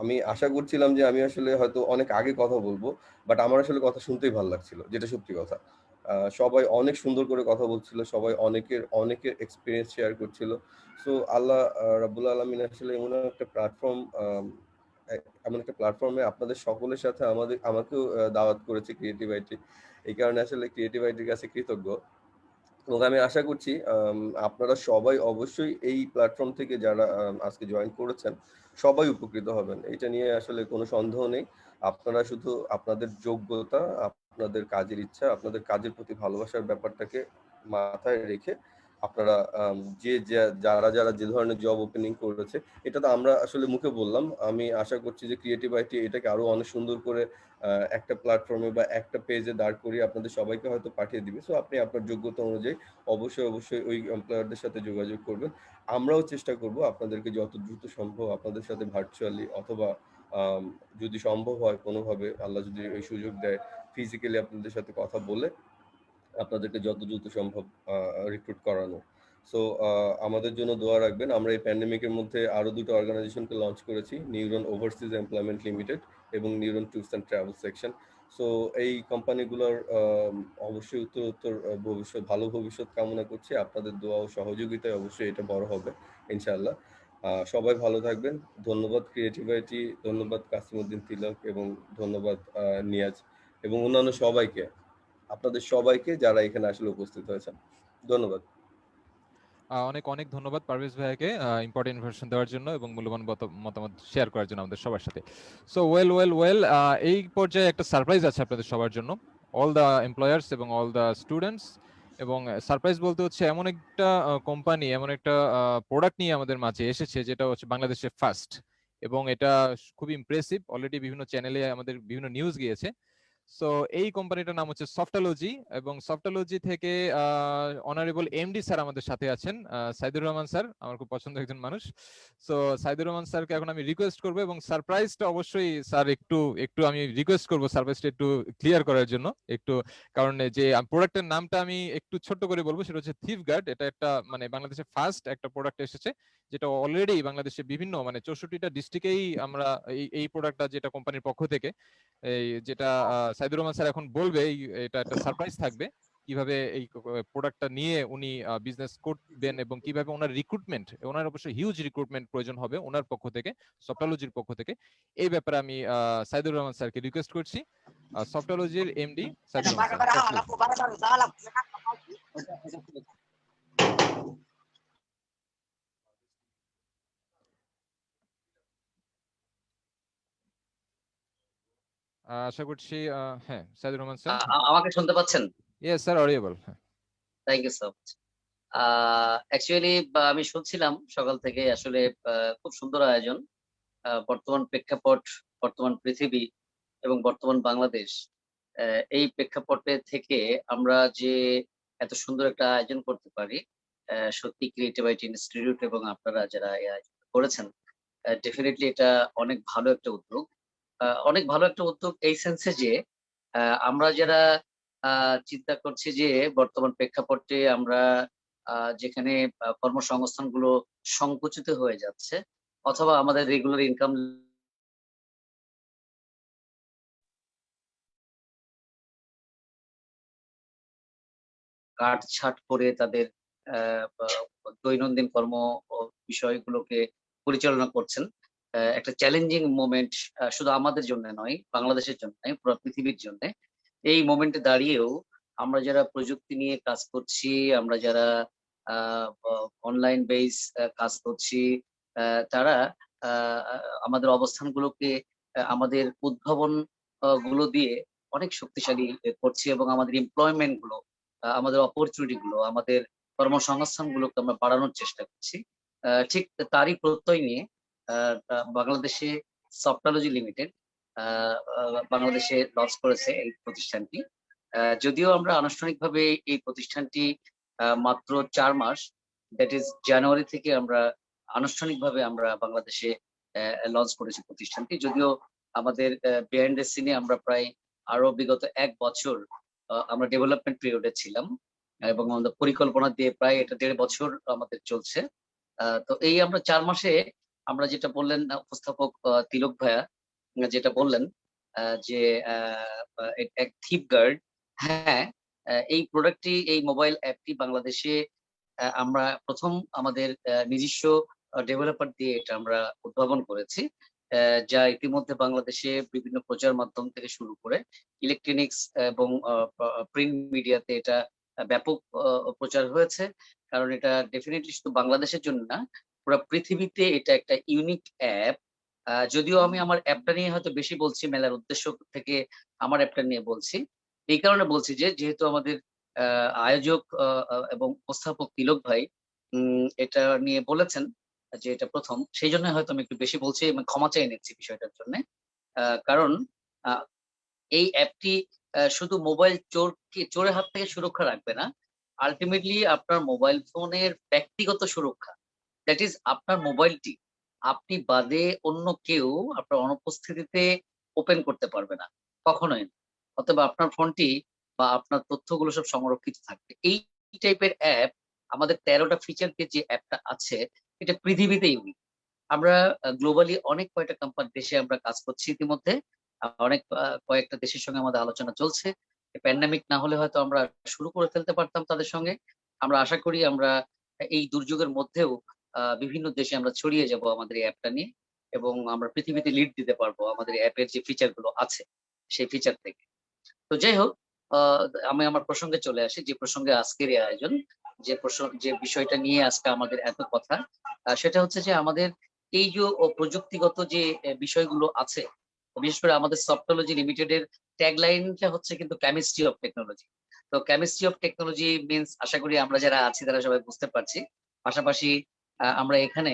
আমি আশা করছিলাম যে আমি আসলে হয়তো অনেক আগে কথা বলবো, বাট আমার আসলে কথা শুনতেই ভালো লাগছিল, যেটা সত্যি কথা। সবাই অনেক সুন্দর করে কথা বলছিল, সবাই অনেকের এক্সপিরিয়েন্স শেয়ার করছিল। সো আল্লাহ রাব্বুল আলামিন আসলে এমন একটা প্ল্যাটফর্মে আপনাদের সকলের সাথে আমাকেও দাওয়াত করেছে ক্রিয়েটিভ আইটি। এই কারণে আসলে ক্রিয়েটিভ আইটির কাছে কৃতজ্ঞ। এবং আমি আশা করছি আপনারা সবাই অবশ্যই এই প্ল্যাটফর্ম থেকে যারা আজকে জয়েন করেছেন সবাই উপকৃত হবেন, এটা নিয়ে আসলে কোনো সন্দেহ নেই। আপনারা শুধু আপনাদের যোগ্যতা, আপনাদের কাজের ইচ্ছা, আপনাদের কাজের প্রতি ভালোবাসার ব্যাপারটাকে মাথায় রেখে আপনারা যারা যে ধরনের জব ওপেনিং করেছে, এটা তো আমরা আসলে মুখে বললাম। আমি আশা করছি যে ক্রিয়েটিভ আইটি এটাকে আরো অনেক সুন্দর করে একটা প্ল্যাটফর্মে বা একটা পেজে দাঁড় করিয়ে আপনাদের সবাইকে হয়তো পাঠিয়ে দিবে। সো আপনি আপনার যোগ্যতা অনুযায়ী অবশ্যই ওই এমপ্লয়ারদের সাথে যোগাযোগ করবেন। আমরাও চেষ্টা করব আপনাদেরকে যত দ্রুত সম্ভব আপনাদের সাথে ভার্চুয়ালি অথবা যদি সম্ভব হয় কোনোভাবে, আল্লাহ যদি ওই সুযোগ দেয়, ফিজিক্যালি আপনাদের সাথে কথা বলে আপনাদেরকে যত দ্রুত সম্ভব রিক্রুট করানো। সো আমাদের জন্য দোয়া রাখবেন। আমরা এই প্যান্ডেমিকের মধ্যে আরো দুটো অর্গানাইজেশনকে লঞ্চ করেছি, নিউরন ওভারসিজ এমপ্লয়মেন্ট লিমিটেড এবং neuron tours and travel section. So এই কোম্পানিগুলোর অবশ্যই উত্তর ভালো ভবিষ্যৎ কামনা করছি। আপনাদের দোয়া ও সহযোগিতায় অবশ্যই এটা বড় হবে ইনশাআল্লাহ। সবাই ভালো থাকবেন। ধন্যবাদ ক্রিয়েটিভ আইটি, ধন্যবাদ কাসিমউদ্দিন তিলক, এবং ধন্যবাদ নিয়াজ এবং অন্যান্য সবাইকে, আপনাদের সবাইকে যারা এখানে আসলে উপস্থিত হয়েছেন। ধন্যবাদ। অনেক অনেক ধন্যবাদ পারভেজ ভাইয়াকে ইম্পর্টেন্ট ইনফরমেশন দেওয়ার জন্য এবং মূল্যবান মতামত শেয়ার করার জন্য আমাদের সবার সাথে। সো ওয়েল এই পর্যায়ে একটা সারপ্রাইজ আছে আপনাদের সবার জন্য, অল দ্য এমপ্লয়ার্স এবং অল দ্য স্টুডেন্টস। এবং সারপ্রাইজ বলতে হচ্ছে এমন একটা কোম্পানি, এমন একটা প্রোডাক্ট নিয়ে আমাদের মাঝে এসেছে যেটা হচ্ছে বাংলাদেশে ফার্স্ট, এবং এটা খুব ইমপ্রেসিভ। অলরেডি বিভিন্ন চ্যানেলে আমাদের বিভিন্ন নিউজ গিয়েছে। সো এই কোম্পানিটার নাম হচ্ছে সফটালজি, এবং সফটালজি থেকে অনারেবল এমডি স্যার আমাদের সাথে আছেন, সাইদুর রহমান স্যার, আমার খুব পছন্দের একজন মানুষ। সো সাইদুর রহমান স্যারকে এখন আমি রিকোয়েস্ট করবো, এবং সারপ্রাইজটা অবশ্যই স্যার একটু আমি রিকোয়েস্ট করবো সারপ্রাইজটা একটু ক্লিয়ার করার জন্য একটু, কারণ যে প্রোডাক্টের নামটা আমি একটু ছোট্ট করে বলবো, সেটা হচ্ছে থিফ গার্ড। এটা একটা মানে বাংলাদেশে ফার্স্ট একটা প্রোডাক্ট এসেছে, যেটা অলরেডি বাংলাদেশে বিভিন্ন মানে 64টা ডিস্ট্রিক্টেই আমরা এই প্রোডাক্টটা যেটা কোম্পানির পক্ষ থেকে এই যেটা সাইদুর রহমান স্যার এখন বলবে, এটা একটা সারপ্রাইজ থাকবে কিভাবে এই প্রোডাক্টটা নিয়ে উনি বিজনেস করবেন এবং কিভাবে ওনার রিক্রুটমেন্ট, ওনার অবশ্যই হিউজ রিক্রুটমেন্ট প্রয়োজন হবে ওনার পক্ষ থেকে, সফটালজির পক্ষ থেকে। এই ব্যাপারে আমি সাইদুর রহমান স্যারকে রিকোয়েস্ট করছি, সফটালজির এমডি সাইদুর রহমান স্যার। আশা করছি হ্যাঁ, সাইদুর রহমান স্যার আমাকে শুনতে পাচ্ছেন? Yes sir, audible. Thank you so much. Actually আমি শুনছিলাম সকাল থেকে, আসলে খুব সুন্দর আয়োজন। বর্তমান প্রেক্ষাপট, বর্তমান পৃথিবী এবং বর্তমান বাংলাদেশ, এই প্রেক্ষাপটে থেকে আমরা যে এত সুন্দর একটা আয়োজন করতে পারি, সত্যি ক্রিয়েটিভ আইটি ইনস্টিটিউট এবং আপনারা যারা এই আয়োজন করেছেন, ডেফিনেটলি এটা অনেক ভালো একটা উদ্যোগ। অনেক ভালো একটা উদ্যোগ এই সেন্সে যে আমরা যারা চিন্তা করছি যে বর্তমান প্রেক্ষাপটে আমরা যেখানে কর্মসংস্থানগুলো সংকুচিত হয়ে যাচ্ছে, অথবা আমাদের রেগুলার ইনকাম কাটছাট করে তাদের দৈনন্দিন কর্ম বিষয়গুলোকে পরিচালনা করছেন। একটা চ্যালেঞ্জিং মোমেন্ট শুধু আমাদের জন্য নয়, বাংলাদেশের জন্য নয়, পুরো পৃথিবীর জন্য। এই মোমেন্টে দাঁড়িয়েও আমরা যারা প্রযুক্তি নিয়ে কাজ করছি, আমরা যারা অনলাইন বেস কাজ করছি, তারা আমাদের অবস্থানগুলোকে আমাদের উদ্ভাবন গুলো দিয়ে অনেক শক্তিশালী করছি, এবং আমাদের এমপ্লয়মেন্ট গুলো, আমাদের অপরচুনিটি গুলো, আমাদের কর্মসংস্থান গুলোকে আমরা বাড়ানোর চেষ্টা করছি। ঠিক তারই প্রত্যয় নিয়ে বাংলাদেশে সফটালজি লিমিটেড বাংলাদেশে লঞ্চ করেছে এই প্রতিষ্ঠানটি। যদিও আমরা আনুষ্ঠানিকভাবে এই প্রতিষ্ঠানটি মাত্র 4 মাস, দ্যাট ইজ জানুয়ারি থেকে আমরা আনুষ্ঠানিকভাবে আমরা বাংলাদেশে লঞ্চ করেছি প্রতিষ্ঠানটি। যদিও আমাদের বিহাইন্ড দ্য সিনে আমরা প্রায় আরো বিগত 1 বছর আমরা ডেভেলপমেন্ট পিরিয়ডে ছিলাম এবং আমাদের পরিকল্পনা দিয়ে প্রায় এটা 1.5 বছর আমাদের চলছে। তো এই আমরা 4 মাসে আমরা যেটা বললেন উপস্থাপক তিলক ভাইয়া যেটা বললেন যে এক থিপ গার্ড, হ্যাঁ এই প্রোডাক্টটি, এই মোবাইল অ্যাপটি বাংলাদেশে আমরা প্রথম আমাদের নিজস্ব ডেভেলপার দিয়ে এটা আমরা উদ্ভাবন করেছি, যা ইতিমধ্যে বাংলাদেশে বিভিন্ন প্রচার মাধ্যম থেকে শুরু করে ইলেকট্রনিক্স এবং প্রিন্ট মিডিয়াতে এটা ব্যাপক প্রচার হয়েছে। কারণ এটা ডেফিনেটলি শুধু বাংলাদেশের জন্য না, পুরো পৃথিবীতে এটা একটা ইউনিক অ্যাপ। যদিও আমি আমার অ্যাপটা নিয়ে হয়তো বেশি বলছি, মেলার উদ্দেশ্য থেকে আমার অ্যাপটা নিয়ে বলছি। এই কারণে বলছি যে যেহেতু আমাদের আয়োজক এবং উপস্থাপক তিলক ভাই এটা নিয়ে বলেছেন যে এটা প্রথম, সেই জন্য হয়তো আমি একটু বেশি বলছি এবং ক্ষমা চেয়ে নিচ্ছি বিষয়টার জন্য। কারণ এই অ্যাপটি শুধু মোবাইল চোরের হাত থেকে সুরক্ষা রাখবে না, আলটিমেটলি আপনার মোবাইল ফোনের ব্যক্তিগত সুরক্ষা, দ্যাট ইজ আপনার মোবাইলটি আপনি বাদে অন্য কেউ আপনার অনুপস্থিতিতে ওপেন করতে পারবে না, কখনোই না। অথবা আপনার ফোনটি বা আপনার তথ্যগুলো সব সংরক্ষিত থাকবে। এই টাইপের অ্যাপ আমাদের 13টা ফিচার দিয়ে যে অ্যাপটা আছে এটা পৃথিবীতে ইউনিক। আমরা গ্লোবালি অনেক কয়েকটা কোম্পানি দেশে আমরা কাজ করছি ইতিমধ্যে, অনেক কয়েকটা দেশের সঙ্গে আমাদের আলোচনা চলছে। প্যান্ডামিক না হলে হয়তো আমরা শুরু করে ফেলতে পারতাম তাদের সঙ্গে। আমরা আশা করি আমরা এই দুর্যোগের মধ্যেও বিভিন্ন দেশে আমরা ছড়িয়ে যাব আমাদের এই অ্যাপটা নিয়ে, এবং আমরা পৃথিবীতে লিড দিতে পারবো আমাদের অ্যাপের যে ফিচার গুলো আছে সেই ফিচার থেকে। তো যাই হোক, আমি আমার প্রসঙ্গে চলে আসি, যে প্রসঙ্গে আজকের এই আয়োজন, যে বিষয়টা নিয়ে আজকে আমাদের এত কথা, সেটা হচ্ছে যে আমাদের এই যে প্রযুক্তিগত যে বিষয়গুলো আছে, বিশেষ করে আমাদের সফটওয়্যার লিমিটেডের ট্যাগলাইনটা হচ্ছে কিন্তু কেমিস্ট্রি অফ টেকনোলজি। তো কেমিস্ট্রি অফ টেকনোলজি মিনস, আশা করি আমরা যারা আছি তারা সবাই বুঝতে পারছি। পাশাপাশি আমরা এখানে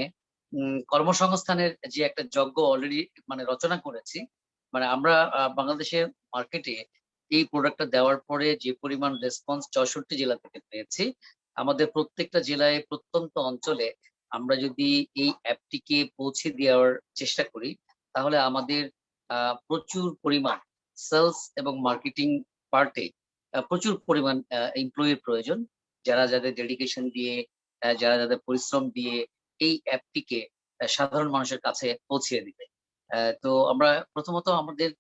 কর্মসংস্থানের যে একটা যজ্ঞ অলরেডি মানে রচনা করেছি। মানে আমরা বাংলাদেশের মার্কেটে এই প্রোডাক্টটা দেওয়ার পরে যে পরিমাণ রেসপন্স 64 জেলা থেকে পেয়েছি, আমাদের প্রত্যেকটা জেলায় প্রত্যন্ত অঞ্চলে আমরা যদি এই অ্যাপটিকে পৌঁছে দেওয়ার চেষ্টা করি, তাহলে আমাদের প্রচুর পরিমাণ সেলস এবং মার্কেটিং পার্টে প্রচুর পরিমাণ এমপ্লয়ির প্রয়োজন, যাদের ডেডিকেশন দিয়ে, যাদের পরিশ্রম দিয়ে এই অ্যাপটিকে সাধারণ মানুষের কাছে পৌঁছে দিবে। তো আমরা প্রথমত আমাদের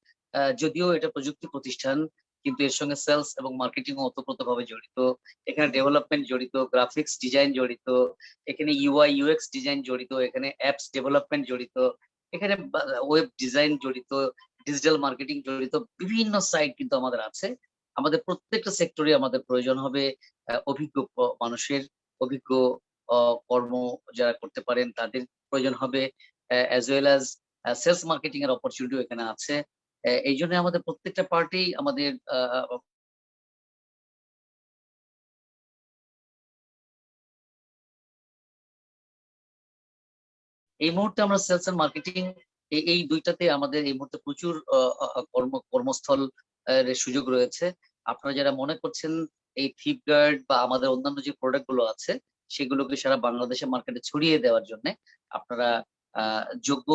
যদিও এটা প্রযুক্তি প্রতিষ্ঠান, কিন্তু এর সঙ্গে সেলস এবং মার্কেটিং ওতপ্রোতভাবে জড়িত। এখানে ডেভেলপমেন্ট জড়িত, গ্রাফিক্স ডিজাইন জড়িত, এখানে ইউআই ইউএক্স ডিজাইন জড়িত, এখানে অ্যাপস ডেভেলপমেন্ট জড়িত, এখানে ওয়েব ডিজাইন জড়িত, ডিজিটাল মার্কেটিং জড়িত, বিভিন্ন সাইট কিন্তু আমাদের আছে। আমাদের প্রত্যেকটা সেক্টরে আমাদের প্রয়োজন হবে অভিজ্ঞ মানুষের, অভিজ্ঞ কর্ম যারা করতে পারেন তাদের প্রয়োজন হবে, as well as sales marketing এর অপরচুনিটিও এখানে আছে। এই জন্য আমাদের প্রত্যেকটা পার্টি আমাদের এই মুহূর্তে আমরা সেলস এন্ড মার্কেটিং এই দুইটাতে আমাদের এই মুহূর্তে প্রচুর কর্মস্থল সুযোগ রয়েছে। আপনারা যারা মনে করছেন এই ফ্লিপকার্ট বা আমাদের অন্যান্য যে প্রোডাক্ট গুলো আছে সেগুলোকে সারা বাংলাদেশের মার্কেটে ছড়িয়ে দেওয়ার জন্য আপনারা যোগ্য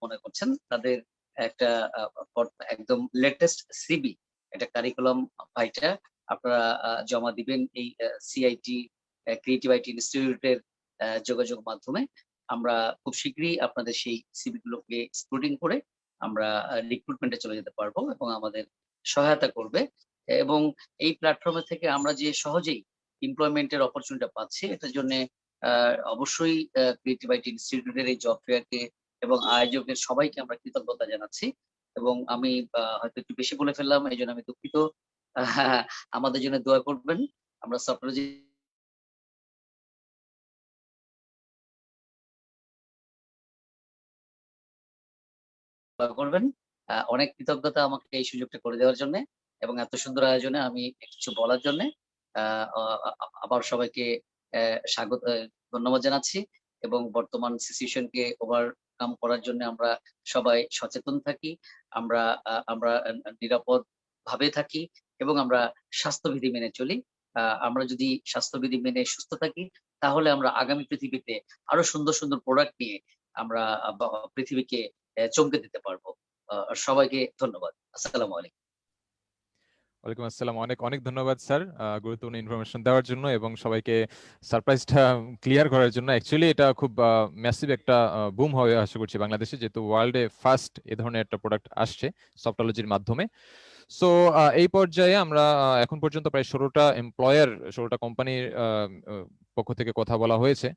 মনে করছেন, তাদের একটা একদম লেটেস্ট সিবি, একটা কারিকুলাম ফাইটা আপনারা জমা দিবেন এই সিআইটি ক্রিয়েটিভ আইটি ইনস্টিটিউটের যোগাযোগ মাধ্যমে। আমরা খুব শীঘ্রই আপনাদের সেই সিবি গুলোকে স্ক্রুটিং করে আমরা রিক্রুটমেন্টে চলে যেতে পারবো এবং আমাদের সহায়তা করবে। এবং এই প্ল্যাটফর্মে থেকে আমরা যে সহজেই এমপ্লয়মেন্টের অপরচুনিটি পাচ্ছি, এটার জন্য অবশ্যই ক্রিয়েটিভ আইটি ইনস্টিটিউটের এই জব ফেয়ারকে এবং আয়োজকের সবাইকে আমরা কৃতজ্ঞতা জানাচ্ছি। এবং আমি হয়তো একটু বেশি বলে ফেললাম, এই জন্য আমি দুঃখিত। আমাদের জন্য দোয়া করবেন। আমরা সফটওয়্যার করবেন। অনেক কৃতজ্ঞতা আমাকে এই সুযোগটা করে দেওয়ার জন্য এবং এত সুন্দর আয়োজনে আমি কিছু বলার জন্য আবার সবাইকে স্বাগত, ধন্যবাদ জানাচ্ছি। এবং বর্তমান সিচুয়েশনকে ওভারকাম করার জন্য আমরা সবাই সচেতন থাকি, আমরা নিরাপদ ভাবে থাকি এবং আমরা স্বাস্থ্যবিধি মেনে চলি। আমরা যদি স্বাস্থ্যবিধি মেনে সুস্থ থাকি, তাহলে আমরা আগামী পৃথিবীতে আরো সুন্দর সুন্দর প্রোডাক্ট নিয়ে আমরা পৃথিবীকে চমকে দিতে পারবো। সবাইকে ধন্যবাদ। আসসালামু আলাইকুম। ওয়ালাইকুম আসসালাম, অনেক অনেক ধন্যবাদ স্যার গুরুত্বপূর্ণ ইনফরমেশন দেওয়ার জন্য এবং সবাইকে সারপ্রাইজটা ক্লিয়ার করার জন্য। অ্যাকচুয়ালি এটা খুব ম্যাসিভ একটা বুম হবে আশা করছি বাংলাদেশে, যেহেতু ওয়ার্ল্ডে ফার্স্ট এ ধরনের একটা প্রোডাক্ট আসছে সফটওয়্যারজির মাধ্যমে। সো এই পর্যায়ে আমরা এখন পর্যন্ত প্রায় 16টা কোম্পানির পক্ষ থেকে কথা বলা হয়েছে।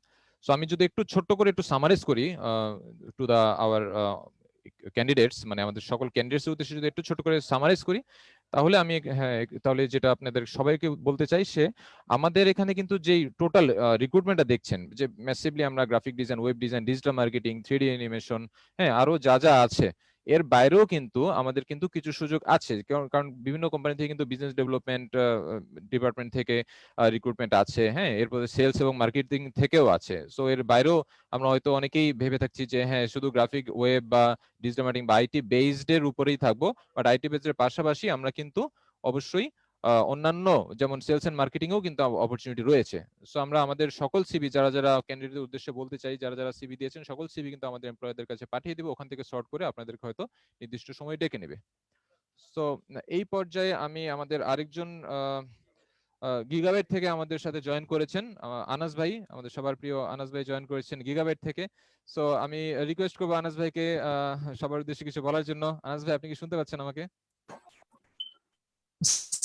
সো আমি যদি একটু ছোট্ট করে একটু সামারাইজ করি টু দা আওয়ার ক্যান্ডিডেটস, মানে আমাদের সকল ক্যান্ডিডেটস উদ্দেশ্যে যদি একটু ছোট করে সামারাইজ করি, তাহলে আমি তাহলে যেটা আপনাদের সবাইকে বলতে চাই সে আমাদের এখানে কিন্তু যেই টোটাল রিক্রুটমেন্টটা দেখছেন, যে ম্যাসিভলি আমরা graphic design, web design, digital marketing, 3D animation, হ্যাঁ আরো যা যা আছে, এর বাইরেও কিন্তু আমাদের কিন্তু কিছু সুযোগ আছে, কারণ বিভিন্ন কোম্পানি থেকে কিন্তু বিজনেস ডেভেলপমেন্ট ডিপার্টমেন্ট থেকে রিক্রুটমেন্ট আছে, হ্যাঁ এরপরে সেলস এবং মার্কেটিং থেকেও আছে। সো এর বাইরেও আমরা হয়তো অনেকেই ভেবে থাকছি যে হ্যাঁ শুধু গ্রাফিক, ওয়েব বা ডিজিটাল মার্কেটিং বা আইটি বেসড এর উপরেই থাকবো, বাট আইটি বেসড এর পাশাপাশি আমরা কিন্তু অবশ্যই অন্যান্য যেমন সেলস এন্ড মার্কেটিং এও কিন্তু অপরচুনিটি রয়েছে। সো আমরা আমাদের সকল সিভি, যারা যারা ক্যান্ডিডেটের উদ্দেশ্যে বলতে চাই, যারা যারা সিভি দিয়েছেন সকল সিভি কিন্তু আমাদের এমপ্লয়ারদের কাছে পাঠিয়ে দিব, ওখান থেকে সর্ট করে আপনাদেরকে হয়তো নির্দিষ্ট সময় ডেকে নেবে। সো এই পর্যায়ে আমি আমাদের আরেকজন গিগাবাইট থেকে আমাদের সাথে জয়েন করেছেন আনাস ভাই, আমাদের সবার প্রিয় আনাস ভাই জয়েন করেছেন গিগাবাইট থেকে। সো আমি রিকোয়েস্ট করবো আনাস ভাইকে সবার উদ্দেশ্যে কিছু বলার জন্য। আনাস ভাই, আপনি কি শুনতে পাচ্ছেন আমাকে?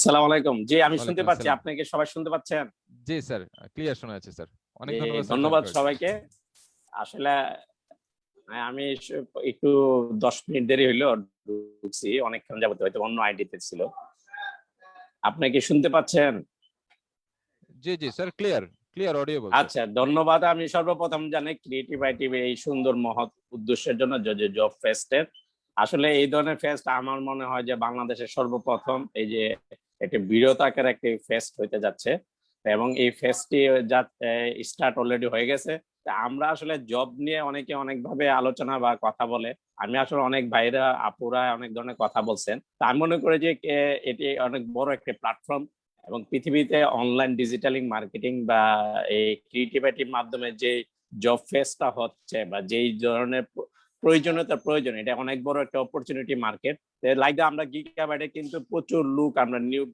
আসসালামু আলাইকুম। জি, আমি শুনতে ওয়ালাইকুম পাচ্ছি। আসসালাম। আপনি কি সবাই শুনতে পাচ্ছেন? জি স্যার, ক্লিয়ার শোনা যাচ্ছে স্যার। অনেক জি, ধন্যবাদ স্যার জয়েন ধন্যবাদ করার জন্য। সবাইকে। আসলে আমি একটু 10 মিনিট দেরি হইলো ঢুকছি, অনেকক্ষণ যাবত হয়তো অন্য আইডিতে ছিল। আপনি কি শুনতে পাচ্ছেন? জি জি স্যার, ক্লিয়ার ক্লিয়ার অডিয়েবল। আচ্ছা, ধন্যবাদ। আমি সর্বপ্রথম জানাই ক্রিয়েটিভ আইটি এই সুন্দর মহৎ উদ্দেশ্যের জন্য, যে জব ফেস্টের। আসলে এই ধরনের ফেস্ট আমার মনে হয় যে বাংলাদেশের সর্বপ্রথম এই যে একটি বৃহৎ আকারের একটি ফেস্ট হইতে যাচ্ছে, এবং এই ফেস্টটি স্টার্ট অলরেডি হয়ে গেছে। আমরা আসলে জব নিয়ে অনেকে অনেকভাবে আলোচনা বা কথা বলে, আমি আসলে অনেক ভাইরা আপুরা অনেক ধরনের কথা বলছেন। তা আমি মনে করি যে এটি অনেক বড় একটা প্ল্যাটফর্ম, এবং পৃথিবীতে অনলাইন ডিজিটালিং মার্কেটিং বা এই ক্রিয়েটিভিটির মাধ্যমে যে জব ফেসটা হচ্ছে বা যেই ধরনের প্রয়োজন, এটা অনেক বড় একটা অপরচুনিটি মার্কেট। লাইক আমরা গিগাবাইটে কিন্তু প্রচুর লোক আমরা নিউ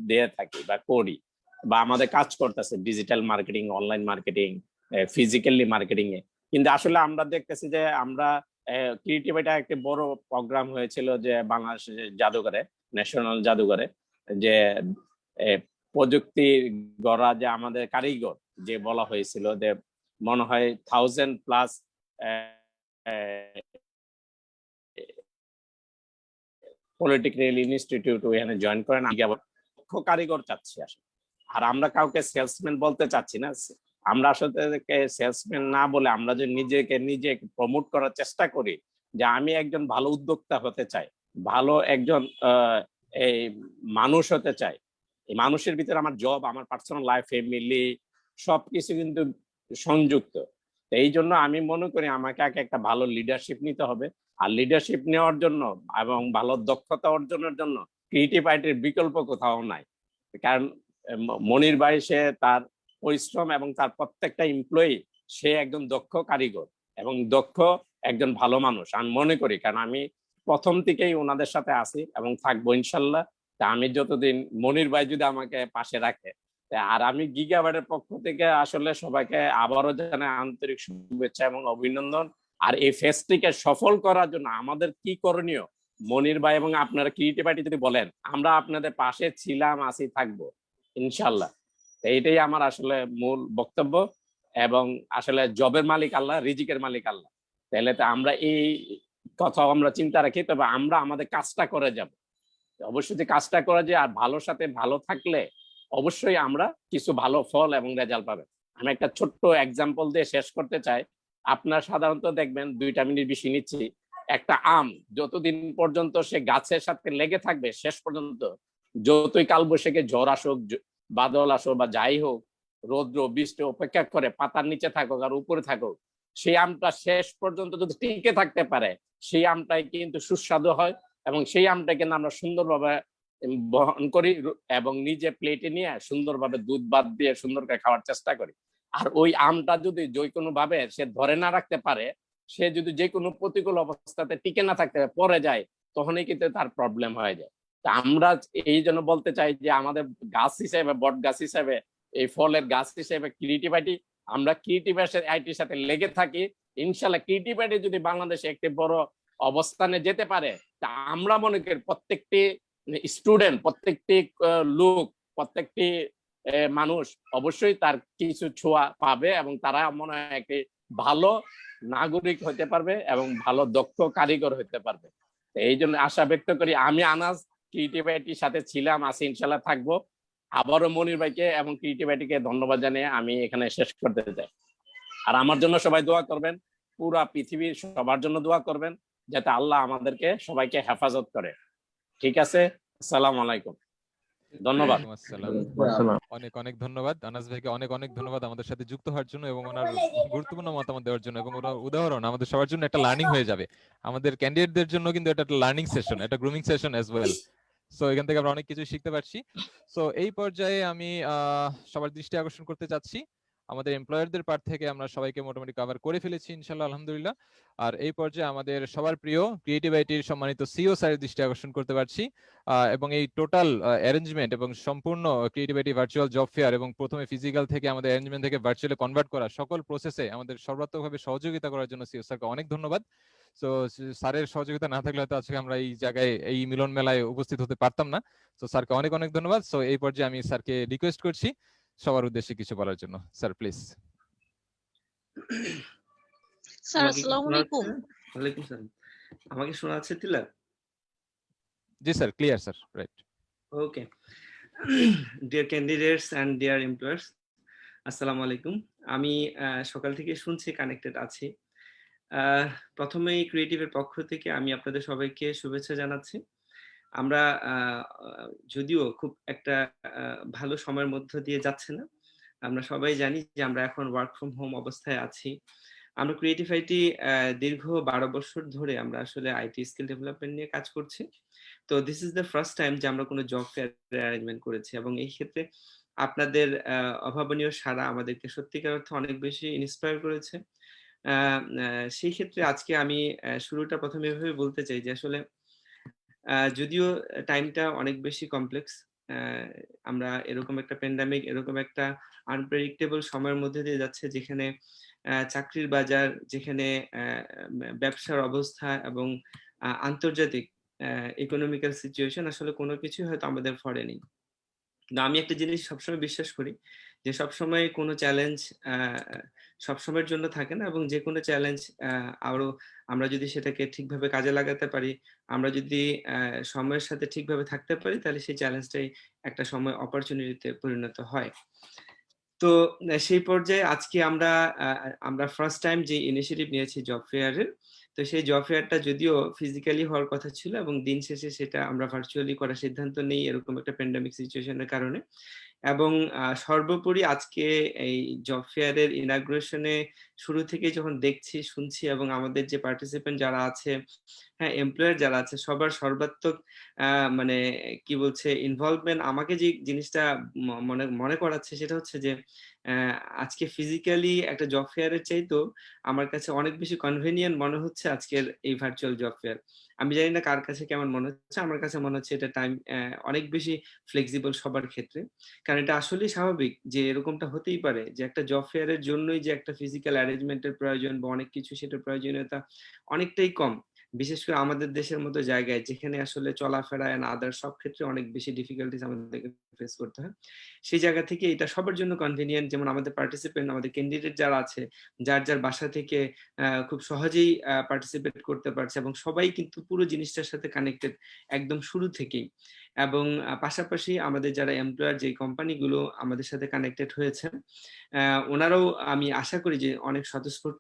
দিয়ে থাকি বা করি, বা আমাদের কাজ করতেছে digital marketing, online marketing, physically marketing এ। কিন্তু আসলে আমরা দেখতেছি যে আমরা ক্রিয়েটিভিটি একটা বড় প্রোগ্রাম হয়েছিল যে বাংলাদেশ জাদুঘরে, ন্যাশনাল জাদুঘরে, যে প্রযুক্তি গড়া যে আমাদের কারিগর যে বলা হয়েছিল, যে মনে হয় 1000+ পলিটেকনিক্যাল ইনস্টিটিউট ওখানে জয়েন করেন। কারিগর চাচ্ছি আসলে, আর আমরা কাউকে সেলসম্যান বলতে চাচ্ছি না। আমরা আসলে সেলসম্যান না বলে আমরা যে নিজে প্রমোট করার চেষ্টা করি যে আমি একজন ভালো উদ্যোক্তা হতে চাই, ভালো একজন এই মানুষ হতে চাই। এই মানুষের ভিতরে আমার জব, আমার পার্সোনাল লাইফ, ফ্যামিলি সবকিছু কিন্তু সংযুক্ত। এই জন্য আমি মনে করি আমাকে একটা ভালো লিডারশিপ নিতে হবে। আর লিডারশিপ নেওয়ার জন্য এবং ভালো দক্ষতা অর্জনের জন্য ক্রিয়েটিভ আইটির বিকল্প কোথাও নাই। কারণ মনির ভাই সে তার পরিশ্রম এবং তার প্রত্যেকটা এমপ্লয়ি সে একজন দক্ষ কারিগর এবং দক্ষ একজন ভালো মানুষ আমি মনে করি। কারণ আমি প্রথম থেকেই ওনাদের সাথে আছি এবং থাকবো ইনশাল্লাহ। তা আমি যতদিন মনির ভাই যদি আমাকে পাশে রাখে, আর আমি গিগাবাইটের পক্ষ থেকে আসলে সবাইকে আবারও জানাই আন্তরিক শুভেচ্ছা এবং অভিনন্দন। আর এই ফেস্টটিকে সফল করার জন্য আমাদের কি করণীয়, মনির ভাই এবং আপনারা ক্রিয়েটিভ আইটি যদি বলেন, আমরা আপনাদের পাশে ছিলাম, আছি, থাকবো ইনশাল্লাহ। এইটাই আমার আসলে মূল বক্তব্য। এবং আসলে জবের মালিক আল্লাহ, রিজিকের মালিক আল্লাহ। তাহলে তো আমরা এই কথা আমরা চিন্তা রাখি, তবে আমরা আমাদের কাজটা করে যাব। অবশ্যই যে কাজটা করা যায় আর ভালোর সাথে ভালো থাকলে অবশ্যই আমরা কিছু ভালো ফল এবং রেজাল্ট পাবেন। আমি একটা ছোট্ট এক্সাম্পল দিয়ে শেষ করতে চাই। আপনার সাধারণত দেখবেন 2 মিনিট বেশি নিচ্ছি, একটা আম যতদিন পর্যন্ত সে গাছের সাথে লেগে থাকবে শেষ পর্যন্ত, যতই কালবৈশাখী ঝড় আসুক, বাদল আসুক বা যাই হোক, রৌদ্র বৃষ্টি অপেক্ষা করে পাতার নিচে থাকুক আর উপরে থাকুক, সেই আমটা শেষ পর্যন্ত যদি টিকে থাকতে পারে, সেই আমটাই কিন্তু সুস্বাদু হয়। এবং সেই আমটা কিন্তু আমরা সুন্দরভাবে বহন করি এবং নিজে প্লেটে নিয়ে সুন্দরভাবে দুধ ভাত দিয়ে সুন্দর করে খাওয়ার চেষ্টা করি। আর ওই আমটা যদি যে কোনো ভাবে সে ধরে না রাখতে পারে, সে যদি যে কোনো প্রতিকূল অবস্থাতে টিকে না থাকতে পড়ে যায়, তখনই কিন্তু তার প্রবলেম হয়ে যায়। তা আমরা এই জন্য বলতে চাই যে আমাদের গাছ হিসেবে, বট গাছ হিসেবে, এই ফলের গাছ হিসেবে ক্রিয়েটিভ আইটি, আমরা ক্রিয়েটিভ আইটির সাথে লেগে থাকি। ইনশাল্লাহ ক্রিয়েটিভ আইটি যদি বাংলাদেশে একটি বড় অবস্থানে যেতে পারে, তা আমরা মনে করি প্রত্যেকটি স্টুডেন্ট, প্রত্যেকটি লোক, প্রত্যেকটি মানুষ অবশ্যই তার কিছু ছোঁয়া পাবে এবং তারা মনে হয় একটি ভালো নাগরিক হতে পারবে এবং ভালো দক্ষ কারিগর হতে পারবে। এই জন্য আশা ব্যক্ত করি। আমি আনাজ ক্রিয়েটিভ আইটির সাথে ছিলাম, আছি, ইনশাল্লাহ থাকবো। আবারও মনির ভাইকে এবং ক্রিয়েটিভ আইটিকে ধন্যবাদ জানিয়ে আমি এখানে শেষ করতে চাই। আর আমার জন্য সবাই দোয়া করবেন, পুরা পৃথিবীর সবার জন্য দোয়া করবেন, যাতে আল্লাহ আমাদেরকে সবাইকে হেফাজত করে। ঠিক আছে, আসসালামু আলাইকুম, ধন্যবাদ। অনেক অনেক ধন্যবাদ আনাস ভাইকে, অনেক অনেক ধন্যবাদ আমাদের সাথে যুক্ত হওয়ার জন্য এবং ওনার গুরুত্বপূর্ণ মতামত দেওয়ার জন্য। এবং ওনার উদাহরণ আমাদের সবার জন্য একটা লার্নিং হয়ে যাবে, আমাদের ক্যান্ডিডেটদের জন্য কিন্তু এটা একটা লার্নিং সেশন, একটা grooming session as well. So এখান থেকে আমরা অনেক কিছু শিখতে পারছি। সো এই পর্যায়ে আমি সবার দৃষ্টি আকর্ষণ করতে চাচ্ছি, আমাদের এমপ্লয়ারদের পার্ট থেকে আমরা সবাইকে মোটামুটি কভার করে ফেলেছি ইনশাআল্লাহ, আলহামদুলিল্লাহ। আর এই পর্যায়ে আমাদের সবার প্রিয় ক্রিয়েটিভ আইটির সম্মানিত সিও স্যারের দৃষ্টি আকর্ষণ করতে পারছি। এবং এই টোটাল অ্যারেঞ্জমেন্ট এবং সম্পূর্ণ creative IT virtual job fair এবং প্রথমে ফিজিক্যাল থেকে আমাদের অ্যারেঞ্জমেন্ট থেকে ভার্চুয়ালি কনভার্ট করা সকল প্রসেসে আমাদের সর্বাত্মকভাবে সহযোগিতা করার জন্য সিও স্যারকে অনেক ধন্যবাদ। তো স্যারের সহযোগিতা না থাকলে হয়তো আজকে আমরা এই জায়গায় এই মিলন মেলায় উপস্থিত হতে পারতাম না। তো স্যারকে অনেক অনেক ধন্যবাদ। সো এই পর্যায়ে আমি স্যারকে রিকোয়েস্ট করছি সবার উদ্দেশ্যে কিছু বলার জন্য। Sir please. স্যার আসসালামু আলাইকুম। ওয়ালাইকুম সালাম। আমাকে শোনা যাচ্ছে তিলা? জি sir, clear sir, right. Okay. Dear candidates and dear employers, আসসালামু আলাইকুম। আমি সকাল থেকে শুনছি, কানেক্টেড আছি। প্রথমেই ক্রিয়েটিভের পক্ষ থেকে আমি আপনাদের সবাইকে শুভেচ্ছা জানাচ্ছি। আমরা যদিও খুব একটা ভালো সময়ের মধ্য দিয়ে যাচ্ছে না, আমরা সবাই জানি যে আমরা এখন ওয়ার্ক ফ্রম হোম অবস্থায় আছি। আমরা ক্রিয়েটিভ আইটি দীর্ঘ 12 বছর ধরে আমরা আসলে আইটি স্কিল ডেভেলপমেন্ট নিয়ে কাজ করছি। তো this is the first time যে আমরা কোনো জব ফেয়ার অ্যারেঞ্জমেন্ট করেছি, এবং এই ক্ষেত্রে আপনাদের অভাবনীয় সাড়া আমাদেরকে সত্যিকার অর্থে অনেক বেশি ইন্সপায়ার করেছে। সেই ক্ষেত্রে আজকে আমি শুরুটা প্রথমে এভাবে বলতে চাই যে আসলে যদিও টাইমটা অনেক বেশি কমপ্লেক্স, আমরা এরকম একটা প্যান্ডামিক, এরকম একটা আনপ্রেডিক্টেবল সময়ের মধ্যে দিয়ে যাচ্ছে, যেখানে চাকরির বাজার, যেখানে ব্যবসার অবস্থা এবং আন্তর্জাতিক ইকোনমিক্যাল সিচুয়েশন আসলে কোনো কিছু হয়তো আমাদের ফরে নেই। কিন্তু আমি একটা জিনিস সবসময় বিশ্বাস করি যে সবসময় কোনো চ্যালেঞ্জ সবসময়ের জন্য থাকে না, এবং যে কোনো চ্যালেঞ্জ আরো আমরা যদি সেটাকে ঠিকভাবে কাজে লাগাতে পারি, আমরা যদি সময়ের সাথে ঠিকভাবে থাকতে পারি, তাহলে সেই চ্যালেঞ্জটাই একটা সময় অপরচুনিটিতে পরিণত হয়। তো সেই পর্যায়ে আজকে আমরা ফার্স্ট টাইম যে ইনিশিয়েটিভ নিয়েছি জব ফেয়ারের, তো সেই জব ফেয়ারটা যদিও ফিজিক্যালি হওয়ার কথা ছিল, এবং দিন শেষে সেটা আমরা ভার্চুয়ালি করার সিদ্ধান্ত নেই এরকম একটা প্যান্ডেমিক সিচুয়েশনের কারণে। এবং সর্বোপরি আজকে এই জব ফেয়ারের ইনাগ্রেশনে শুরু থেকে যখন দেখছি, শুনছি, এবং আমাদের যে পার্টিসিপেন্ট যারা আছে, হ্যাঁ, এমপ্লয়ার যারা আছে, সবার সর্বাত্মক মানে কি বলছে ইনভলভমেন্ট, আমাকে যে জিনিসটা মনে করাচ্ছে সেটা হচ্ছে যে আজকে ফিজিক্যালি একটা জব ফেয়ারের চাইতো আমার কাছে অনেক বেশি কনভেনিয়েন্ট মনে হচ্ছে আজকের এই ভার্চুয়াল জব ফেয়ার। আমি জানি না কার কাছে কেমন মনে হচ্ছে, আমার কাছে মনে হচ্ছে এটা টাইম অনেক বেশি ফ্লেক্সিবল সবার ক্ষেত্রে। কারণ এটা আসলেই স্বাভাবিক যে এরকমটা হতেই পারে যে একটা জব ফেয়ারের জন্যই যে একটা ফিজিক্যাল অ্যারেঞ্জমেন্টের প্রয়োজন বা অনেক কিছু, সেটার প্রয়োজনীয়তা অনেকটাই কম, বিশেষ করে আমাদের দেশের মতো জায়গায় যেখানে আসলে চলাফেরা এন্ড আদার সব ক্ষেত্রে অনেক বেশি ডিফিকাল্টিস আমাদেরকে ফেস করতে হয়। সেই জায়গা থেকে এটা সবার জন্য কনভেনিয়েন্ট। যেমন আমাদের পার্টিসিপেন্ট, আমাদের ক্যান্ডিডেট যারা আছে, যার যার বাসা থেকে খুব সহজেই পার্টিসিপেট করতে পারছে, এবং সবাই কিন্তু পুরো জিনিসটার সাথে কানেক্টেড একদম শুরু থেকেই। এবং পাশাপাশি আমাদের যারা এমপ্লয়ার, যে কোম্পানিগুলো আমাদের সাথে কানেক্টেড হয়েছে, ওনারাও আমি আশা করি যে অনেক স্বতঃস্ফূর্ত,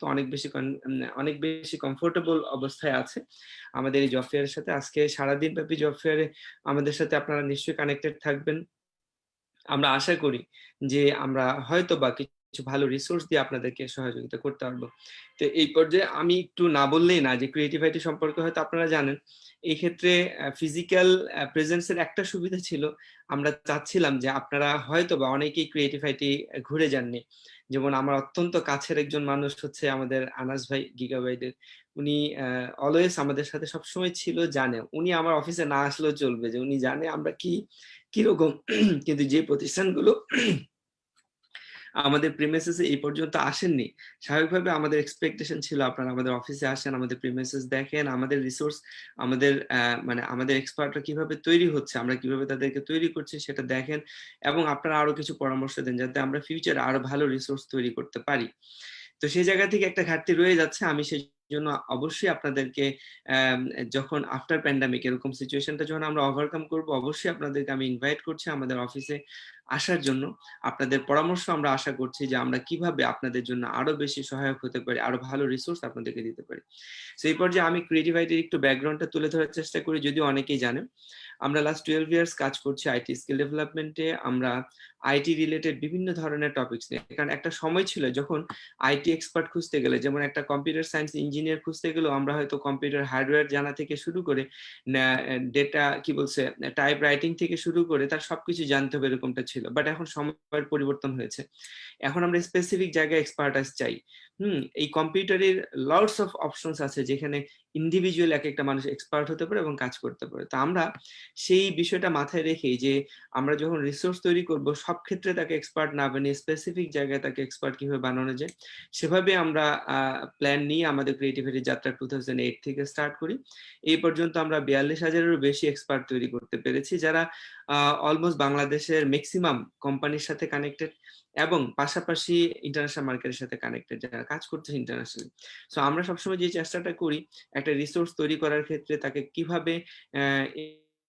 অনেক বেশি কমফোর্টেবল অবস্থায় আছে আমাদের এই জব ফেয়ারের সাথে। আজকে সারাদিন ব্যাপী জব ফেয়ারে আমাদের সাথে আপনারা নিশ্চয়ই কানেক্টেড থাকবেন। আমরা আশা করি যে আমরা হয়তো বা কিছু ভালো রিসোর্স দিয়ে আপনাদেরকে সহযোগিতা করতে পারবো। তো এই পর্যায়ে আমি একটু না বললেই না যে ক্রিয়েটিভ আইটি সম্পর্কে হয়তো আপনারা জানেন, এই ক্ষেত্রে ফিজিক্যাল প্রেজেন্সের একটা সুবিধা ছিল, আমরা চাচ্ছিলাম যে আপনারা হয়তো বা অনেকেই ক্রিয়েটিভ আইটি ঘুরে যাননি, যেমন আমার অত্যন্ত কাছের একজন মানুষ হচ্ছে আমাদের আনাস ভাই গিগাবাইটের, উনি অলওয়েজ আমাদের সাথে সবসময় ছিল, জানে উনি আমার অফিসে না আসলেও চলবে, যে উনি জানে আমরা কিরকম কিন্তু যে প্রতিষ্ঠানগুলো আমাদের প্রিমিসেসে এই পর্যন্ত আসেননি, স্বাভাবিকভাবে আমাদের এক্সপেকটেশন ছিল আপনারা আমাদের অফিসে আসেন, আমাদের প্রিমিসেস দেখেন, আমাদের রিসোর্স, আমাদের মানে আমাদের এক্সপার্টরা কিভাবে তৈরি হচ্ছে, আমরা কিভাবে তাদেরকে তৈরি করছি সেটা দেখেন, এবং আপনারা আরো কিছু পরামর্শ দেন যাতে আমরা ফিউচারে আরো ভালো রিসোর্স তৈরি করতে পারি। তো সেই জায়গা থেকে একটা ঘাটতি রয়ে যাচ্ছে। আমি সেই জন্য অবশ্যই আপনাদেরকে যখন আফটার প্যান্ডামিক এরকম সিচুয়েশনটা যখন আমরা ওভারকাম করব, অবশ্যই আপনাদেরকে আমি ইনভাইট করছি আমাদের অফিসে আসার জন্য। আপনাদের পরামর্শ আমরা আশা করছি যে আমরা কিভাবে আপনাদের জন্য আরো বেশি সহায়ক হতে পারি, আরো ভালো রিসোর্স আপনাদেরকে দিতে পারি। সেই পর্যায়ে আমি ক্রিয়েটিভ আইটির একটু ব্যাকগ্রাউন্ডটা তুলে ধরার চেষ্টা করি, যদিও অনেকেই জানে। আমরা লাস্ট 12 ইয়ার্স কাজ করছি আইটি স্কিল ডেভেলপমেন্টে। আমরা আইটি রিলেটেড বিভিন্ন ধরনের টপিকস নিয়ে, কারণ একটা সময় ছিল যখন আইটি এক্সপার্ট খুঁজতে গেলে, যেমন একটা কম্পিউটার সায়েন্স ইঞ্জিনিয়ার খুঁজতে গেলেও আমরা হয়তো কম্পিউটার হার্ডওয়্যার জানা থেকে শুরু করে ডেটা কি বলছে টাইপ রাইটিং থেকে শুরু করে তার সবকিছু জানতে হবে, এরকমটা ছিল। বাট এখন সময়ের পরিবর্তন হয়েছে, এখন আমরা স্পেসিফিক জায়গায় এক্সপার্টাইজ চাই। এই কম্পিউটারের লটস অফ অপশনস আছে যেখানে ইন্ডিভিজুয়াল এক একটা মানুষ এক্সপার্ট হতে পারে এবং কাজ করতে পারে। তো আমরা সেই বিষয়টা মাথায় রেখেই যে আমরা যখন রিসোর্স তৈরি করব, সব ক্ষেত্রে তাকে এক্সপার্ট না বানিয়ে স্পেসিফিক জায়গায় তাকে এক্সপার্ট কিভাবে বানানো যায়, সেভাবে আমরা প্ল্যান নিয়ে আমাদের ক্রিয়েটিভিটি যাত্রা 2008 থেকে স্টার্ট করি। এই পর্যন্ত আমরা 42,000-এরও বেশি এক্সপার্ট তৈরি করতে পেরেছি, যারা অলমোস্ট বাংলাদেশের ম্যাক্সিমাম কোম্পানির সাথে কানেক্টেড এবং পাশাপাশি ইন্টারন্যাশনাল মার্কেটের সাথে কানেক্টেড, যারা কাজ করছে ইন্টারন্যাশনালি। সো আমরা সবসময় যে চেষ্টাটা করি একটা রিসোর্স তৈরি করার ক্ষেত্রে তাকে কিভাবে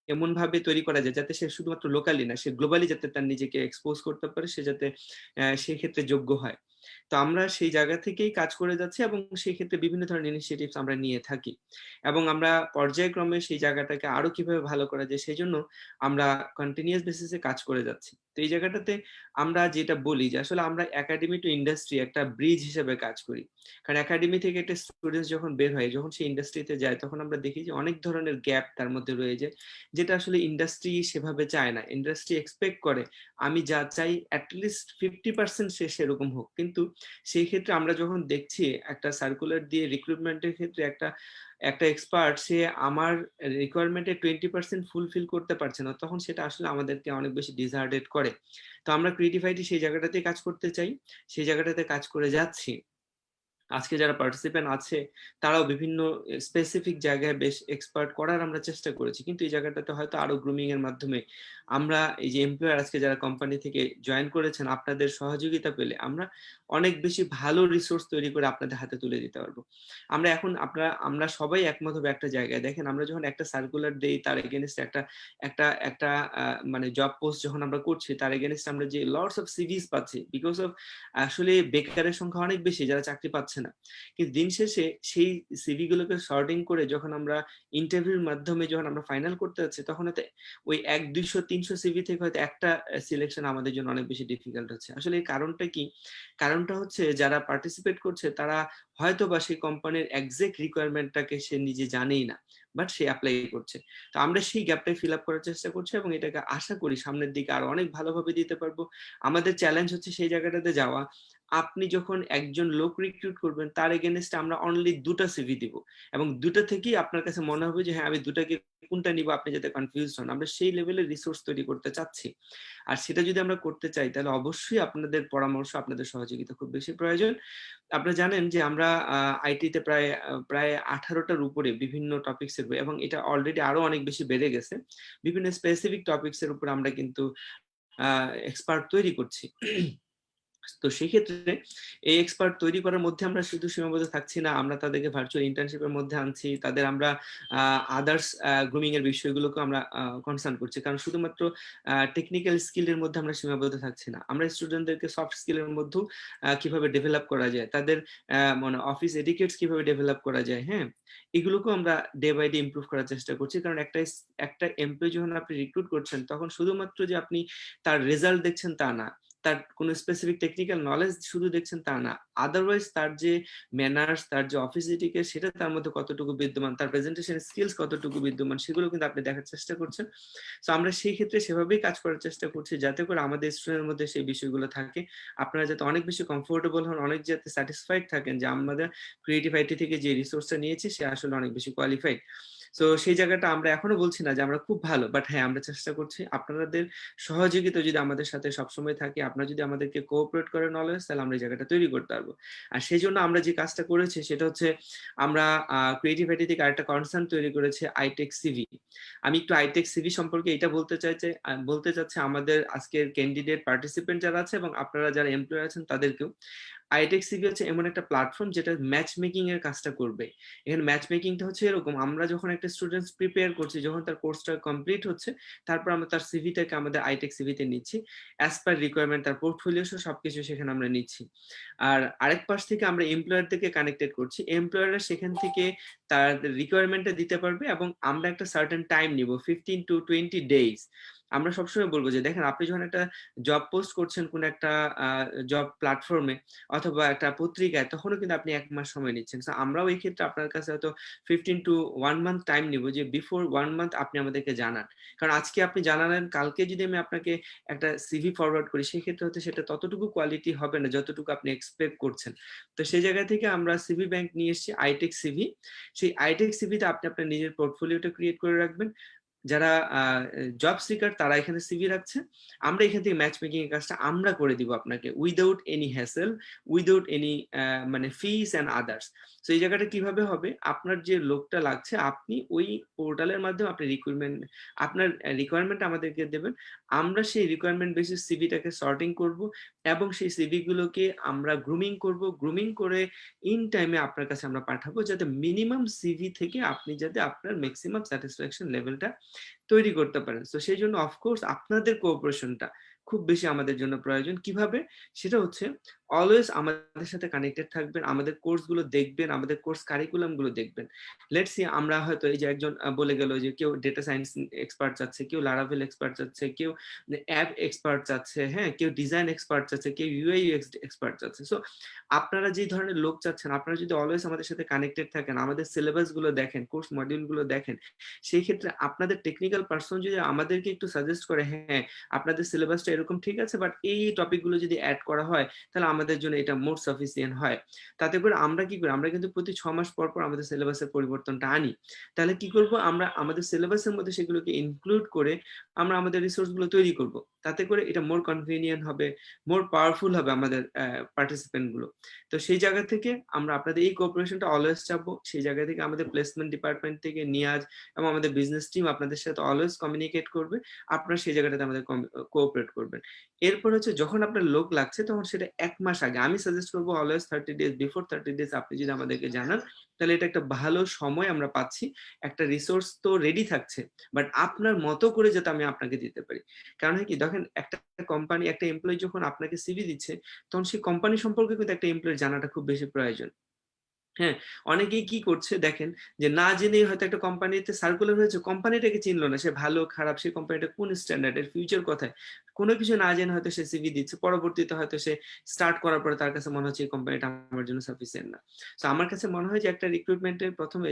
এমন ভাবে তৈরি করা যায় যাতে সে শুধুমাত্র লোকালি না, সে গ্লোবালি যাতে তার নিজেকে এক্সপোজ করতে পারে, সে যাতে সেই ক্ষেত্রে যোগ্য হয়। তো আমরা সেই জায়গা থেকেই কাজ করে যাচ্ছি এবং সেই ক্ষেত্রে বিভিন্ন ধরনের ইনিশিয়েটিভস আমরা নিয়ে থাকি, এবং আমরা পর্যায়ক্রমে সেই জায়গাটাকে আরো কিভাবে ভালো করা যায় সেই জন্য আমরা কন্টিনিউয়াস বেসিসে কাজ করে যাচ্ছি। তো এই জায়গাটাতে আমরা যেটা বলি যে আসলে আমরা একাডেমি টু ইন্ডাস্ট্রি একটা ব্রিজ হিসেবে কাজ করি, কারণ একাডেমি থেকে একটা স্টুডেন্টস যখন বের হয়, যখন সে ইন্ডাস্ট্রিতে যায়, তখন আমরা দেখি যে অনেক ধরনের গ্যাপ তার মধ্যে রয়ে যায়, যেটা আসলে ইন্ডাস্ট্রি সেভাবে চায় না। ইন্ডাস্ট্রি এক্সপেক্ট করে আমি যা চাই অ্যাটলিস্ট 50% সে সেরকম হোক, কিন্তু সেই ক্ষেত্রে আমরা যখন দেখছি একটা সার্কুলার দিয়ে রিক্রুটমেন্টের ক্ষেত্রে একটা এক্সপার্ট সে আমার রিকোয়ারমেন্টে 20% ফুলফিল করতে পারছে না, তখন সেটা আসলে আমাদেরকে অনেক বেশি ডিসহার্টেড করে। তো আমরা ক্রিয়েটিভ আইটি সেই জায়গাটাতে কাজ করতে চাই, সেই জায়গাটাতে কাজ করে যাচ্ছি। আজকে যারা পার্টিসিপেন্ট আছে তারাও বিভিন্ন স্পেসিফিক জায়গায় বেশ এক্সপার্ট করার আমরা চেষ্টা করেছি, কিন্তু এই জায়গাটাতে হয়তো আরো গ্রুমিং এর মাধ্যমে আমরা এই যে এমপ্লয়ার আজকে যারা কোম্পানি থেকে জয়েন করেছেন, আপনাদের সহযোগিতা পেলে আমরা অনেক বেশি ভালো রিসোর্স তৈরি করে আপনাদের হাতে তুলে দিতে পারবো। আমরা এখন আমরা সবাই একমত হবে একটা জায়গায়। দেখেন আমরা যখন একটা সার্কুলার দেই, তার এগেনস্ট একটা মানে জব পোস্ট যখন আমরা করছি, তার এগেনস্ট আমরা যে লটস অফ সিভিস পাচ্ছি, বিকজ অফ আসলে বেকারের সংখ্যা অনেক বেশি যারা চাকরি পাচ্ছে না, কিন্তু দিন শেষে সেই সিভি গুলোকে সর্টিং করে যখন আমরা ইন্টারভিউর মাধ্যমে যখন আমরা ফাইনাল করতে যাচ্ছি, তখন হয়তো ওই 100-200-300 সিভি থেকে হয়তো একটা সিলেকশন আমাদের জন্য অনেক বেশি ডিফিকাল্ট হচ্ছে। আসলে এই কারণটা কি? কারণটা হচ্ছে যারা পার্টিসিপেট করছে তারা হয়তো বা সেই কোম্পানির এক্সাক্ট রিকোয়ারমেন্টটাকে সে নিজে জানেই না, বাট সে অ্যাপ্লাই করছে। তো আমরা সেই গ্যাপটাই ফিল আপ করার চেষ্টা করছি এবং এটাকে আশা করি সামনের দিকে আরো অনেক ভালোভাবে দিতে পারবো। আমাদের চ্যালেঞ্জ হচ্ছে সেই জায়গাটাতে যাওয়া। আপনি যখন একজন লোক রিক্রুট করবেন, তার এগেনস্টে আমরা অনলি 2টা সিভি দিব, এবং 2টা থেকেই আপনার কাছে মনে হবে যে হ্যাঁ আমি 2টাকে কোনটা নিব, আপনি যাতে কনফিউজ হন। আমরা সেই লেভেলের রিসোর্স তৈরি করতে চাচ্ছি, আর সেটা যদি আমরা করতে চাই তাহলে অবশ্যই আপনাদের পরামর্শ, আপনাদের সহযোগিতা খুব বেশি প্রয়োজন। আপনারা জানেন যে আমরা আইটিতে প্রায় 18টার উপরে বিভিন্ন টপিকস এর, এবং এটা অলরেডি আরো অনেক বেশি বেড়ে গেছে। বিভিন্ন স্পেসিফিক টপিকস এর উপর আমরা কিন্তু এক্সপার্ট তৈরি করছি। তো সেই ক্ষেত্রে এই এক্সপার্ট তৈরি করার মধ্যে আমরা শুধু সীমাবদ্ধ থাকছি না, আমরা তাদেরকে ভার্চুয়াল ইন্টার্নশিপের মধ্যে আনছি, তাদের আমরা আদার্স গ্রুমিং এর বিষয়গুলোকে আমরা কনসার্ন করছি, কারণ শুধুমাত্র টেকনিক্যাল স্কিলের মধ্যে আমরা সীমাবদ্ধ থাকছি না। আমরা স্টুডেন্টদেরকে সফট স্কিলের মধ্যেও কিভাবে ডেভেলপ করা যায়, তাদের মানে অফিস এডিকেটস কিভাবে ডেভেলপ করা যায়, হ্যাঁ, এগুলোকেও আমরা ডে বাই ডে ইমপ্রুভ করার চেষ্টা করছি। কারণ একটা এমপ্লয়ি যখন আপনি রিক্রুট করছেন, তখন শুধুমাত্র যে আপনি তার রেজাল্ট দেখছেন তা না, তার কোনো স্পেসিফিক টেকনিক্যাল নলেজ শুধু দেখছেন তা না, আদারওয়াইজ তার যে ম্যানার্স, তার যে অফিস এটিকেট সেটা তার মধ্যে কতটুকু বিদ্যমান, তার প্রেজেন্টেশন স্কিলস কতটুকু বিদ্যমান, সেগুলো কিন্তু আপনি দেখার চেষ্টা করছেন। তো আমরা সেই ক্ষেত্রে সেভাবেই কাজ করার চেষ্টা করছি যাতে করে আমাদের স্টুডেন্টের মধ্যে সেই বিষয়গুলো থাকে, আপনারা যাতে অনেক বেশি কমফোর্টেবল হন, অনেক যাতে স্যাটিসফাইড থাকেন যে আমাদের ক্রিয়েটিভ আইটি থেকে যে রিসোর্সটা নিয়েছি সে আসলে অনেক বেশি কোয়ালিফাইড। সো সেই জায়গাটা আমরা এখনো বলছি না যে আমরা খুব ভালো, বাট হ্যাঁ আমরা চেষ্টা করছি। আপনাদের সহযোগিতা যদি আমাদের সাথে সবসময় থাকে, আপনারা যদি আমাদেরকে কোঅপারেট করেন অলওয়েজ, তাহলে আমরা এই জায়গাটা তৈরি করতে পারবো। আর সেই জন্য আমরা যে কাজটা করেছি সেটা হচ্ছে আমরা ক্রিয়েটিভ আইটি থেকে আরেকটা কনসার্ন তৈরি করেছে, আইটেক সিভি। আমি একটু আইটেক সিভি সম্পর্কে এটা বলতে চাচ্ছি আমাদের আজকের ক্যান্ডিডেট পার্টিসিপেন্ট যারা আছে এবং আপনারা যারা এমপ্লয়ার আছেন তাদেরকেও। আইটেক সিভি হচ্ছে এমন একটা প্ল্যাটফর্ম যেটা ম্যাচ মেকিং এর কাজটা করবে। এখানে ম্যাচ মেকিংটা হচ্ছে এরকম, আমরা যখন একটা স্টুডেন্টস প্রিপেয়ার করছি, যখন তার কোর্সটা কমপ্লিট হচ্ছে, তারপর আমরা তার সিভিটাকে আমাদের আইটেক সিভিতে নিচ্ছি, অ্যাজ পার রিকোয়ারমেন্ট, তার পোর্টফোলিও সবকিছু সেখানে আমরা নিচ্ছি। আর আরেক পাশ থেকে আমরা এমপ্লয়ার থেকে কানেক্টেড করছি, এমপ্লয়াররা সেখান থেকে তার রিকোয়ারমেন্টটা দিতে পারবে এবং আমরা একটা সার্টেন টাইম নিব, 15 to 20 days। আমরা সবসময় বলবো যে দেখেন, আপনি যখন একটা জব পোস্ট করছেন কোন একটা জব প্ল্যাটফর্মে অথবা একটা পত্রিকায়, তখনও কিন্তু আপনি 1 মাস সময় নিচ্ছেন। আমরাও এই ক্ষেত্রে আপনার কাছে হয়তো 15 to 1 month টাইম নিব, যে বিফোর 1 month আপনি আমাদেরকে জানান। কারণ আজকে আপনি জানালেন, কালকে যদি আমি আপনাকে একটা সিভি ফরওয়ার্ড করি, সেই ক্ষেত্রে হয়তো সেটা ততটুকু কোয়ালিটি হবে না যতটুকু আপনি এক্সপেক্ট করছেন। তো সেই জায়গা থেকে আমরা সিভি ব্যাংক নিয়ে এসেছি, আইটেক সিভি। সেই আইটেক সিভিতে আপনি আপনার নিজের পোর্টফোলিওটা ক্রিয়েট করে রাখবেন। যারা জব সিকার তারা এখানে সিভি রাখছে, আমরা এখান থেকে ম্যাচ মেকিং এর কাজটা আমরা করে দিব আপনাকে, without any hassle, without any মানে ফিস এন্ড আদার্স। তো এই জায়গাটা কিভাবে হবে, আপনার যে লোকটা লাগছে আপনি ওই পোর্টালের মাধ্যমে আপনার রিকোয়ারমেন্ট আমাদেরকে দেবেন, আমরা সেই রিকোয়ারমেন্ট বেসিস সিভিটাকে সর্টিং করব এবং সেই সিভি গুলোকে আমরা গ্রুমিং করব, গ্রুমিং করে ইন টাইমে আপনার কাছে আমরা পাঠাবো, যাতে মিনিমাম সিভি থেকে আপনি যাতে আপনার ম্যাক্সিমাম স্যাটিসফ্যাকশন লেভেলটা তৈরি করতে পারেন। তো সেই জন্য অফকোর্স আপনাদের কোঅপারেশনটা খুব বেশি আমাদের জন্য প্রয়োজন। কিভাবে, সেটা হচ্ছে অলওয়েজ আমাদের সাথে কানেক্টেড থাকবেন, আমাদের কোর্সগুলো দেখবেন, আমাদের কোর্স কারিকুলাম গুলো দেখবেন। লেটস সি আমরা হয়তো এই যে একজন বলে গেল যে কেউ ডেটা সায়েন্স এক্সপার্ট চাচ্ছে, কেউ লারাভেল এক্সপার্ট চাচ্ছে, কেউ অ্যাপ এক্সপার্ট চাচ্ছে, হ্যাঁ, কেউ ডিজাইন এক্সপার্ট চাচ্ছে, কেউ ইউআই ইউএক্স এক্সপার্ট চাচ্ছে। সো আপনারা যে ধরনের লোক চাচ্ছেন, আপনারা যদি অলওয়েজ আমাদের সাথে কানেক্টেড থাকেন, আমাদের সিলেবাস গুলো দেখেন, কোর্স মডিউল গুলো দেখেন, সেই ক্ষেত্রে আপনাদের টেকনিক্যাল পার্সন যদি আমাদেরকে একটু সাজেস্ট করে, হ্যাঁ আপনাদের সিলেবাসটা এরকম ঠিক আছে, বাট এই টপিকগুলো যদি অ্যাড করা হয় তাহলে আমাদের জন্য এটা মোর সাফিসিয়েন্ট হয়। তাতে করে আমরা কি করি, আমরা কিন্তু প্রতি 6 মাস পর পর আমাদের সিলেবাসের পরিবর্তনটা আনি। তাহলে কি করব, আমরা আমাদের সিলেবাসের মধ্যে সেগুলোকে ইনক্লুড করে আমরা আমাদের রিসোর্সগুলো তৈরি করব। তাতে করে এটা মোর কনভিনিয়েন্ট হবে, মোর পাওয়ারফুল হবে আমাদের পার্টিসিপেন্ট গুলো। তো সেই জায়গা থেকে আমরা আপনাদের এই কোঅপারেশনটা অলওয়েজ চাবো। সেই জায়গা থেকে আমাদের প্লেসমেন্ট ডিপার্টমেন্ট থেকে নিয়াজ এবং আমাদের বিজনেস টিম আপনাদের সাথে অলওয়েজ কমিউনিকেট করবে, আপনারা সেই জায়গাটাতে আমাদের কোঅপারেট করবেন। এরপর হচ্ছে যখন আপনার লোক লাগছে তখন সেটা 1 মাস আগে, আমি সাজেস্ট করবো অলওয়েজ 30 days বিফোর 30 days আপনি যদি আমাদেরকে জানান, তাহলে এটা একটা ভালো সময় আমরা পাচ্ছি, একটা রিসোর্স তো রেডি থাকছে, বাট আপনার মতো করে যাতে আমি আপনাকে দিতে পারি। কারণ কি দেখেন, একটা কোম্পানি একটা এমপ্লয়ি যখন আপনাকে সিভি দিচ্ছে, তখন সেই কোম্পানি সম্পর্কে কিন্তু একটা এমপ্লয়ি জানাটা খুব বেশি প্রয়োজন। হ্যাঁ, অনেকেই কি করছে দেখেন, যে না জেনেই হয়তো একটা কোম্পানিতে সার্কুলার হয়েছে, কোম্পানিটাকে চিনলো না, সে ভালো খারাপ, সেই কোম্পানিটা কোন স্ট্যান্ডার্ডের, ফিউচার কোথায়, কোনো কিছু না জেনে হয়তো সে সিভি দিচ্ছে, পরবর্তীতে হয়তো সে স্টার্ট করার পরে তার কাছে মনে হচ্ছে এই কোম্পানিটা আমার জন্য সাফিসিয়েন্ট না। তো আমার কাছে মনে হয় যে একটা রিক্রুটমেন্টের প্রথমে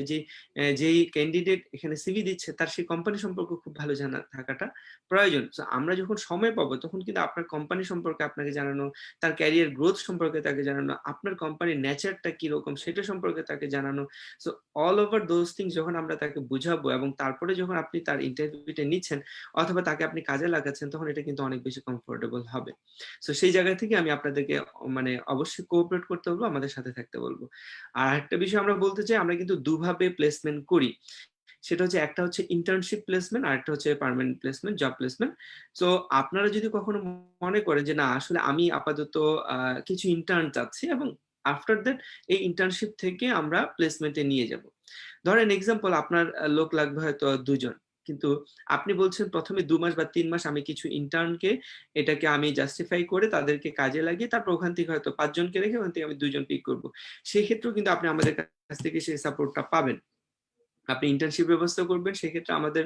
যেই ক্যান্ডিডেট এখানে সিভি দিচ্ছে তার সেই কোম্পানি সম্পর্কে খুব ভালো জানা থাকাটা প্রয়োজন। তো আমরা যখন সময় পাবো তখন কিন্তু আপনার কোম্পানি সম্পর্কে আপনাকে জানানো, তার ক্যারিয়ার গ্রোথ সম্পর্কে তাকে জানানো, আপনার কোম্পানির নেচারটা কিরকম সেটা সম্পর্কে তাকে জানানো। So all over those things যখন আমরা তাকে বুঝাবো এবং তারপরে যখন আপনি তার ইন্টারভিউটা নিচ্ছেন অথবা তাকে আপনি কাজে লাগাচ্ছেন, তখন এটা কিন্তু অনেক বেশি কমফোর্টেবল হবে। সো সেই জায়গা থেকে আমি আপনাদেরকে মানে অবশ্যই কোঅপারেট করতে বলবো, আমাদের সাথে থাকতে বলবো। আর একটা বিষয় আমরা বলতে চাই, আমরা কিন্তু দুভাবে প্লেসমেন্ট করি, সেটা হচ্ছে একটা হচ্ছে ইন্টার্নশিপ প্লেসমেন্ট আর একটা হচ্ছে permanent placement, job placement. So আপনারা যদি কখনো মনে করেন যে না আসলে আমি আপাতত কিছু ইন্টার্ন চাচ্ছি এবং আফটার দ্যাট এই ইন্টার্নশিপ থেকে আমরা প্লেসমেন্টে নিয়ে যাব, ধরেন এক্সাম্পল আপনার লোক লাগবে হয়তো 2 জন, কিন্তু আপনি বলছেন প্রথমে 2 মাস বা 3 মাস আমি কিছু ইন্টার্নকে এটাকে আমি জাস্টিফাই করে তাদেরকে কাজে লাগিয়ে তারপর ওখান থেকে হয়তো 5 জনকে রেখে ওখান থেকে আমি 2 জন পিক করবো, সেই ক্ষেত্রেও কিন্তু আপনি আমাদের কাছ থেকে সেই সাপোর্টটা পাবেন। আপনি ইন্টার্নশিপ ব্যবস্থা করবেন, সেক্ষেত্রে আমাদের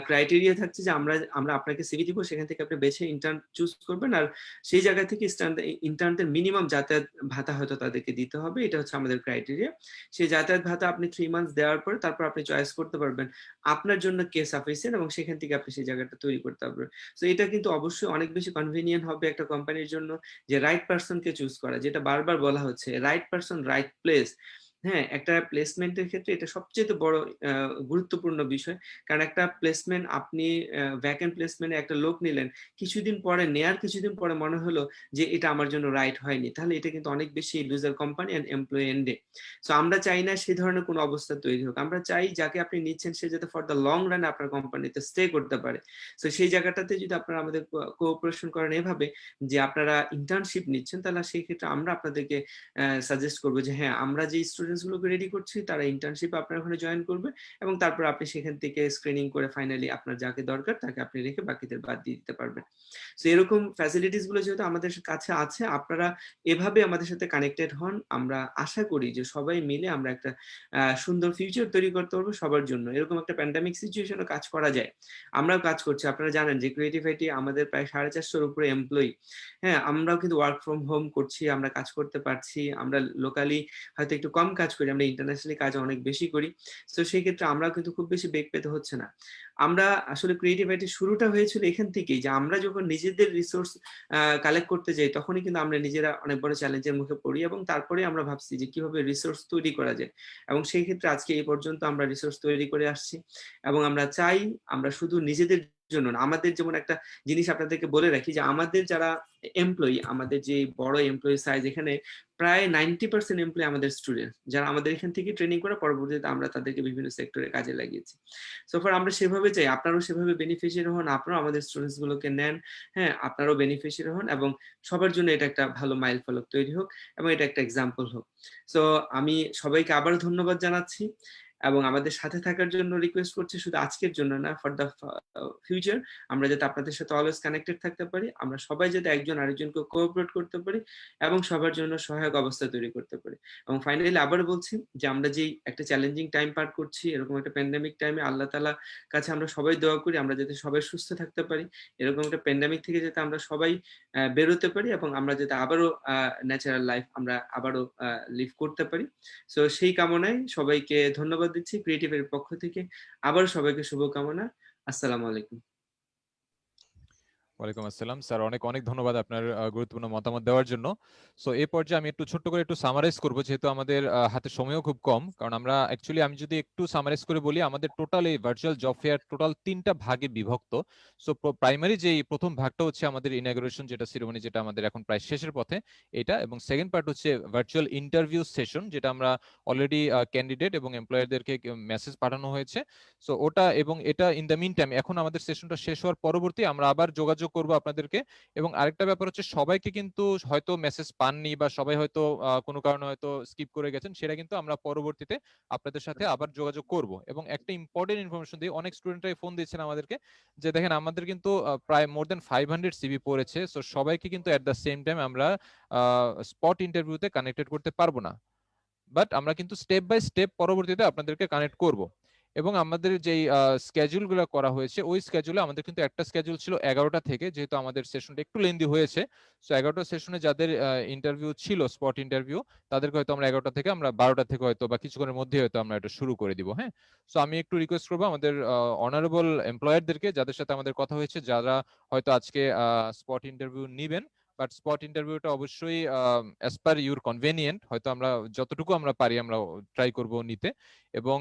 ক্রাইটেরিয়া থাকছে যে আমরা আমরা আপনাকে সিভি দিব, সেখান থেকে আপনি বেছে ইন্টার্ন চুজ করবেন, আর সেই জায়গা থেকে ইন্টার্নদের মিনিমাম যাতায়াত ভাতা হয়তো তাদেরকে দিতে হবে, এটা হচ্ছে আমাদের ক্রাইটেরিয়া। সেই যাতায়াত ভাতা আপনি 3 মান্থস দেওয়ার পরে তারপর আপনি চয়েস করতে পারবেন আপনার জন্য কে সাফিসিয়েন্ট, এবং সেখান থেকে আপনি সেই জায়গাটা তৈরি করতে পারবেন। তো এটা কিন্তু অবশ্যই অনেক বেশি কনভিনিয়েন্ট হবে একটা কোম্পানির জন্য, যে রাইট পারসনকে চুজ করা, যেটা বারবার বলা হচ্ছে, রাইট পারসন রাইট প্লেস। হ্যাঁ, একটা প্লেসমেন্টের ক্ষেত্রে এটা সবচেয়ে বড় গুরুত্বপূর্ণ বিষয়। কারণ একটা প্লেসমেন্ট, আপনি ভ্যাকেন্ট প্লেসমেন্টে একটা লোক নিলেন, কিছুদিন পরে মনে হলো যে এটা আমার জন্য রাইট হয়নি, তাহলে এটা কিন্তু অনেক বেশি লুজার কোম্পানি এন্ড এমপ্লয়ি এন্ডে। সো আমরা চাই না সেই ধরনের কোনো অবস্থা তৈরি হোক। আমরা চাই যাকে আপনি নিচ্ছেন সে যাতে ফর দ্য লং রান আপনার কোম্পানিতে স্টে করতে পারে। সো সেই জায়গাটাতে যদি আপনারা আমাদের কোঅপারেশন করেন এভাবে, যে আপনারা ইন্টার্নশিপ নিচ্ছেন, তাহলে সেই ক্ষেত্রে আমরা আপনাদেরকে সাজেস্ট করবো যে হ্যাঁ, আমরা যে স্টুডেন্টস গুলোকে রেডি করছি তারা ইন্টার্নশিপ আপনার ওখানে জয়েন করবে, এবং তারপর আপনি সেখান থেকে স্ক্রিনিং করে ফাইনালি আপনার যাকে দরকার তাকে আপনি রেখে বাকিদের বাদ দিয়ে দিতে পারবেন। সো এরকম ফ্যাসিলিটিস গুলো যেহেতু আমাদের কাছে আছে, আপনারা এভাবে আমাদের সাথে কানেক্টেড হন। আমরা আশা করি যে সবাই মিলে আমরা একটা সুন্দর ফিউচার তৈরি করতে পারবো সবার জন্য। এরকম একটা প্যান্ডামিক সিচুয়েশনে কাজ করা যায়, আমরাও কাজ করছি। আপনারা জানেন যে ক্রিয়েটিভ আইটি আমাদের প্রায় 450-র উপরে এমপ্লয়ি। হ্যাঁ, আমরাও কিন্তু ওয়ার্ক ফ্রম হোম করছি, আমরা কাজ করতে পারছি। আমরা লোকালি হয়তো একটু কম কাজ করি, আমরা ইন্টারন্যাশনালি কাজ অনেক বেশি করি। তো সেই ক্ষেত্রে আমরা কিন্তু খুব বেশি বেগ পেতে হচ্ছে না। আমরা আসলে ক্রিয়েটিভ আইটি শুরুটা হয়েছিল এখান থেকেই, যে আমরা যখন নিজেদের রিসোর্স কালেক্ট করতে যাই, তখনই কিন্তু আমরা নিজেরা অনেক বড় চ্যালেঞ্জের মুখে পড়ি, এবং তারপরে আমরা ভাবছি যে কিভাবে রিসোর্স তৈরি করা যায়। এবং সেই ক্ষেত্রে আজকে এই পর্যন্ত আমরা রিসোর্স তৈরি করে আসছি, এবং আমরা চাই আমরা শুধু নিজেদের জন্য না, আমাদের যেমন একটা জিনিস আপনাদেরকে বলে রাখি, যে আমাদের যারা এমপ্লয়ি, আমাদের যে বড় এমপ্লয়ি সাইজ, এখানে প্রায় 90% এমপ্লয়ি আমাদের স্টুডেন্ট, যারা আমাদের এখান থেকে ট্রেনিং করে পরবর্তীতে আমরা তাদেরকে বিভিন্ন সেক্টরে কাজে লাগিয়েছি। সো ফার আমরা সেভাবে চাই আপনারাও সেভাবে বেনিফিশিয়ারি হন, আপনারাও আমাদের স্টুডেন্টস গুলোকে নেন। হ্যাঁ, আপনারাও বেনিফিশিয়ারি হন, এবং সবার জন্য এটা একটা ভালো মাইল ফলক তৈরি হোক, এবং এটা একটা এক্সাম্পল হোক। সো আমি সবাইকে আবার ধন্যবাদ জানাচ্ছি, এবং আমাদের সাথে থাকার জন্য রিকোয়েস্ট করছি, শুধু আজকের জন্য না, ফর দ্য ফিউচার আমরা যাতে আপনাদের সাথে অলওয়েজ কানেক্টেড থাকতে পারি, আমরা সবাই যাতে একজন আরেকজনকে কোঅপারেট করতে পারি, এবং সবার জন্য সহায়ক অবস্থা তৈরি করতে পারি। এবং ফাইনালি আবার বলছি যে আমরা যেই একটা চ্যালেঞ্জিং টাইম পার করছি, এরকম একটা প্যান্ডামিক টাইমে আল্লাহ তাআলা কাছে আমরা সবাই দোয়া করি আমরা যাতে সবাই সুস্থ থাকতে পারি, এরকম একটা প্যান্ডামিক থেকে যাতে আমরা সবাই বেরোতে পারি, এবং আমরা যাতে আবারও ন্যাচারাল লাইফ আমরা আবারও লিভ করতে পারি। সো সেই কামনায় সবাইকে ধন্যবাদ দিচ্ছি ক্রিয়েটিভের পক্ষ থেকে। আবার সবাইকে শুভকামনা। আসসালামু আলাইকুম। ওয়ালাইকুম আসসালাম স্যার, অনেক অনেক ধন্যবাদ আপনার গুরুত্বপূর্ণ মতামত দেওয়ার জন্য। সো এই পর্যায়ে আমি একটু ছোট্ট করে একটু সামারাইজ করব, যেহেতু আমাদের হাতে সময়ও খুব কম। কারণ আমরা অ্যাকচুয়ালি, আমি যদি একটু সামারাইজ করে বলি, আমাদের টোটাল এই ভার্চুয়াল জব ফেয়ার টোটাল 3টা ভাগে বিভক্ত। সো প্রাইমারি যে প্রথম ভাগটা হচ্ছে আমাদের ইনাগুরেশন, যেটা সিরিমনি, যেটা আমাদের এখন প্রায় শেষের পথে এটা, এবং সেকেন্ড পার্ট হচ্ছে ভার্চুয়াল ইন্টারভিউ সেশন, যেটা আমরা অলরেডি ক্যান্ডিডেট এবং এমপ্লয়ারদেরকে মেসেজ পাঠানো হয়েছে। সো ওটা, এবং এটা ইন দ্য মিন টাইম, এখন আমাদের সেশনটা শেষ হওয়ার পরবর্তী আমরা আবার যোগাযোগ করব আপনাদেরকে। এবং আরেকটা ব্যাপার হচ্ছে, সবাইকে কিন্তু হয়তো মেসেজ পাননি, বা সবাই হয়তো কোনো কারণে হয়তো স্কিপ করে গেছেন, সেটা কিন্তু আমরা পরবর্তীতে আপনাদের সাথে আবার যোগাযোগ করব। এবং একটা ইম্পর্টেন্ট ইনফরমেশন দিই, অনেক স্টুডেন্টরাই ফোন দিচ্ছেন আমাদেরকে, যে দেখেন আমাদের কিন্তু প্রায় মোর দেন 500 সিভি পড়েছে। সো সবাইকে কিন্তু এট দ্য সেম টাইম আমরা স্পট ইন্টারভিউতে কানেক্টেড করতে পারবো না, বাট আমরা কিন্তু স্টেপ বাই স্টেপ পরবর্তীতে আপনাদেরকে কানেক্ট করব। এবং আমাদের যেই স্কেজুল গুলো করা হয়েছে, ওই স্কেজুলে আমাদের কিন্তু একটা স্কেজুল ছিল 11টা থেকে, যেহেতু আমাদের সেশনটা একটু লেন্দি হয়েছে। সো 11টা সেশনে যাদের ইন্টারভিউ ছিল, স্পট ইন্টারভিউ, তাদেরকে হয়তো আমরা 11টা থেকে আমরা 12টা থেকে হয়তো বা কিছুক্ষণের মধ্যে হয়তো আমরা এটা শুরু করে দিব। হ্যাঁ, সো আমি একটু রিকোয়েস্ট করবো আমাদের অনারেবল এমপ্লয়ারদেরকে, যাদের সাথে আমাদের কথা হয়েছে, যারা হয়তো আজকে স্পট ইন্টারভিউ নিবেন, বাট স্পট ইন্টারভিউটা অবশ্যই অ্যাজ পার ইউর কনভেনিয়েন্ট, হয়তো আমরা যতটুকু আমরা পারি আমরা ট্রাই করব নিতে, এবং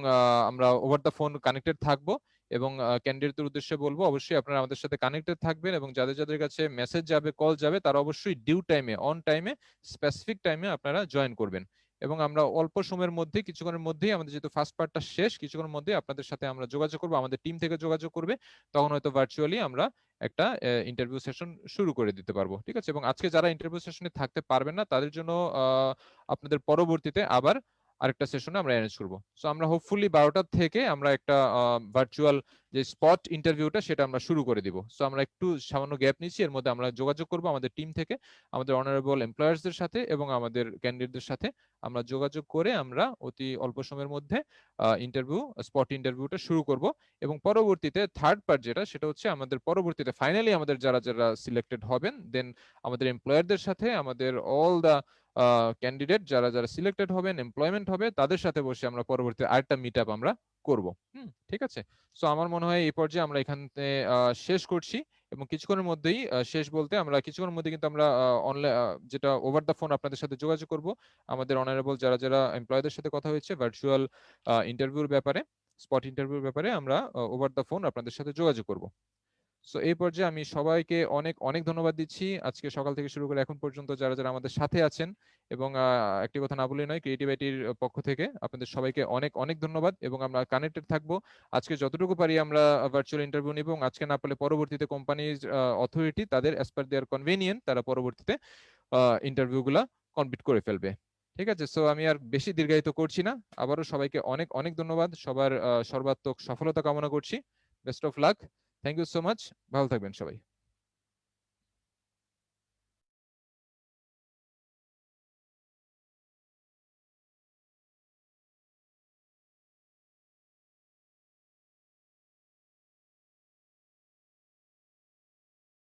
আমরা ওভার দ্য ফোন কানেক্টেড থাকবো। এবং ক্যান্ডিডেটদের উদ্দেশ্যে বলবো, অবশ্যই আপনারা আমাদের সাথে কানেক্টেড থাকবেন, এবং যাদের যাদের কাছে মেসেজ যাবে, কল যাবে, তারা অবশ্যই ডিউ টাইমে, অন টাইমে, স্পেসিফিক টাইমে আপনারা জয়েন করবেন। এবং আমরা অল্প সময়ের মধ্যে, কিছুক্ষণের মধ্যেই, আমাদের যেহেতু ফার্স্ট পার্টটা শেষ, কিছুক্ষণের মধ্যে আপনাদের সাথে আমরা যোগাযোগ করবো, আমাদের টিম থেকে যোগাযোগ করবে, তখন হয়তো ভার্চুয়ালি আমরা একটা ইন্টারভিউ সেশন শুরু করে দিতে পারবো। ঠিক আছে, এবং আজকে যারা ইন্টারভিউ সেশনে থাকতে পারবেন না, তাদের জন্য আপনাদের পরবর্তীতে আবার আরেকটা সেশনে আমরা অ্যারেঞ্জ করব। সো আমরা হোপফুলি 12টা থেকে আমরা একটা ভার্চুয়াল যে স্পট ইন্টারভিউটা সেটা আমরা শুরু করে দিব। সো আমরা একটু সামান্য গ্যাপ নিচ্ছি, এর মধ্যে আমরা যোগাযোগ করব আমাদের টিম থেকে আমাদের অনারেবল এমপ্লয়ার্সদের সাথে এবং আমাদের ক্যান্ডিডেটদের সাথে আমরা যোগাযোগ করে আমরা অতি অল্প সময়ের মধ্যে স্পট ইন্টারভিউটা শুরু করব। এবং পরবর্তীতে থার্ড পার্ট যেটা সেটা হচ্ছে আমাদের পরবর্তীতে ফাইনালি আমাদের যারা যারা সিলেক্টেড হবেন দেন আমাদের এমপ্লয়ারদের সাথে আমাদের অল দা ক্যান্ডিডেট যারা যারা সিলেক্টেড হবেন, এমপ্লয়মেন্ট হবে, তাদের সাথে বসে আমরা পরবর্তীতে আরেকটা মিট আপ আমরা করব। ঠিক আছে। সো আমার মনে হয় এই পর্যায়ে আমরা এখানে শেষ করছি এবং কিছুক্ষণের মধ্যেই শেষ বলতে আমরা কিছুক্ষণের মধ্যে কিন্তু আমরা অনলাইন যেটা ওভার দ্য ফোন আপনাদের সাথে যোগাযোগ করব আমাদের অনারেবল যারা যারা এমপ্লয়ীদের সাথে কথা হয়েছে ভার্চুয়াল ইন্টারভিউর ব্যাপারে, স্পট ইন্টারভিউর ব্যাপারে আমরা ওভার দ্য ফোন আপনাদের সাথে যোগাযোগ করব। সো এই পর্যায়ে আমি সবাইকে অনেক অনেক ধন্যবাদ দিচ্ছি আজকে সকাল থেকে শুরু করে এখন পর্যন্ত যারা যারা আমাদের সাথে আছেন। এবং একটি কথা না বলে নয়, ক্রিয়েটিভ আইটির পক্ষ থেকে আপনাদের সবাইকে অনেক অনেক ধন্যবাদ এবং আমরা কানেক্টেড থাকবো। আজকে যতটুকু পারি আমরা ভার্চুয়াল ইন্টারভিউ নিব এবং আজকে না পারলে পরবর্তীতে কোম্পানির অথরিটি তাদের অ্যাজ পার দেয়ার কনভেনিয়েন্ট তারা পরবর্তীতে ইন্টারভিউগুলা কমপ্লিট করে ফেলবে। ঠিক আছে। সো আমি আর বেশি দীর্ঘায়িত করছি না, আবারও সবাইকে অনেক অনেক ধন্যবাদ, সবার সর্বাত্মক সফলতা কামনা করছি। Best of luck. Thank you so much. ভালো থাকবেন সবাই।